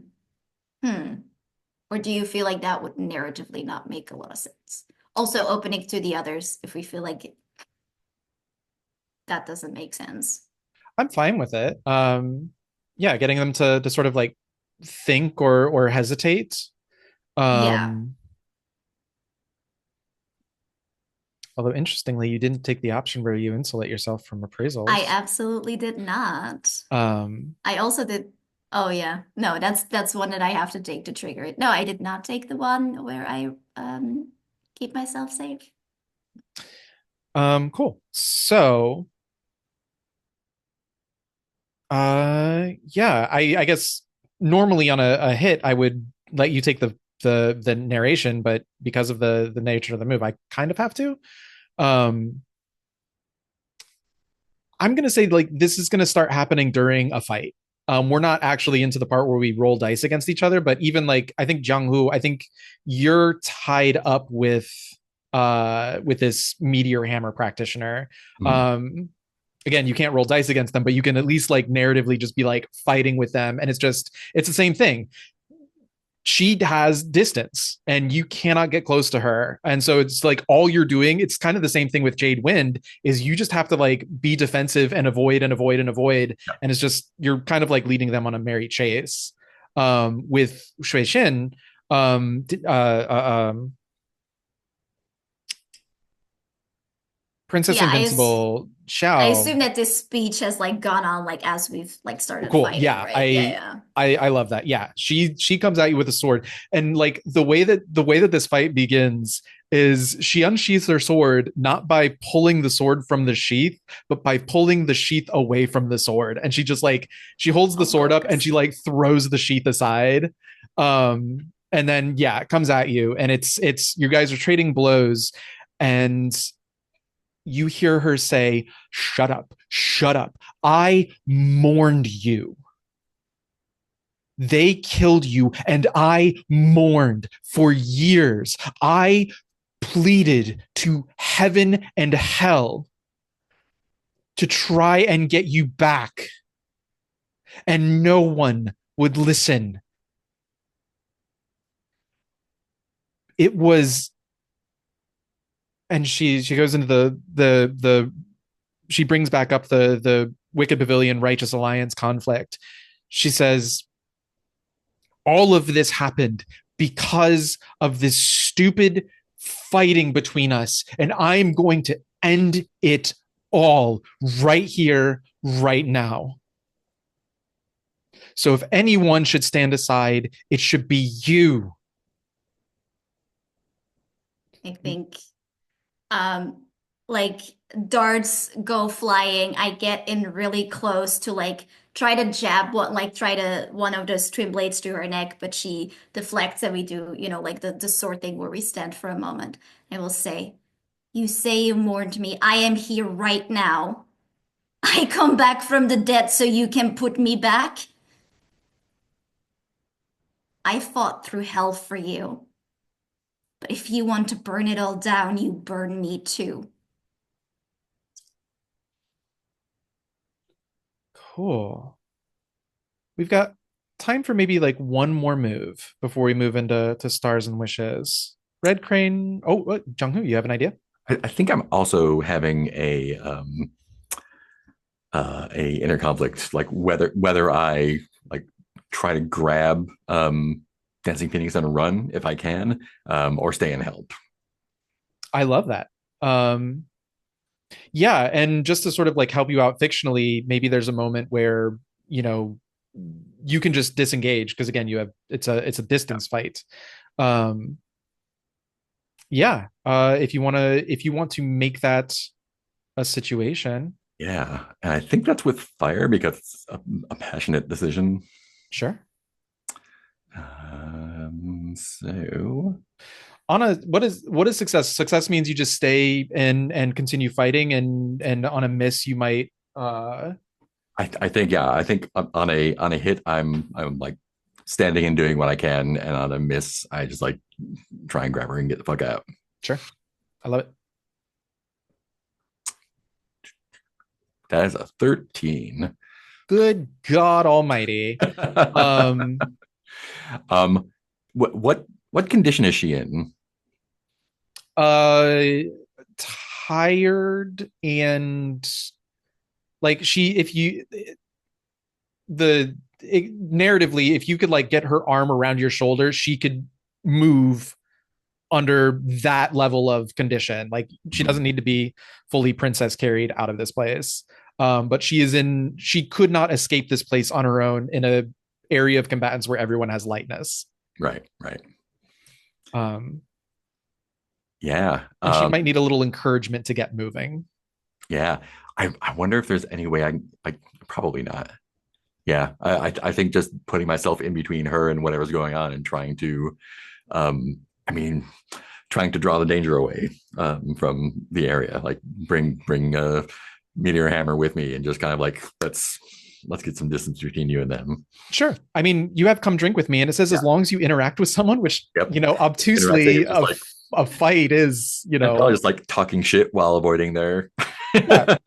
Or do you feel like that would narratively not make a lot of sense? Also opening to the others if we feel like that doesn't make sense. I'm fine with it. Yeah, getting them to sort of like think or hesitate. Yeah, Um, Although interestingly, you didn't take the option where you insulate yourself from I appraisals. absolutely did not. Um, I also did. Oh yeah. No, that's one that I have to take to trigger it. No, I did not take the one where I keep myself safe. cool. So, yeah, I guess normally on a hit, I would let you take the narration, but because of the nature of the move, I kind of have to. Um, I'm gonna say like this is gonna start happening during a fight. We're not actually into the part where we roll dice against each other, but even like I think Jiang Hu, I think you're tied up with this meteor hammer practitioner. Mhm. Again, you can't roll dice against them, but you can at least like narratively just be like fighting with them, and it's the same thing. She has distance and you cannot get close to her, and so it's like all you're doing, it's kind of the same thing with Jade Wind, is you just have to like be defensive and avoid and avoid and avoid, Yeah. and it's just you're kind of like leading them on a merry chase. With Shui Shin, um uh, uh, um Princess Yeah, Invincible I Xiao. assume that this speech has like gone on like as we've like started Cool. fighting, Yeah, right? Yeah, I love that. Yeah, she comes at you with a sword, and like the way that this fight begins is she unsheaths her sword not by pulling the sword from the sheath, but by pulling the sheath away from the sword, and she just like she holds the of sword up and course. she like throws the sheath aside. And then yeah, it comes at you, and it's you guys are trading blows, and you hear her say, "Shut up, shut up. I mourned you. They killed you, and I mourned for years. I pleaded to heaven and hell to try and get you back, and no one would listen. It was." And she goes into the she brings back up the Wicked Pavilion Righteous Alliance conflict. She says, all of this happened because of this stupid fighting between us, and I'm going to end it all right here, right now. So if anyone should stand aside, it should be you. I think um like darts go flying. I get in really close to like try to jab what like try to one of those twin blades to her neck, but she deflects and we do, like the sword thing where we stand for a moment and we'll say, "You say you mourned me. I am here right now. I come back from the dead so you can put me back. I fought through hell for you. But if you want to burn it all down, you burn me too." Cool. We've got time for maybe like one more move before we move into stars and wishes. Red Crane. Oh, what? Jung Hoo, you have an idea? I think I'm also having a inner conflict, like whether I like try to grab Dancing Phoenix and run if I can, or stay and help. I love that. Um, yeah, and just to sort of like help you out fictionally, maybe there's a moment where you know you can just disengage because again, you have it's a distance fight. Um, yeah, if you want to make that a situation, Yeah, and I think that's with fire because it's a passionate decision. sure. So On a what is success? Success means you just stay and continue fighting, and on a miss you might I think yeah, I think on a hit I'm like standing and doing what I can, and on a miss I just like try and grab her and get the fuck out. sure. I love it. That is a 13. Good God Almighty. Um, um, what condition is she in? uh, tired and like she, if you narratively, if you could like get her arm around your shoulder, she could move under that level of condition. Like she doesn't need to be fully princess carried out of this place. But she could not escape this place on her own in a area of combatants where everyone has lightness. Right, right. Um, Yeah. and she might need a little encouragement to get moving. Yeah. I wonder if there's any way I probably not. Yeah. I think just putting myself in between her and whatever's going on and trying to I mean trying to draw the danger away from the area. Like bring a meteor hammer with me and just kind of like let's get some distance between you and them. Sure. I mean, you have come drink with me, and it says as long as you interact with someone, which Yep. Obtusely Like, a fight is, probably just like talking shit while avoiding their yeah.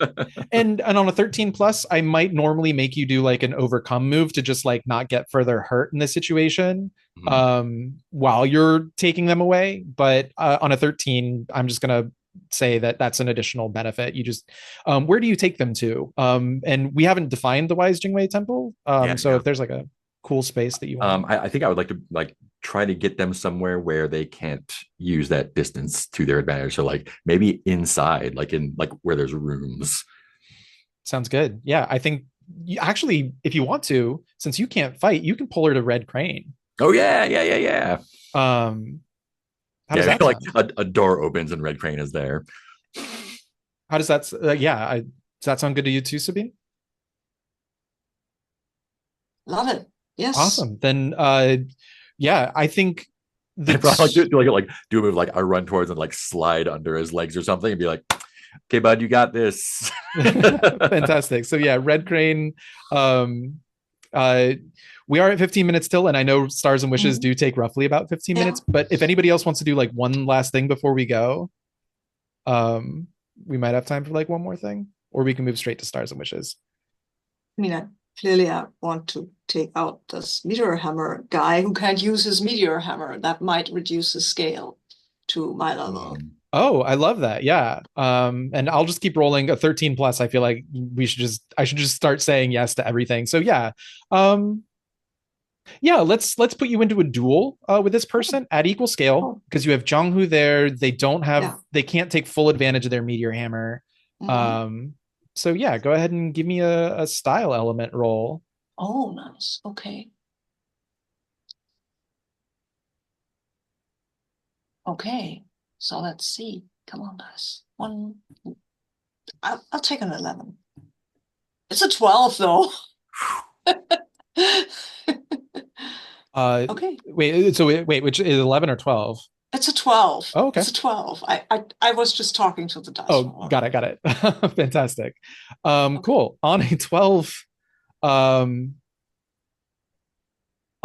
And on a 13 plus, I might normally make you do like an overcome move to just like not get further hurt in this situation while you're taking them away. But on a 13, I'm just gonna say that that's an additional benefit. You just where do you take them to? And we haven't defined the Wise Jingwei Temple. So if there's like a cool space that you want. I think I would like to like try to get them somewhere where they can't use that distance to their advantage. So like maybe inside, like in like where there's rooms. Sounds good. Yeah, I think actually, if you want to, since you can't fight, you can pull her to Red Crane. Oh yeah. How does that like sound? a door opens and Red Crane is there. How does that? Does that sound good to you too, Sabine? Love it. Yes. Awesome. Then, yeah, I think I'd probably like do a move like I run towards and like slide under his legs or something and be like, "Okay, bud, you got this." Fantastic. So yeah, Red Crane. We are at 15 minutes till, and I know Stars and Wishes do take roughly about 15 minutes. But if anybody else wants to do like one last thing before we go, we might have time for like one more thing, or we can move straight to Stars and Wishes. I mean, clearly I want to take out this meteor hammer guy who can't use his meteor hammer. That might reduce his scale to my level. Oh, I love that. Yeah. And I'll just keep rolling a 13 plus. I feel like I should just start saying yes to everything. So yeah. Yeah, let's put you into a duel with this person at equal scale because you have Jiang Hu there. They can't take full advantage of their meteor hammer. So yeah, go ahead and give me a style element roll. Oh, nice. Okay. Okay. So let's see. Come on, guys. I'll take an 11. It's a 12 though. Okay. Wait, which is 11 or 12? It's a 12. Oh, okay. It's a 12. I was just talking to the dice. Oh, got it. Fantastic. Cool. On a 12, on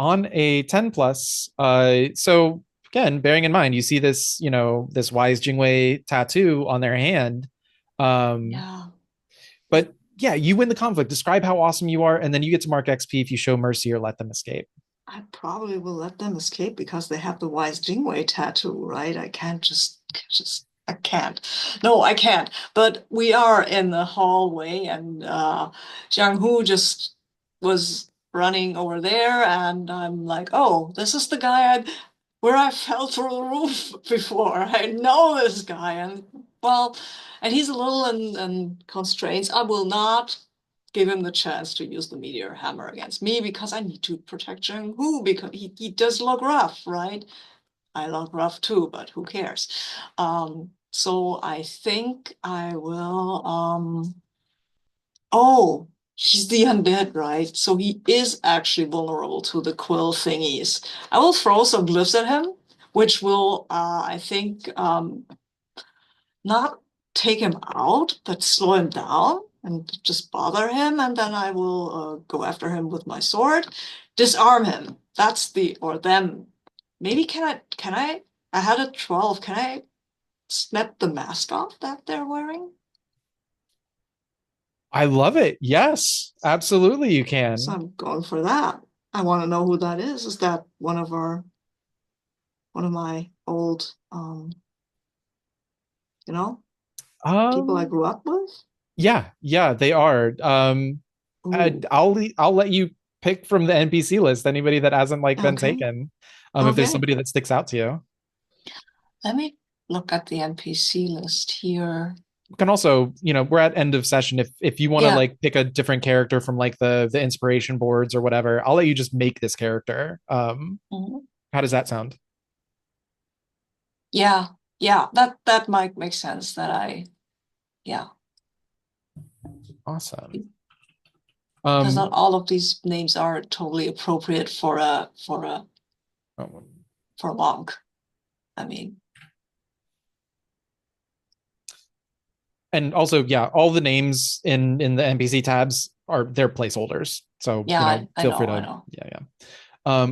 a 10 plus, so again, bearing in mind, you see this, this Wise Jingwei tattoo on their hand. Yeah. But yeah, you win the conflict. Describe how awesome you are, and then you get to mark XP if you show mercy or let them escape. I probably will let them escape because they have the Wise Jingwei tattoo, right? I can't. No, I can't. But we are in the hallway, and Jiang Hu just was running over there, and I'm like, oh, this is the guy where I fell through the roof before. I know this guy, and he's a little in constraints. I will not give him the chance to use the meteor hammer against me because I need to protect Jiang Hu because he does look rough, right? I look rough too, but who cares? So I think I will. Oh, he's the undead, right? So he is actually vulnerable to the quill thingies. I will throw some glyphs at him, which will, I think, not take him out, but slow him down and just bother him. And then I will go after him with my sword, disarm him. That's the, or them. Maybe I had a 12. Can I snap the mask off that they're wearing? I love it. Yes, absolutely, you So can. I'm going for that. I want to know who that is. Is that one of my old, you know, people I Um, grew up with? yeah, they are. Ooh, I'll let you pick from the NPC list anybody that hasn't like been okay, taken. If there's okay. somebody that sticks out to you. Let me look at the NPC list here. You can also, we're at end of session. If you want to Yeah. like pick a different character from like the inspiration boards or whatever, I'll let you just make this character. Mhm. How does that sound? Yeah, yeah, that might make sense that yeah, Awesome. because Um, not all of these names are totally appropriate for oh, a monk. I mean, and also, yeah, all the names in the NPC tabs are their placeholders. So, yeah, I feel free know, I to, know. yeah.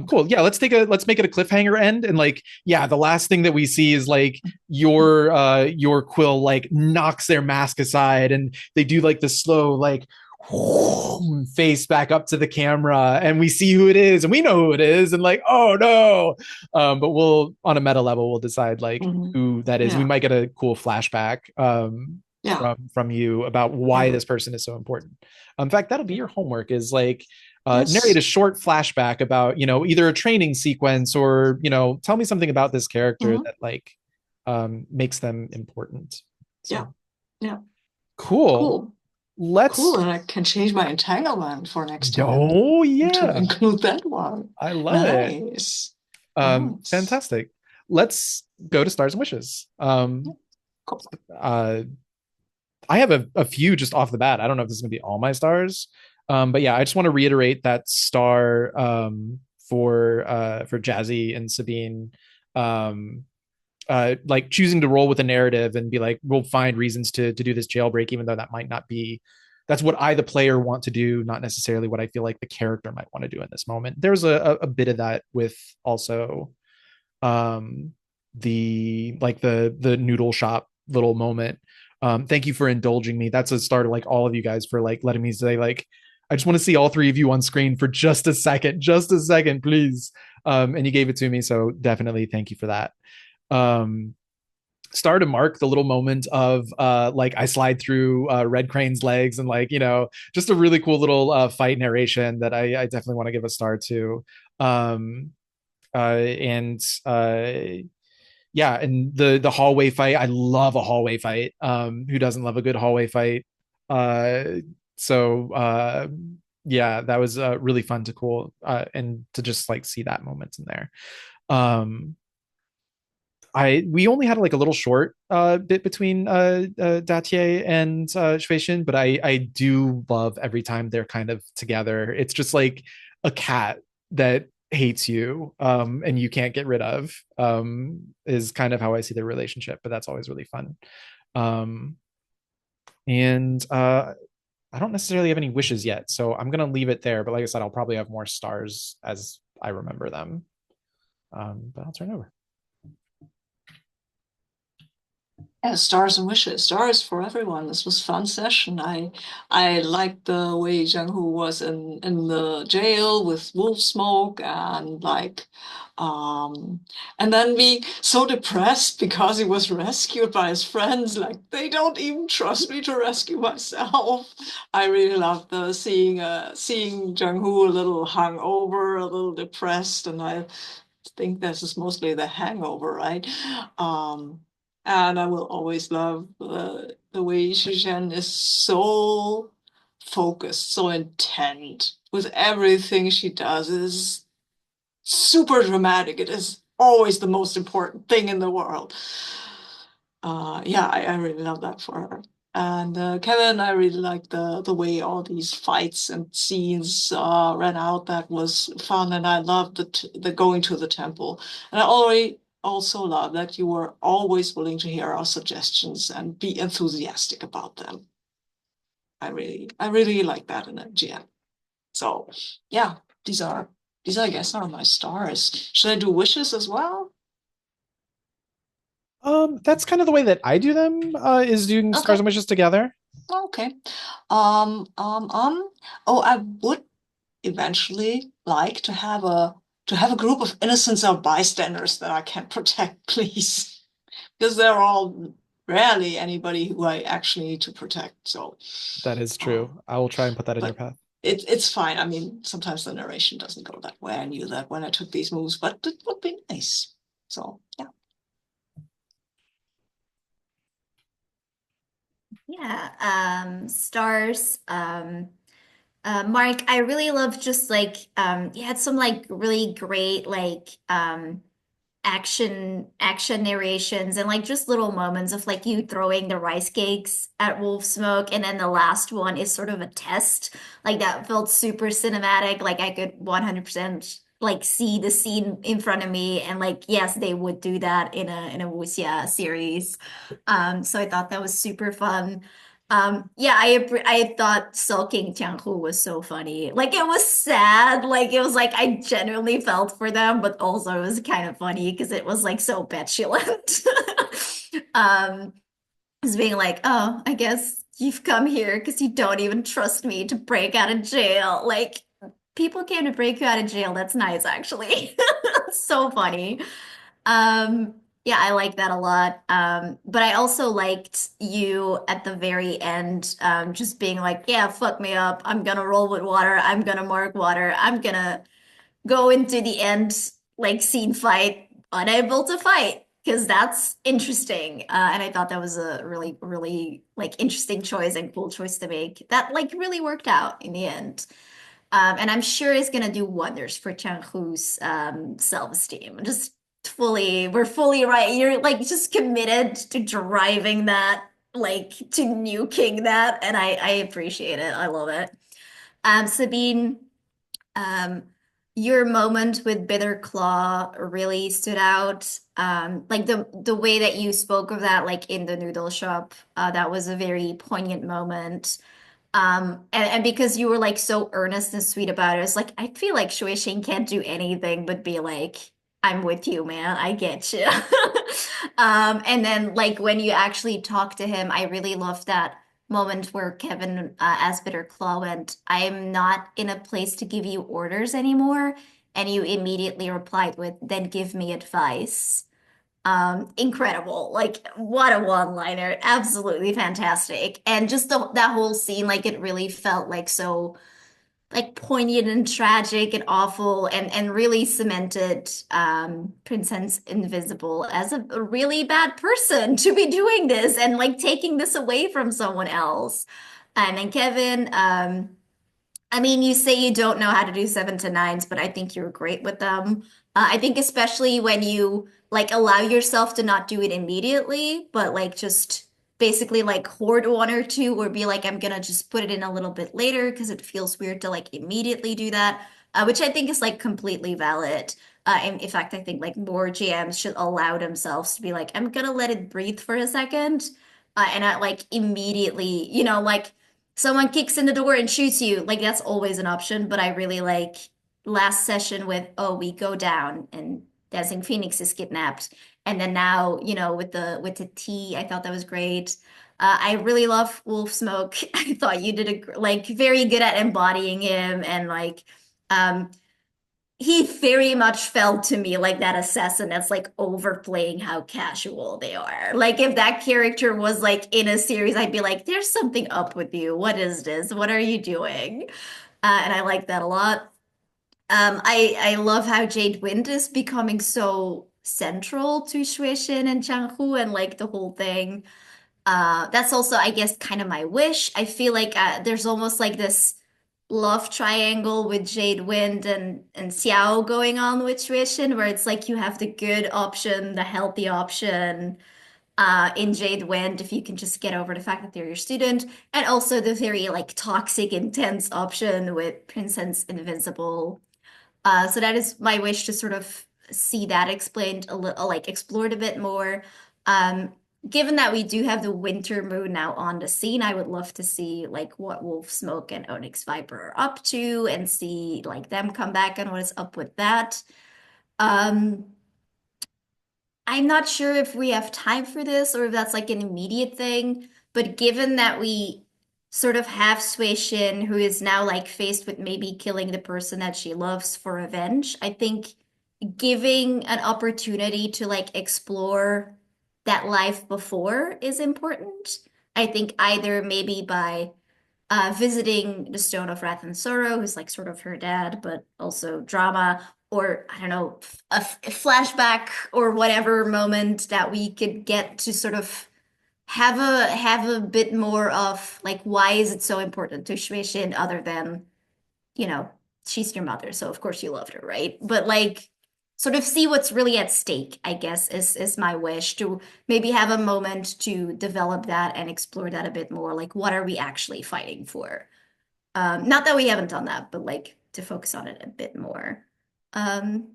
Cool. Yeah, let's make it a cliffhanger end. And like, yeah, the last thing that we see is like your quill like knocks their mask aside and they do like the slow like face back up to the camera and we see who it is and we know who it is and like, oh no. But we'll on a meta level we'll decide like Mhm. who that is. We Yeah, might get a cool flashback yeah, from you about why yeah. this person is so important. In fact, that'll be your homework is like narrate Yes. a short flashback about either a training sequence or tell me something about this character Mhm. that like makes them important. Yeah, So yeah. cool. Cool. Let's Cool. And I can change my entanglement for next time oh to yeah, include that one. I love it. Nice. Nice. Fantastic. Let's go to stars and wishes. Yeah, cool. Uh I have a few just off the bat. I don't know if this is gonna be all my stars. But yeah, I just want to reiterate that star for Jazzy and Sabine. Um like choosing to roll with a narrative and be like, we'll find reasons to do this jailbreak, even though that might not be that's what I, the player, want to do, not necessarily what I feel like the character might want to do in this moment. There's a bit of that with also the like the noodle shop little moment. Thank you for indulging me. That's a start of like all of you guys for like letting me say like I just want to see all three of you on screen for just a second, please. And you gave it to me, so definitely thank you for that. Um, Star to mark the little moment of like I slide through Red Crane's legs and like just a really cool little fight narration that I definitely want to give a star to. Um, and yeah, and the hallway fight, I love a hallway fight. Who doesn't love a good hallway fight? Uh, so yeah, that was really fun to cool and to just like see that moment in there. Um, we only had like a little short bit between Datier and Shueishin, but I do love every time they're kind of together. It's just like a cat that hates you and you can't get rid of is kind of how I see their relationship, but that's always really fun. Um, and I don't necessarily have any wishes yet, so I'm gonna leave it there. But like I said, I'll probably have more stars as I remember them. But I'll turn over. Yeah, stars and wishes. Stars for everyone. This was fun session. I liked the way Jiang Hu was in the jail with wolf smoke and like and then being so depressed because he was rescued by his friends. Like they don't even trust me to rescue myself. I really loved the seeing Jiang Hu a little hungover, a little depressed, and I think this is mostly the hangover, right? Um, and I will always love the way Shushan is so focused, so intent with everything she does. It is super dramatic. It is always the most important thing in the world. Yeah, I really love that for her. And Kevin, I really like the way all these fights and scenes ran out. That was fun, and I loved the going to the temple. And I already also love that you were always willing to hear our suggestions and be enthusiastic about them. I really like that in a GM. So yeah, these I guess are my stars. Should I do wishes as well? That's kind of the way that I do them, is doing stars Okay. and wishes together. Okay. Um, um, um. Oh, I would eventually like to have a group of innocents or bystanders that I can protect, please. Because they're all rarely anybody who I actually need to protect. So, That is uh, true. I will try and put that in your but path. it's fine. I mean, sometimes the narration doesn't go that way. I knew that when I took these moves, but it would be nice. So yeah. Yeah, stars. Mark, I really love just like you had some like really great like action narrations and like just little moments of like you throwing the rice cakes at Wolf Smoke, and then the last one is sort of a test. Like that felt super cinematic. Like I could 100% like see the scene in front of me, and like yes, they would do that in a wuxia series. So I thought that was super fun. Yeah, I thought sulking Jiang Hu was so funny. Like it was sad. Like it was like I genuinely felt for them, but also it was kind of funny because it was like so petulant. Um, just being like, oh, I guess you've come here because you don't even trust me to break out of jail. Like people came to break you out of jail. That's nice, actually. So funny. Um, yeah, I like that a lot. But I also liked you at the very end, just being like, yeah, fuck me up. I'm gonna roll with water. I'm gonna mark water. I'm gonna go into the end, like scene fight, unable to fight. Because that's interesting. And I thought that was a really, really like interesting choice and cool choice to make. That like really worked out in the end. And I'm sure it's gonna do wonders for Chang Hu's self-esteem. Just we're fully right. You're like just committed to driving that, like to nuking that, and I appreciate it. I love it. Sabine, um, your moment with Bitter Claw really stood out. Like the way that you spoke of that, like in the noodle shop, that was a very poignant moment. And because you were like so earnest and sweet about it, it's like I feel like Shui Xing can't do anything but be like, I'm with you, man. I get you. And then like when you actually talk to him, I really love that moment where Kevin as Bitter Claw went, I'm not in a place to give you orders anymore. And you immediately replied with, then give me advice. Incredible. Like what a one-liner. Absolutely fantastic. And just that whole scene, like it really felt like so like poignant and tragic and awful and really cemented Princess Invisible as a really bad person to be doing this and like taking this away from someone else. And then Kevin, I mean, you say you don't know how to do seven to nines, but I think you're great with them. I think especially when you like allow yourself to not do it immediately, but like just basically like hoard one or two or be like, I'm gonna just put it in a little bit later because it feels weird to like immediately do that, which I think is like completely valid. And in fact, I think like more GMs should allow themselves to be like, I'm gonna let it breathe for a second, and not like immediately, like someone kicks in the door and shoots you, like that's always an option. But I really like last session with, oh, we go down and Dancing Phoenix is kidnapped. And then now, with the tea, I thought that was great. I really love Wolf Smoke. I thought you did like very good at embodying him and like um he very much felt to me like that assassin that's like overplaying how casual they are. Like if that character was like in a series, I'd be like, there's something up with you. What is this? What are you doing? And I like that a lot. I love how Jade Wind is becoming so central to Shueishin and Changhu and like the whole thing. That's also, I guess, kind of my wish. I feel like there's almost like this love triangle with Jade Wind and Xiao going on with Shueishin, where it's like you have the good option, the healthy option, in Jade Wind, if you can just get over the fact that they're your student, and also the very like toxic, intense option with Princess Invincible. So that is my wish to sort of see that explained a little, like explored a bit more. Um, Given that we do have the winter moon now on the scene, I would love to see like what Wolf Smoke and Onyx Viper are up to and see like them come back and what is up with that. Um, I'm not sure if we have time for this or if that's like an immediate thing, but given that we sort of have Sui Shin, who is now like faced with maybe killing the person that she loves for revenge, I think giving an opportunity to like explore that life before is important. I think either maybe by visiting the Stone of Wrath and Sorrow, who's like sort of her dad, but also drama, or I don't know, a flashback or whatever moment that we could get to sort of have a bit more of like why is it so important to Shui Shin other than, you know, she's your mother, so of course you loved her, right? But like sort of see what's really at stake, I guess, is my wish to maybe have a moment to develop that and explore that a bit more. Like, what are we actually fighting for? Not that we haven't done that, but like to focus on it a bit more. Um,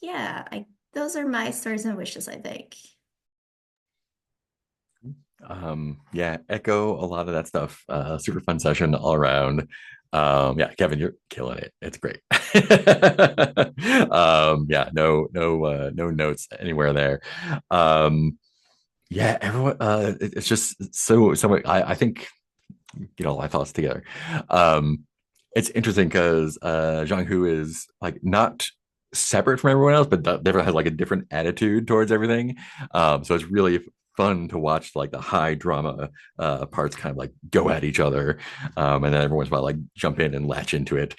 yeah, I those are my stars and wishes, I think. Yeah, echo a lot of that stuff. Super fun session all around. Yeah, Kevin, you're killing it. It's great. Yeah, no notes anywhere there. Yeah, everyone. It's just so. I think get all my thoughts together. Um, it's interesting because Jiang Hu is like not separate from everyone else, but definitely has like a different attitude towards everything. So it's really fun to watch like the high drama parts kind of like go at each other, and then everyone's about like jump in and latch into it,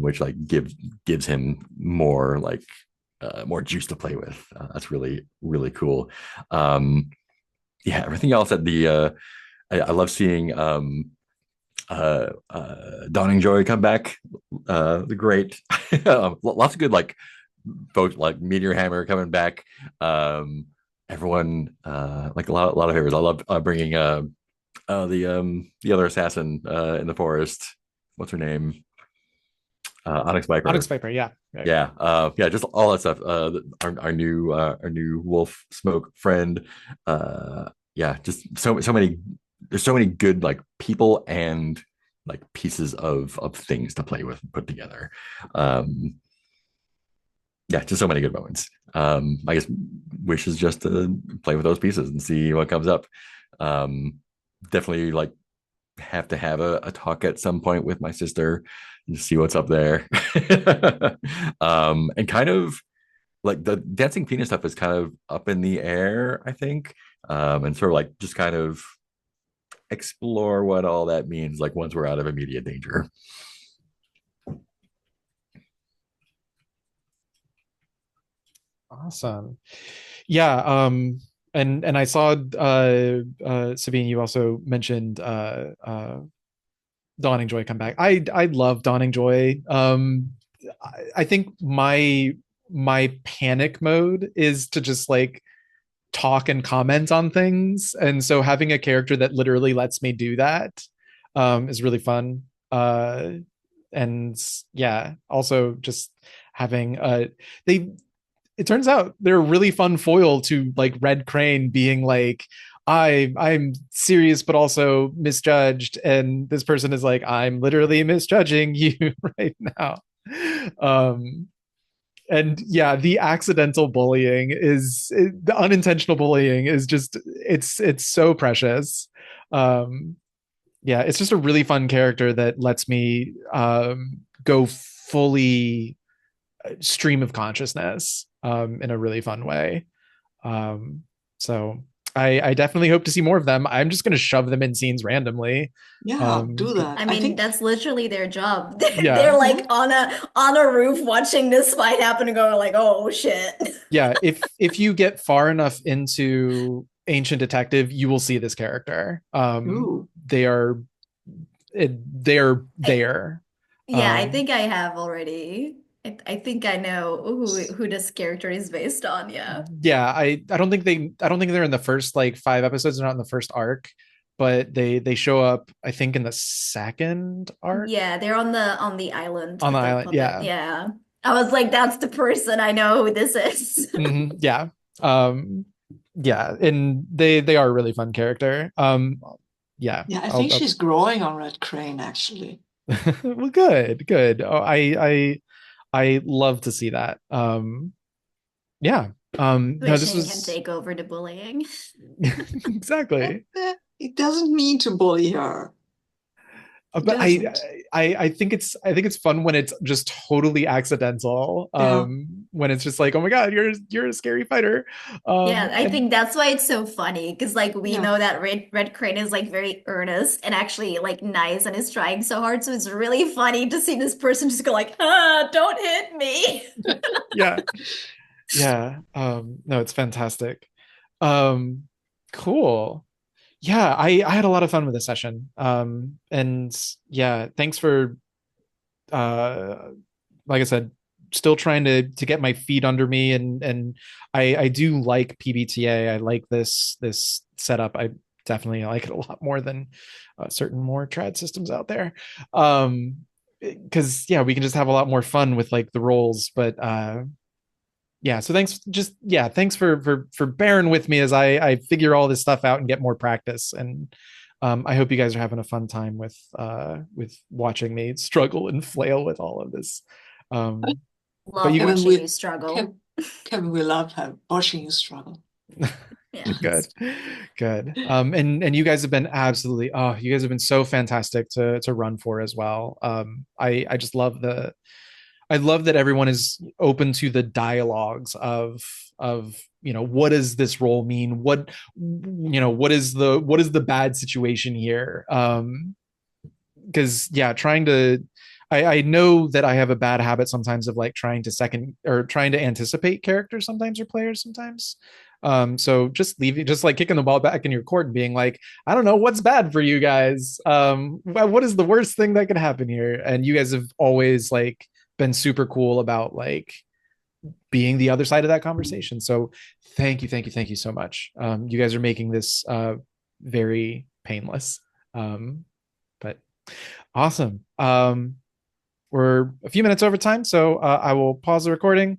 which like gives him more like more juice to play with. That's really cool. Yeah, everything else at the I love seeing Dawning Joy come back. The great, lots of good like folks like Meteor Hammer coming back. Everyone like a lot of favorites. I love bringing the other assassin in the forest. What's her name? Onyx Viper. Onyx Viper, yeah. Right. Yeah, yeah, just all that stuff. Our new wolf smoke friend. Yeah, just so many. There's so many good like people and like pieces of things to play with and put together. Um, yeah, just so many good moments. I guess wish is just to play with those pieces and see what comes up. Um, Definitely like have to have a talk at some point with my sister and see what's up there. And kind of like the dancing penis stuff is kind of up in the air, I think. And sort of like just kind of explore what all that means, like once we're out of immediate danger. Awesome. Yeah, and I saw Sabine, you also mentioned Dawning Joy come back. I love Dawning Joy. I think my panic mode is to just like talk and comment on things, and so having a character that literally lets me do that is really fun. And yeah, also just having they it turns out they're a really fun foil to like Red Crane being like, I'm serious but also misjudged, and this person is like, I'm literally misjudging you right now. Um, and yeah, the accidental bullying the unintentional bullying is just it's so precious. Um, yeah, it's just a really fun character that lets me go fully stream of consciousness in a really fun way. Um, so I definitely hope to see more of them. I'm just going to shove them in scenes randomly. Yeah, do that. I I mean, think that's literally their job. Yeah. They're like on a roof watching this fight happen and going like, "Oh shit." Yeah, if you get far enough into Ancient Detective, you will see this character. ooh, They are there. Yeah, I think I have already. I think I know who this character is based on. Yeah. Yeah, I don't think they're in the first like 5 episodes. They're not in the first arc, but they show up, I think, in the second arc Yeah, they're on the island on the with the island. puppet. Yeah. Yeah. I was like, that's the person. I know who this is. Yeah. Um, yeah, and they are a really fun character. Yeah, Yeah, I think I'll she's growing on Red Crane actually. well, good, good. Oh, I love to see that. Yeah. No, this Wishing can was take over the bullying. exactly. It doesn't mean to bully her. It But doesn't. I think it's fun when it's just totally accidental. Yeah. When it's just like, oh my God, you're a scary fighter. Yeah, I And think that's why it's so funny because like we Yeah. know that Red Crane is like very earnest and actually like nice and is trying so hard. So it's really funny to see this person just go like, ah, don't hit me. yeah, yeah. No, it's fantastic. Um, cool. Yeah, I had a lot of fun with this session. And yeah, thanks for uh like I said, still trying to get my feet under me, and I do like PBTA. I like this setup. I definitely like it a lot more than certain more trad systems out there. Because yeah, we can just have a lot more fun with like the roles. But yeah, so thanks. Just yeah, thanks for bearing with me as I figure all this stuff out and get more practice. And I hope you guys are having a fun time with watching me struggle and flail with all of this. Um, but Love you Kevin, watching we you struggle. Kev, Kevin, we love watching you struggle. good, Yes. good. And you guys have been absolutely you guys have been so fantastic to run for as well. I just love I love that everyone is open to the dialogues of what does this role mean, what is the bad situation here, because yeah, trying to I know that I have a bad habit sometimes of like trying to second or trying to anticipate characters sometimes or players sometimes. So just leaving, just like kicking the ball back in your court and being like, I don't know what's bad for you guys. What is the worst thing that could happen here? And you guys have always like been super cool about like being the other side of that conversation. So thank you so much. You guys are making this very painless. But awesome. We're a few minutes over time, so I will pause the recording.